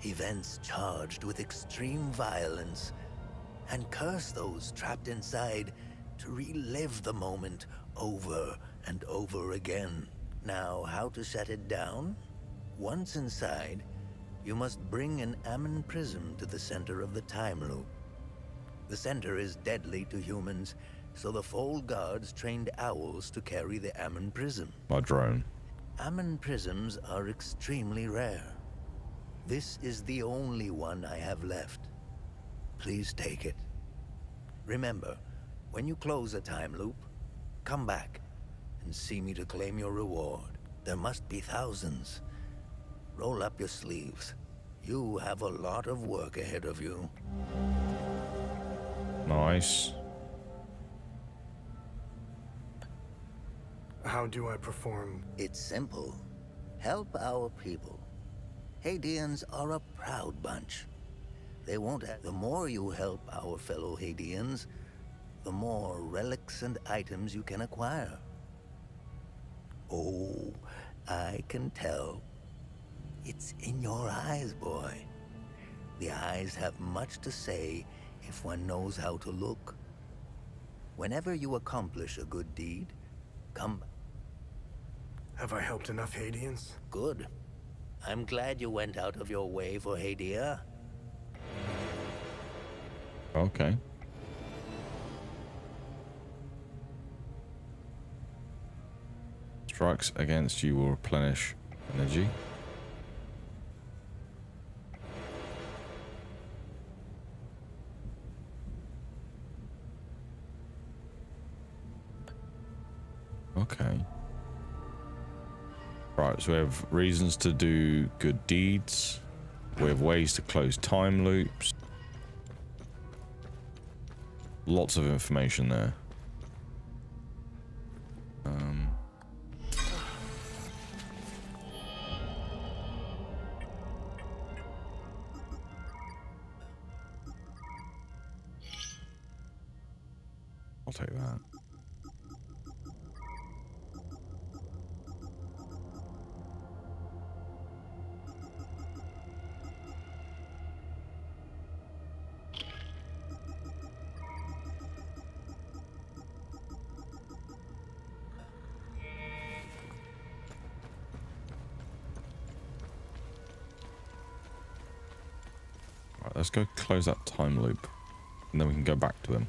events charged with extreme violence, and curse those trapped inside to relive the moment over and over again. Now, how to shut it down? Once inside, you must bring an Ammon prism to the center of the time loop. The center is deadly to humans, so the Foal Guards trained owls to carry the Ammon prism. My drone. Ammon prisms are extremely rare. This is the only one I have left. Please take it. Remember, when you close a time loop, come back and see me to claim your reward. There must be thousands. Roll up your sleeves. You have a lot of work ahead of you. Nice. How do I perform? It's simple. Help our people. Hadians are a proud bunch. They won't have... The more you help our fellow Hadians, the more relics and items you can acquire. Oh, I can tell. It's in your eyes, boy. The eyes have much to say if one knows how to look. Whenever you accomplish a good deed, come. Have I helped enough Hadians? Good. I'm glad you went out of your way for Hadia. Okay. Strikes against you will replenish energy. Okay. Right, so we have reasons to do good deeds. We have ways to close time loops. Lots of information there. I'll take that. Right, let's go close that time loop. And then we can go back to him.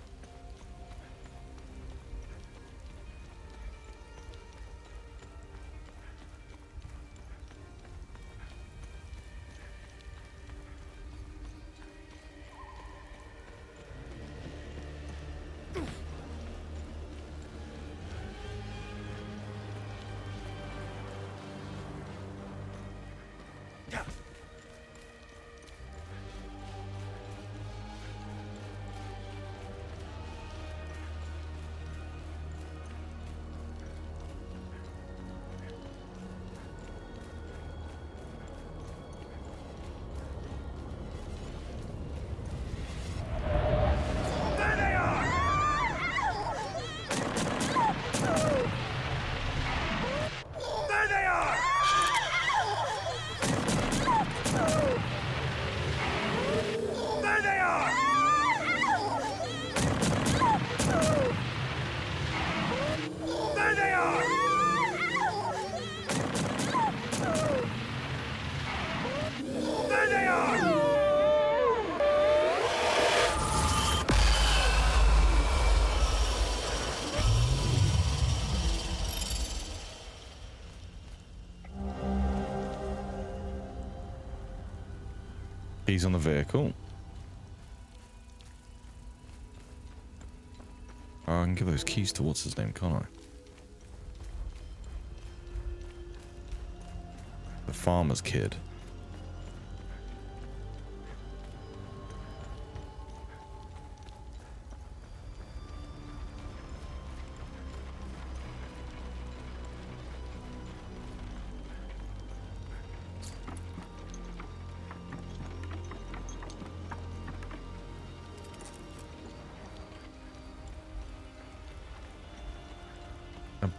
Keys on the vehicle. Oh, I can give those keys to what's his name, can't I? The farmer's kid.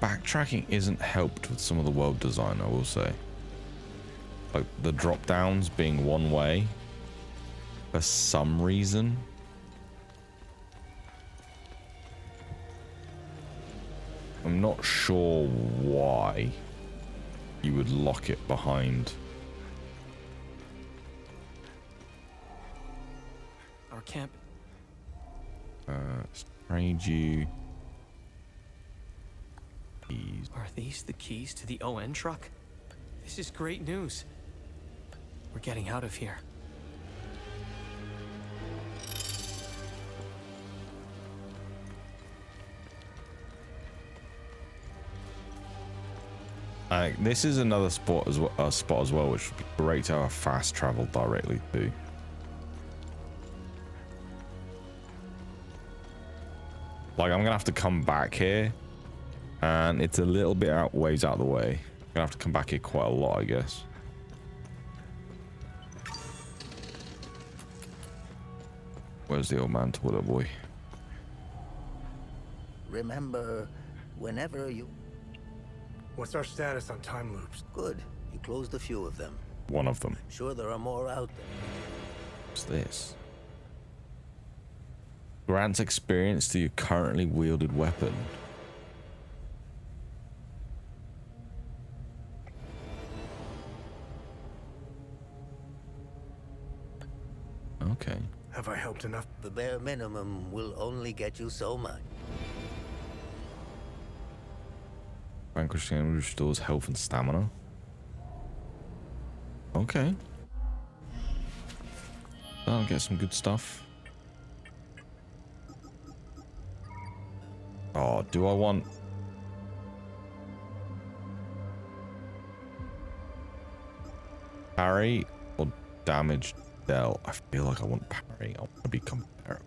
Backtracking isn't helped with some of the world design, I will say. Like the drop downs being one way for some reason. I'm not sure why you would lock it behind. Our camp. Trade you. Are these the keys to the ON truck? This is great news. We're getting out of here. This is another spot as well, which would be great to have fast travel directly to. Like, I'm gonna have to come back here. And it's a little bit ways out of the way. I'm gonna have to come back here quite a lot, I guess. Where's the old man toilet boy? Remember, whenever you... What's our status on time loops? Good. You closed a few of them. One of them. I'm sure there are more out there. What's this? Grants experience to your currently wielded weapon. Okay. Have I helped enough? The bare minimum will only get you so much. Vanquishing enemy restores health and stamina. Okay. I'll get some good stuff. Oh, do I want... parry or damage dealt? I feel like I want parry. I want to be comparable.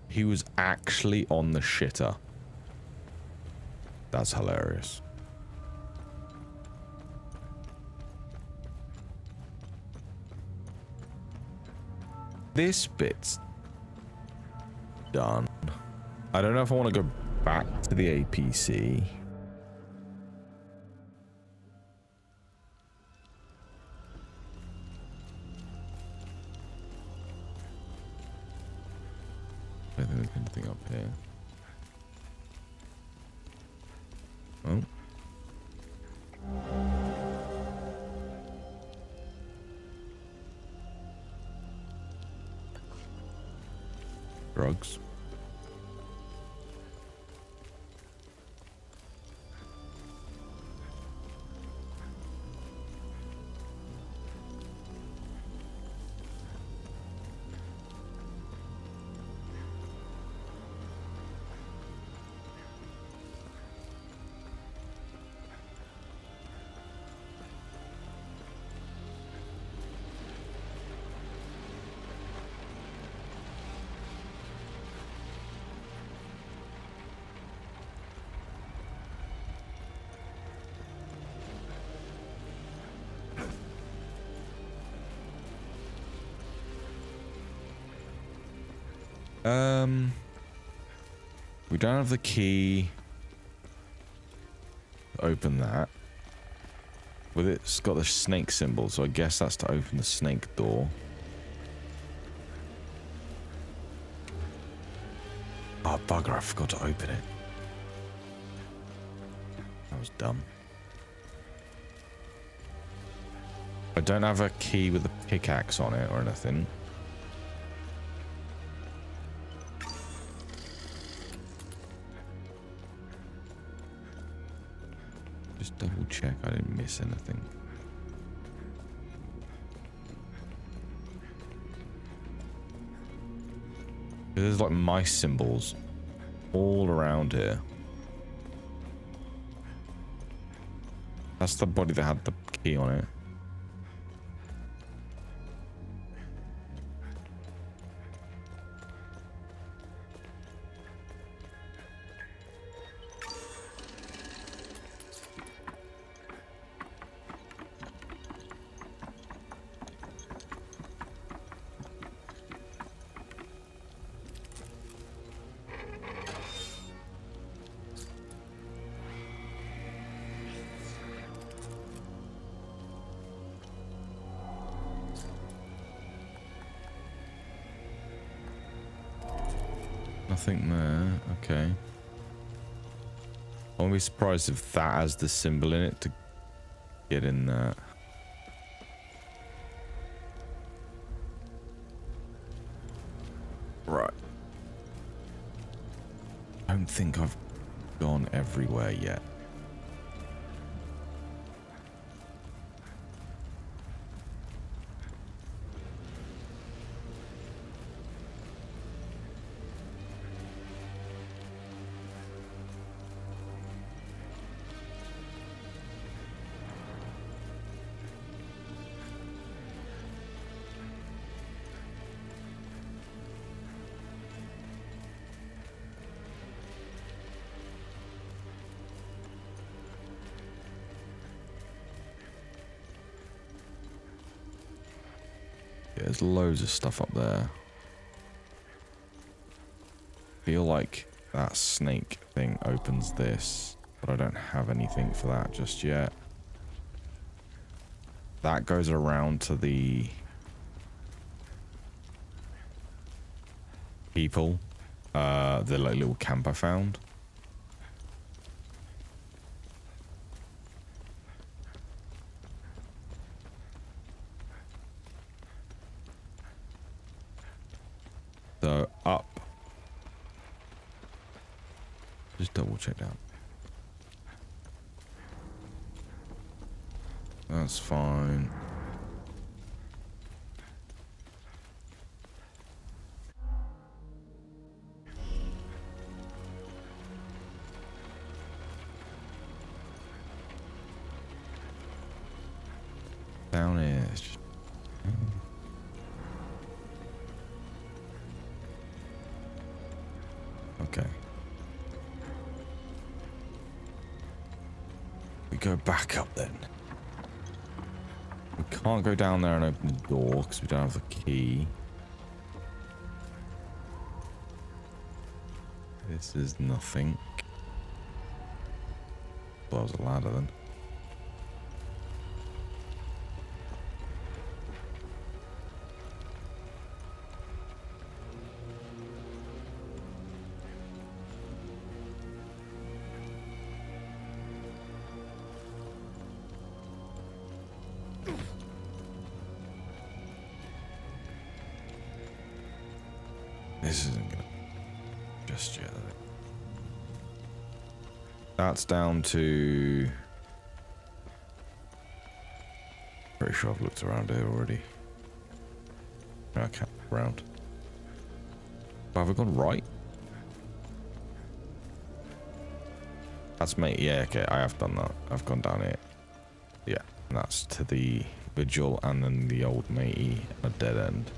He was actually on the shitter. That's hilarious. This bit's done. I don't know if I want to go back to the APC. I don't think there's anything up here. Oh. Drugs. We don't have the key to open that. With it's got the snake symbol, so I guess that's to open the snake door. Oh bugger, I forgot to open it. That was dumb. I don't have a key with a pickaxe on it or anything. Just double check I didn't miss anything. There's like mice symbols all around here. That's the body that had the key on it. Nothing there. Okay. I won't be surprised if that has the symbol in it to get in there. Right. I don't think I've gone everywhere yet. There's loads of stuff up there. Feel like that snake thing opens this, but I don't have anything for that just yet. That goes around to the people, the like little camp I found. So up. Just double check that. That's fine. Down here. It's just... Okay. We go back up then. We can't go down there and open the door because we don't have the key. This is nothing. Well, that was a ladder then. just yet. That's down to... Pretty sure I've looked around here already. No, I can't look around. But have I gone right? That's me. Yeah, okay, I have done that. I've gone down here. Yeah, and that's to the Vigil and then the old matey, a dead end.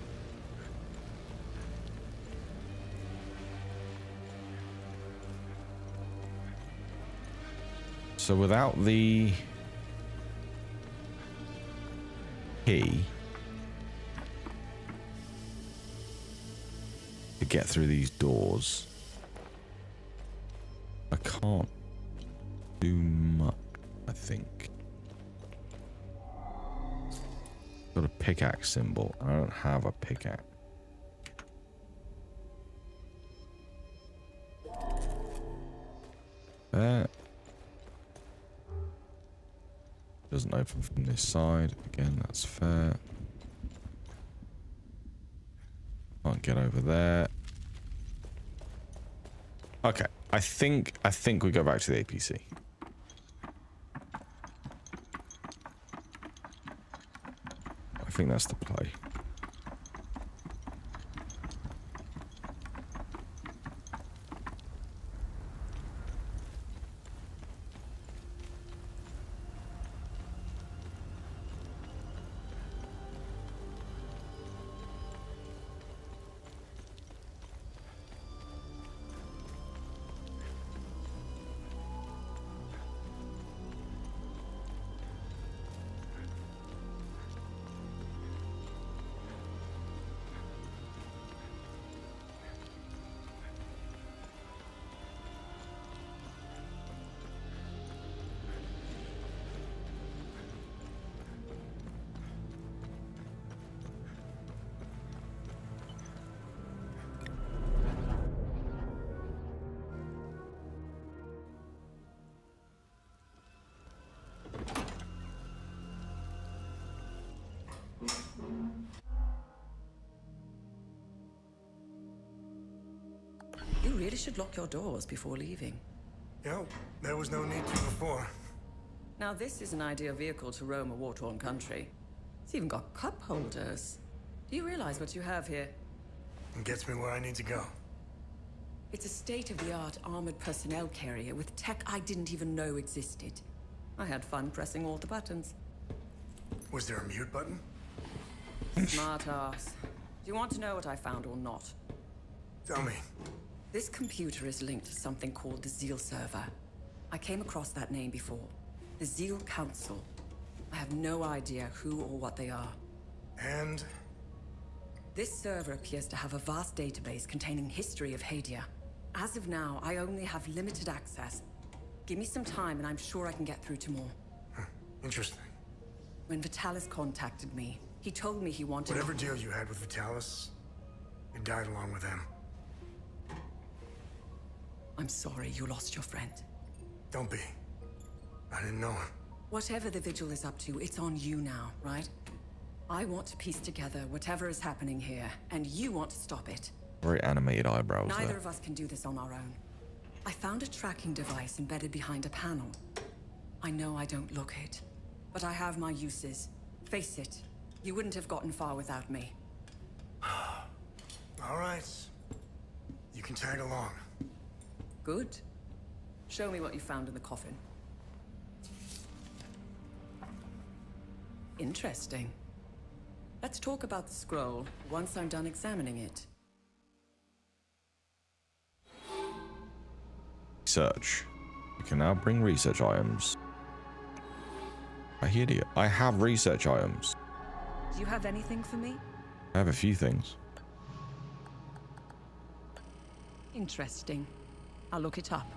So without the key to get through these doors, I can't do much, I think. Got a pickaxe symbol. I don't have a pickaxe. Doesn't open from this side. Again, that's fair. Can't get over there. Okay, I think we go back to the APC. I think that's the play. You really should lock your doors before leaving. Yo, there was no need to before. Now this is an ideal vehicle to roam a war-torn country. It's even got cup holders. Do you realize what you have here? It gets me where I need to go. It's a state-of-the-art armored personnel carrier with tech I didn't even know existed. I had fun pressing all the buttons. Was there a mute button? Smart ass. Do you want to know what I found or not? Tell me. This computer is linked to something called the Zeal server. I came across that name before. The Zeal Council. I have no idea who or what they are. And? This server appears to have a vast database containing history of Hadia. As of now, I only have limited access. Give me some time and I'm sure I can get through to more. Interesting. When Vitalis contacted me, he told me he wanted... Whatever deal you had with Vitalis, it died along with him. I'm sorry you lost your friend. Don't be. I didn't know him. Whatever the Vigil is up to, it's on you now, right? I want to piece together whatever is happening here, and you want to stop it. Very animated eyebrows Neither there. of us can do this on our own. I found a tracking device embedded behind a panel. I know I don't look it, but I have my uses. Face it, you wouldn't have gotten far without me. All right. You can tag along. Good. Show me what you found in the coffin. Interesting. Let's talk about the scroll once I'm done examining it. Research. You can now bring research items. I hear you. I have research items. Do you have anything for me? I have a few things. Interesting. I'll look it up.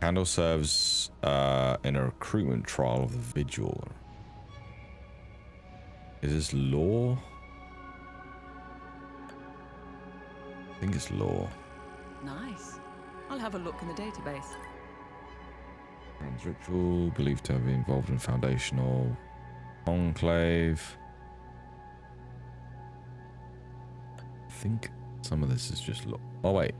Candle serves in a recruitment trial of the Vigil. Is this law? I think it's law. Nice. I'll have a look in the database. Ritual believed to have been involved in foundational enclave. I think Some of this is just... Oh, wait.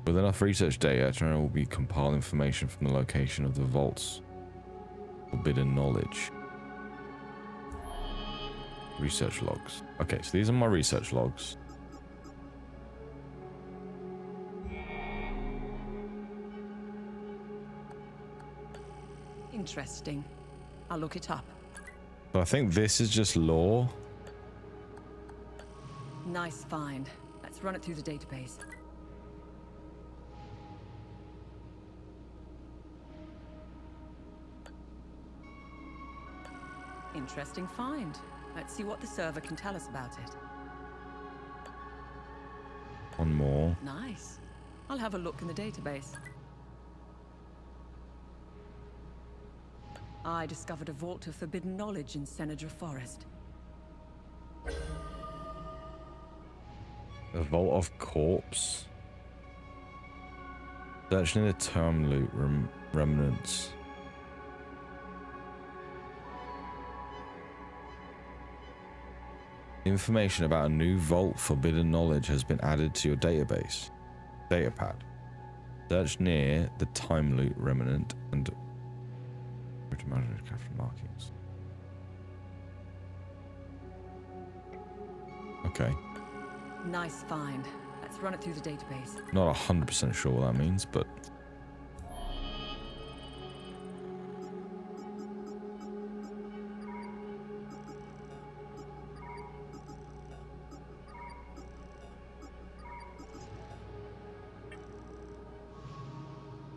With enough research data, Turner will be compile information from the location of the vault's forbidden knowledge. Research logs. Okay, so these are my research logs. Interesting. I'll look it up. So I think this is just lore. Nice find. Let's run it through the database. Interesting find. Let's see what the server can tell us about it. One more. Nice. I'll have a look in the database. I discovered a vault of forbidden knowledge in Senator Forest. A vault of corpse. Searching the term loot remnants. Information about a new vault forbidden knowledge has been added to your database. Datapad. Search near the time loot remnant and capture markings. Okay. Nice find. Let's run it through the database. Not 100% sure what that means, but...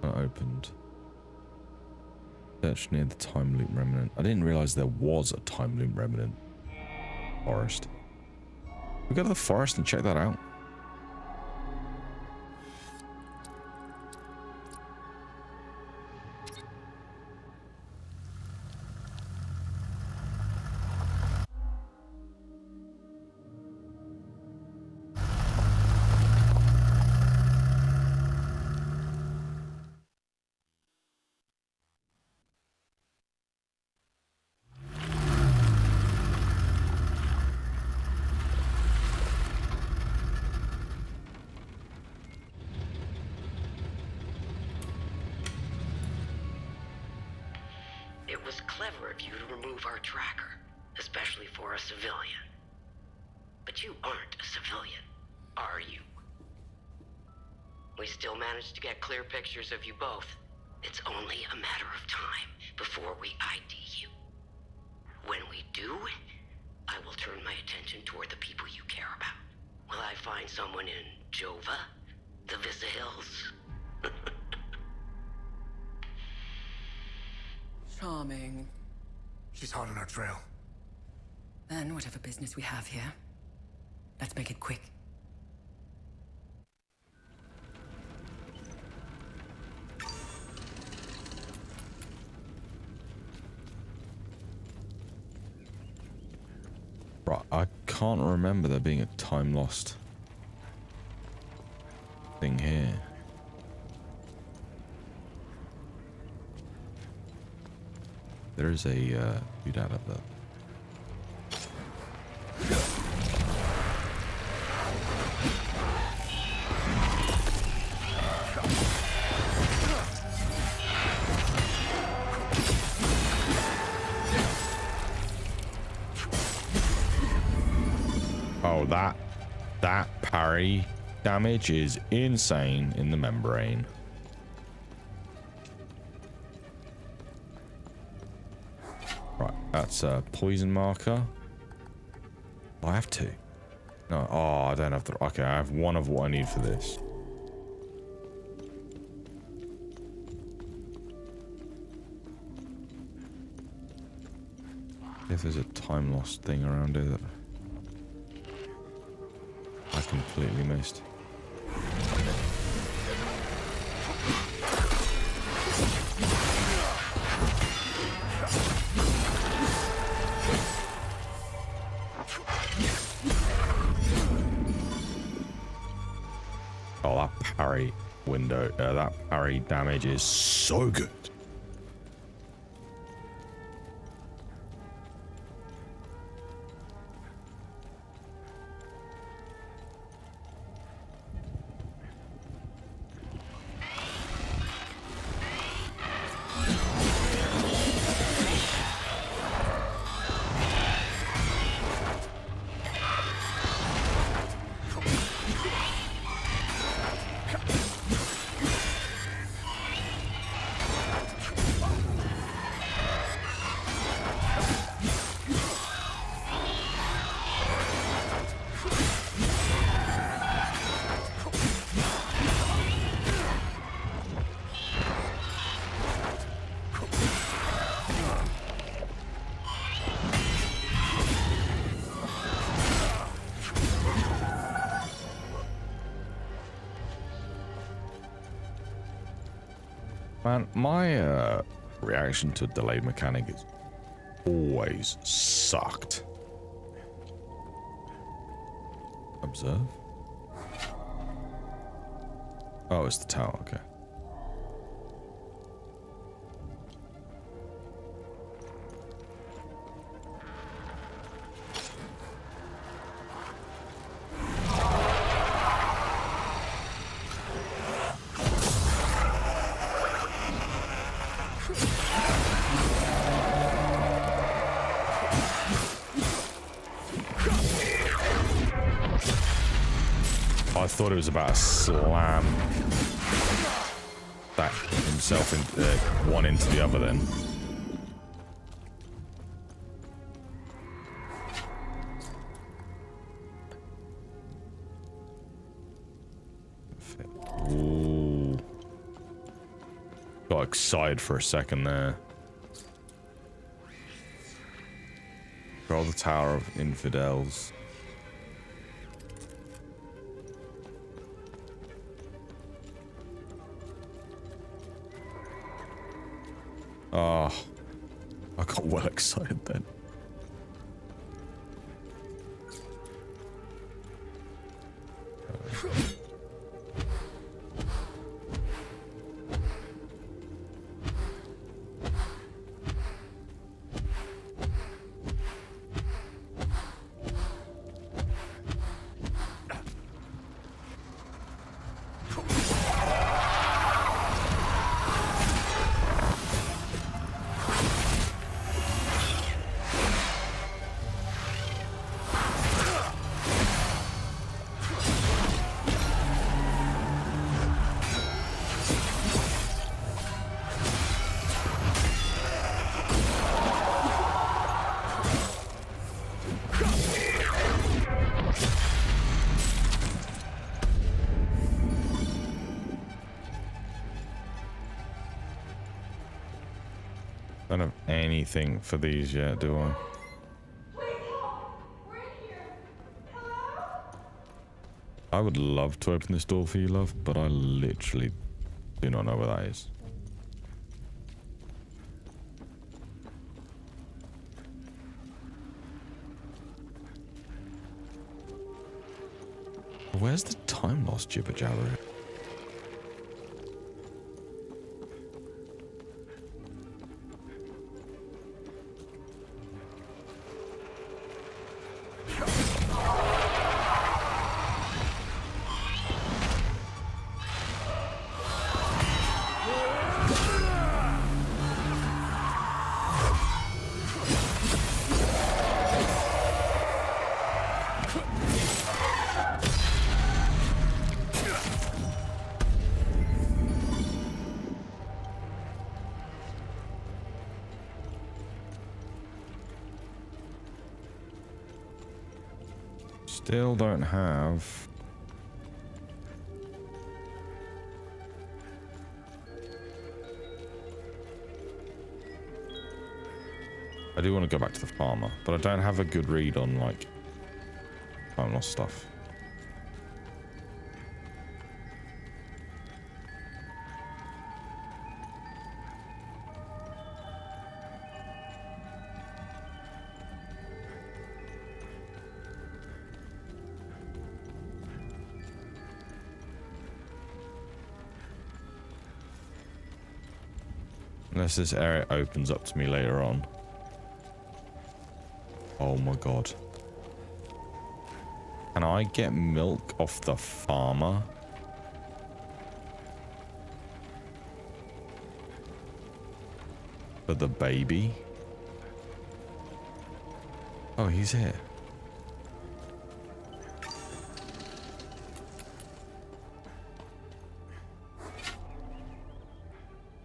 Not opened. Search near the time loop remnant. I didn't realize there was a time loop remnant. Forest. We go to the forest and check that out. It was clever of you to remove our tracker, especially for a civilian. But you aren't a civilian, are you? We still managed to get clear pictures of you both. It's only a matter of time before we ID you. When we do, I will turn my attention toward the people you care about. Will I find someone in Jova? The Vista Hills? Charming. She's hot on our trail. Then whatever business we have here, let's make it quick. Right, I can't remember there being a time lost thing here. There is a doodad up there. Oh, that parry damage is insane in the membrane. Right, that's a poison marker. I have two. No, oh, I don't have the... Okay, I have one of what I need for this. If there's a time lost thing around here that I completely missed. Oh, that parry window, that parry damage is so good. Man, my reaction to delayed mechanic is always sucked. Observe. Oh, it's the tower, okay. I thought it was about to slam that himself in, one into the other then. Ooh. Got excited for a second there. Control the Tower of Infidels. Oh, I got well excited then. I don't have anything for these yet, do I? I would love to open this door for you, love, but I literally do not know where that is. Where's the time loss jibber jabber? Still don't have... I do want to go back to the farmer, but I don't have a good read on, like, time loss stuff. Unless this area opens up to me later on. Oh my god. Can I get milk off the farmer? For the baby? Oh, he's here.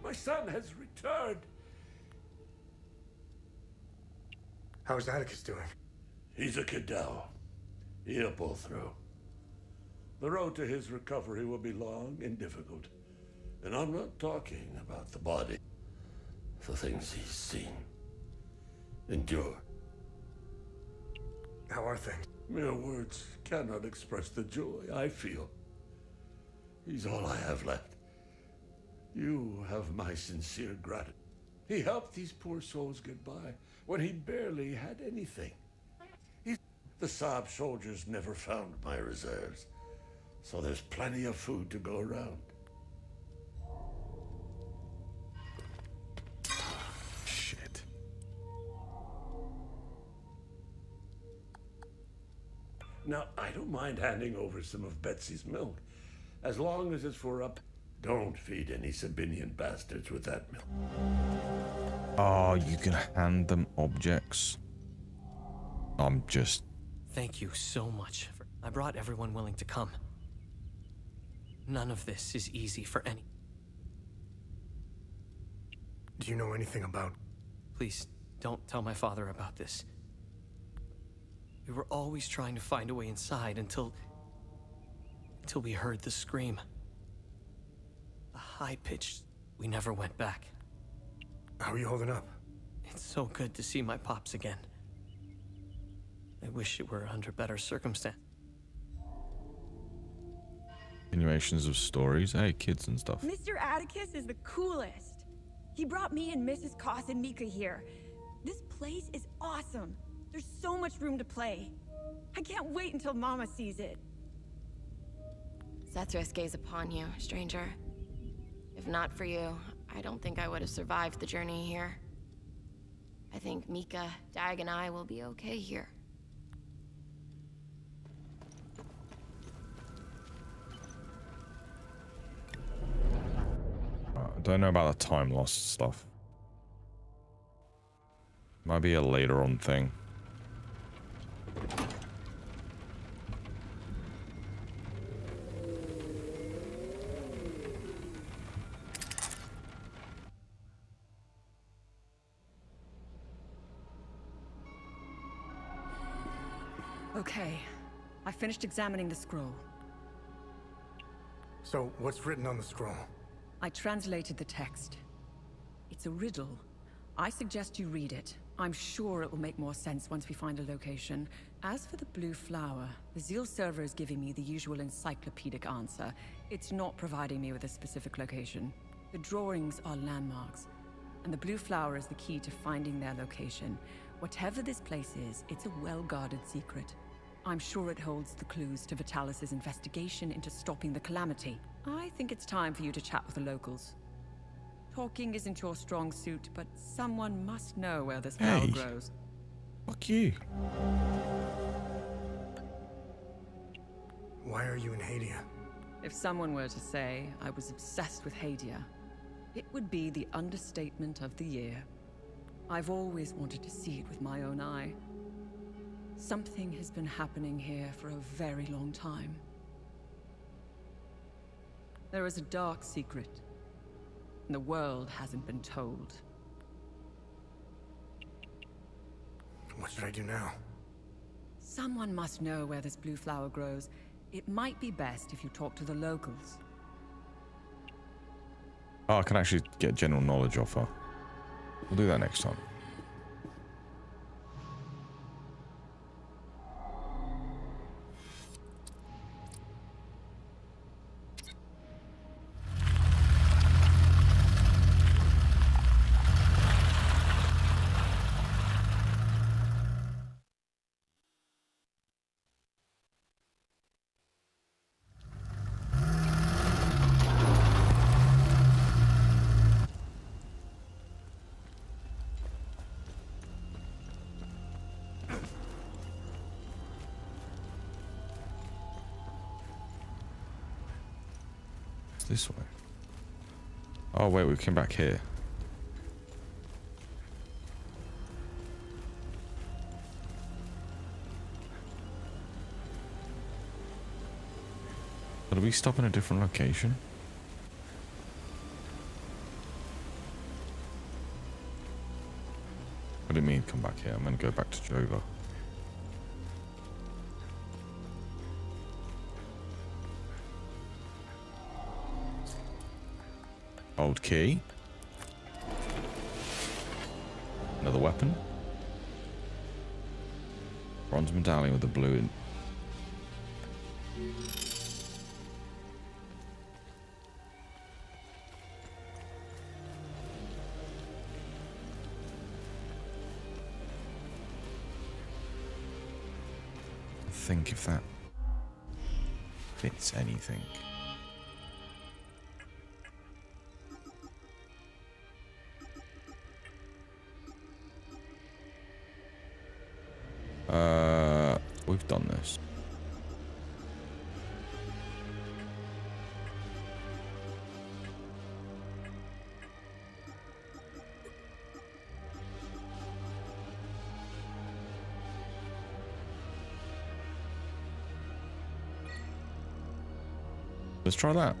My son has returned. How's Atticus doing? He's a Cadell. He'll pull through. The road to his recovery will be long and difficult. And I'm not talking about the body. The things he's seen. Endure. How are things? Mere words cannot express the joy I feel. He's all I have left. You have my sincere gratitude. He helped these poor souls get by when he barely had anything. The Saab soldiers never found my reserves, so there's plenty of food to go around. Shit. Now, I don't mind handing over some of Betsy's milk, as long as it's for up. Don't feed any Sabinian bastards with that milk. Oh, you can hand them objects. I'm just... Thank you so much. I brought everyone willing to come. None of this is easy for any. Do you know anything about... Please, don't tell my father about this. We were always trying to find a way inside until we heard the scream. The high-pitched, we never went back. How are you holding up? It's so good to see my pops again. I wish it were under better circumstances. Continuations of stories. Hey, kids and stuff. Mr. Atticus is the coolest. He brought me and Mrs. Koss and Mika here. This place is awesome. There's so much room to play. I can't wait until Mama sees it. Sethris gaze upon you, stranger. If not for you, I don't think I would have survived the journey here. I think Mika, Dag, and I will be okay here. I don't know about the time lost stuff. Might be a later on thing. Okay, I finished examining the scroll. So, what's written on the scroll? I translated the text. It's a riddle. I suggest you read it. I'm sure it will make more sense once we find a location. As for the blue flower, the Zeal server is giving me the usual encyclopedic answer. It's not providing me with a specific location. The drawings are landmarks, and the blue flower is the key to finding their location. Whatever this place is, it's a well-guarded secret. I'm sure it holds the clues to Vitalis' investigation into stopping the calamity. I think it's time for you to chat with the locals. Talking isn't your strong suit, but someone must know where this flower grows. Fuck you. Why are you in Hadia? If someone were to say I was obsessed with Hadia, it would be the understatement of the year. I've always wanted to see it with my own eye. Something has been happening here for a very long time. There is a dark secret, and the world hasn't been told. What should I do now? Someone must know where this blue flower grows. It might be best if you talk to the locals. Oh, I can actually get general knowledge off her. We'll do that next time. This way. Oh wait, we came back here. Did we stop in a different location? What do you mean come back here? I'm gonna go back to Jova. Old key. Another weapon. Bronze medallion with the blue in. think if that fits anything. We've done this. Let's try that.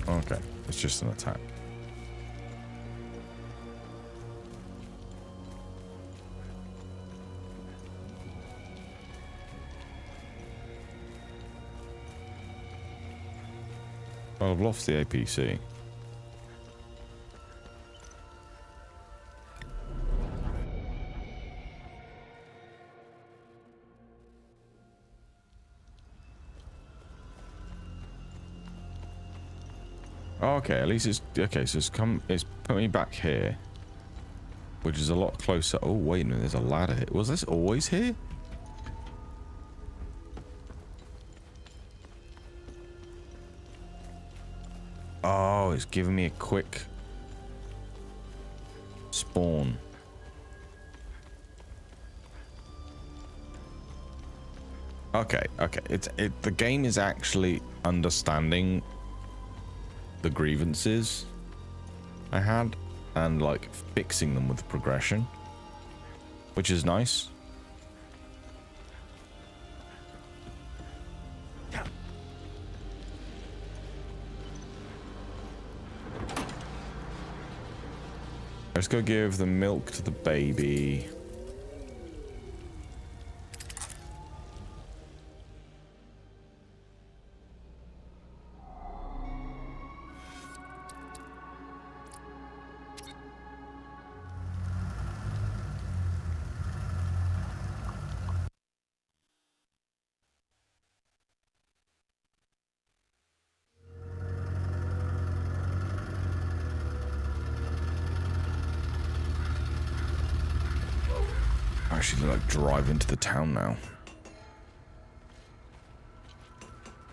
Okay, it's just an attack. Well, I've lost the APC. Okay, at least it's okay. So it's put me back here, which is a lot closer. Oh wait a minute, there's a ladder here. Was this always here? Oh, it's giving me a quick spawn. Okay, the game is actually understanding the grievances I had and like fixing them with progression, which is nice. Let's go give the milk to the baby. Actually, like drive into the town now.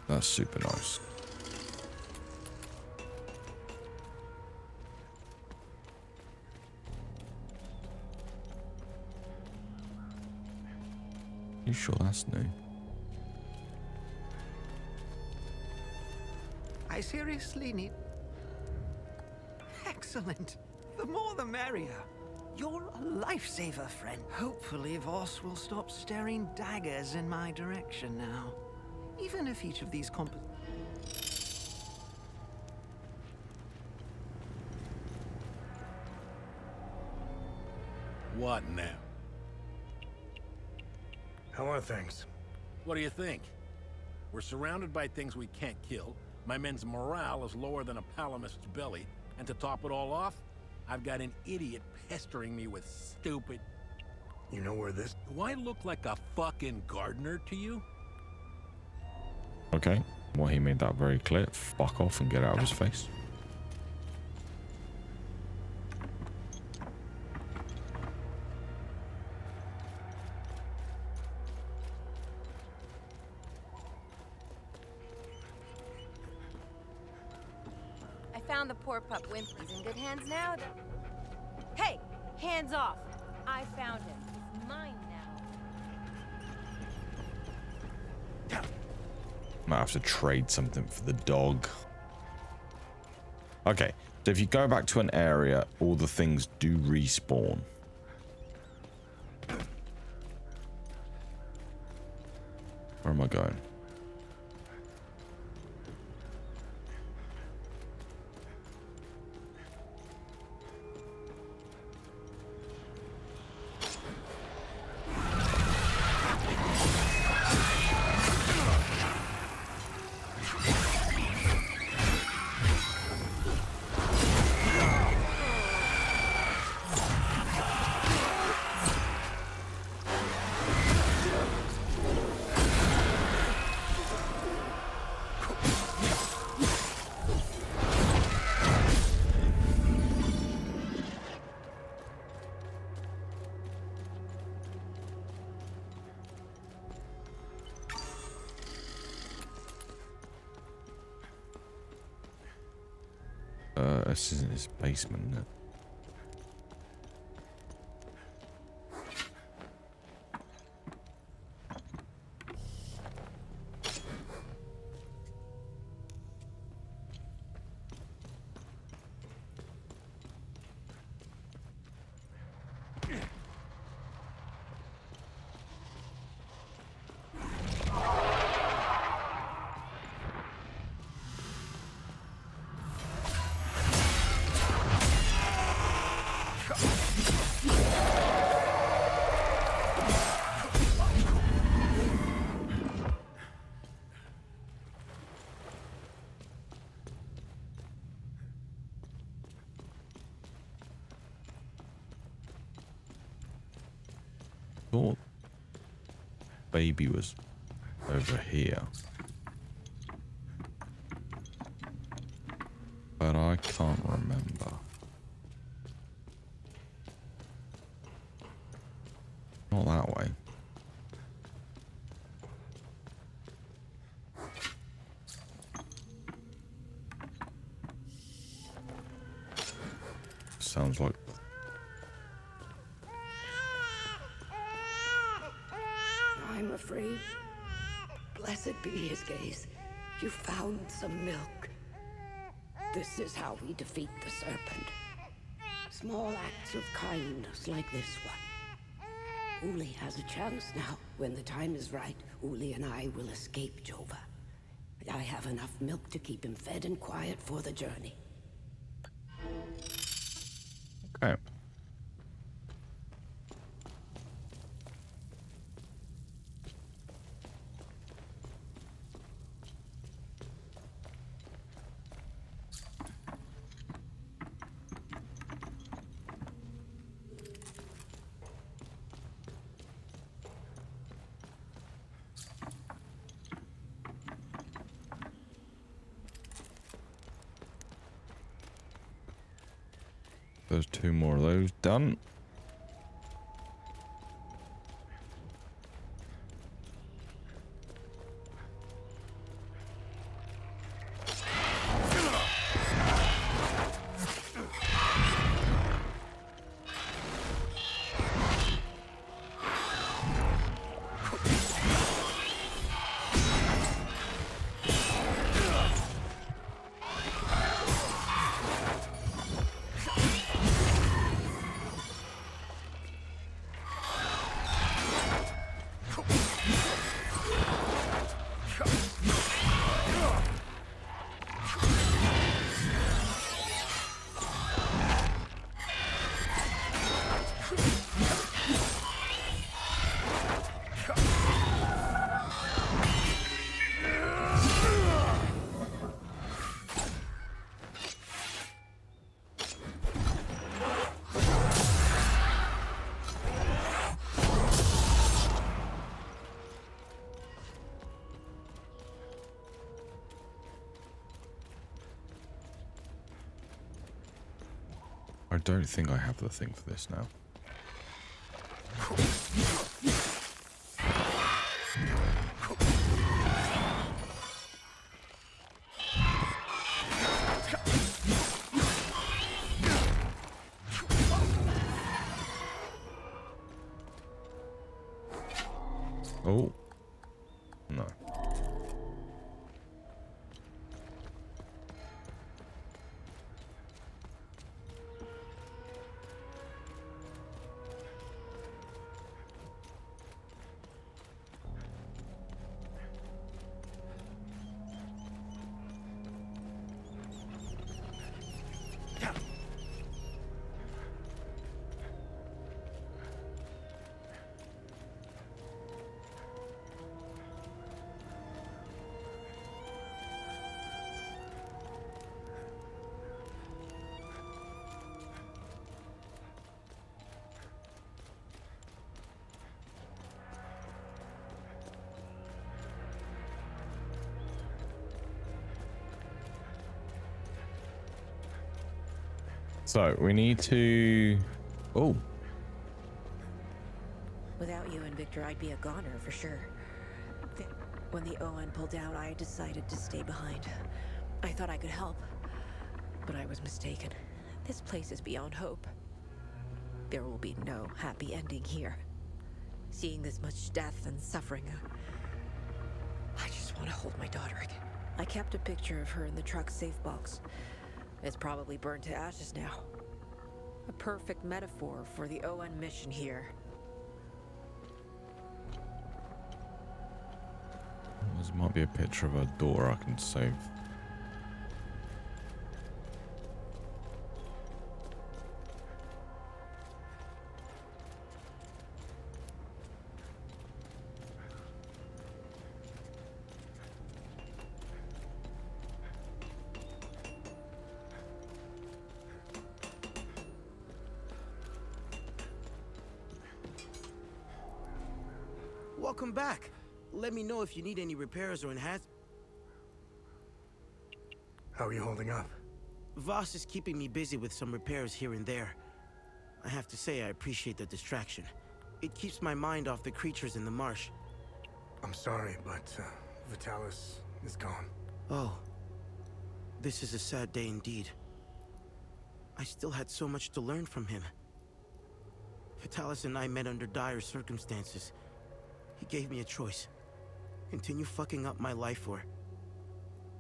That's super nice. You sure that's new? I seriously need... Excellent. The more the merrier. You're a lifesaver, friend. Hopefully Voss will stop staring daggers in my direction now. Even if each of these What now? How are things? What do you think? We're surrounded by things we can't kill. My men's morale is lower than a palamist's belly. And to top it all off, I've got an idiot pestering me with stupid... You know where this... Do I look like a fucking gardener to you? Okay, well he made that very clear. Fuck off and get out of his face. I found the poor pup Wimpy. He's in good hands now. Hey, hands off. I found him. He's mine now. Might have to trade something for the dog. Okay, so if you go back to an area, all the things do respawn. Where am I going? This isn't his basement, is it? Thought baby was over here, but I can't remember. Not that way. Sounds like I'm afraid. Blessed be his gaze. You found some milk. This is how we defeat the serpent. Small acts of kindness like this one. Uli has a chance now. When the time is right, Uli and I will escape Jova. I have enough milk to keep him fed and quiet for the journey. okay. There's 2 more of those done. I don't think I have the thing for this now. Oh. No. So we need to. Oh. Without you and Victor, I'd be a goner for sure. When the ON pulled out, I decided to stay behind. I thought I could help, but I was mistaken. This place is beyond hope. There will be no happy ending here. Seeing this much death and suffering, I just want to hold my daughter again. I kept a picture of her in the truck's safe box. It's probably burned to ashes now. A perfect metaphor for the ON mission here. There might be a picture of her daughter I can save. Welcome back. Let me know if you need any repairs or enhancements. How are you holding up? Voss is keeping me busy with some repairs here and there. I have to say I appreciate the distraction. It keeps my mind off the creatures in the marsh. I'm sorry, but Vitalis is gone. Oh. This is a sad day indeed. I still had so much to learn from him. Vitalis and I met under dire circumstances. He gave me a choice. Continue fucking up my life or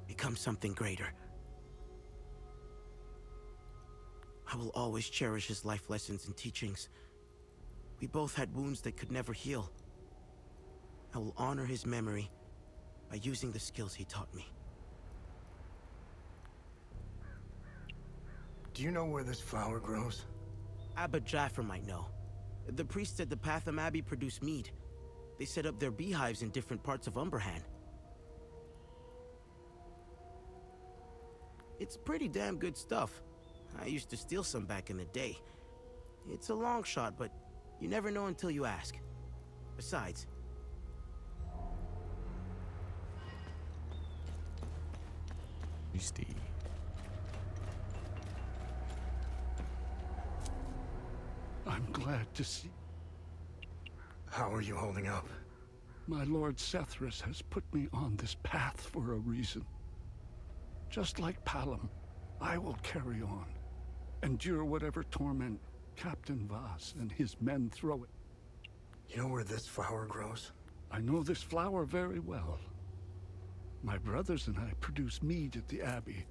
become something greater. I will always cherish his life lessons and teachings. We both had wounds that could never heal. I will honor his memory by using the skills he taught me. Do you know where this flower grows? Abba Jaffer might know. The priest at the Patham Abbey produced mead. They set up their beehives in different parts of Umberhan. It's pretty damn good stuff. I used to steal some back in the day. It's a long shot, but you never know until you ask. Besides... Tasty. I'm glad to see. How are you holding up? My Lord Sethris has put me on this path for a reason. Just like Palom, I will carry on. Endure whatever torment Captain Voss and his men throw it. You know where this flower grows? I know this flower very well. My brothers and I produce mead at the Abbey.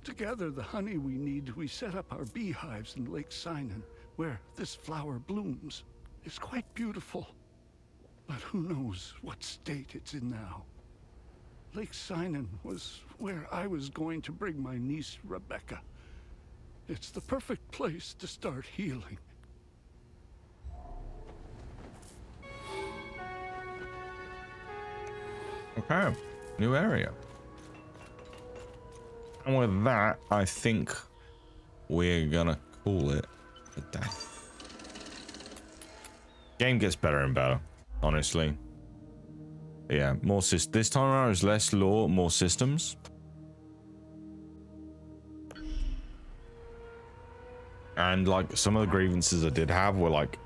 Together, the honey we need, we set up our beehives in Lake Sinan, where this flower blooms. It's quite beautiful, but who knows what state it's in now. Lake Sinan was where I was going to bring my niece, Rebecca. It's the perfect place to start healing. Okay, new area. And with that, I think we're gonna call it a day. Game gets better and better, honestly. Yeah, more this time around is less lore, more systems. And like some of the grievances I did have were like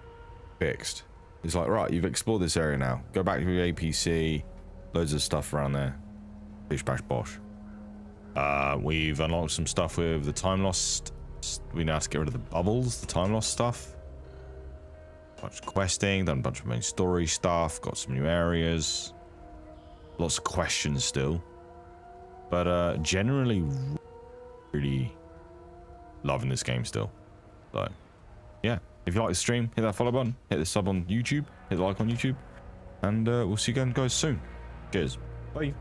fixed. It's like, right, you've explored this area now. Go back to your APC. Loads of stuff around there. Bish bash bosh. We've unlocked some stuff with the time lost. We now have to get rid of the bubbles, the time lost stuff. Bunch of questing, done a bunch of main story stuff, got some new areas. Lots of questions still. But generally really loving this game still. So yeah, if you like the stream, hit that follow button, hit the sub on YouTube, hit the like on YouTube, and we'll see you again guys soon. Cheers. Bye.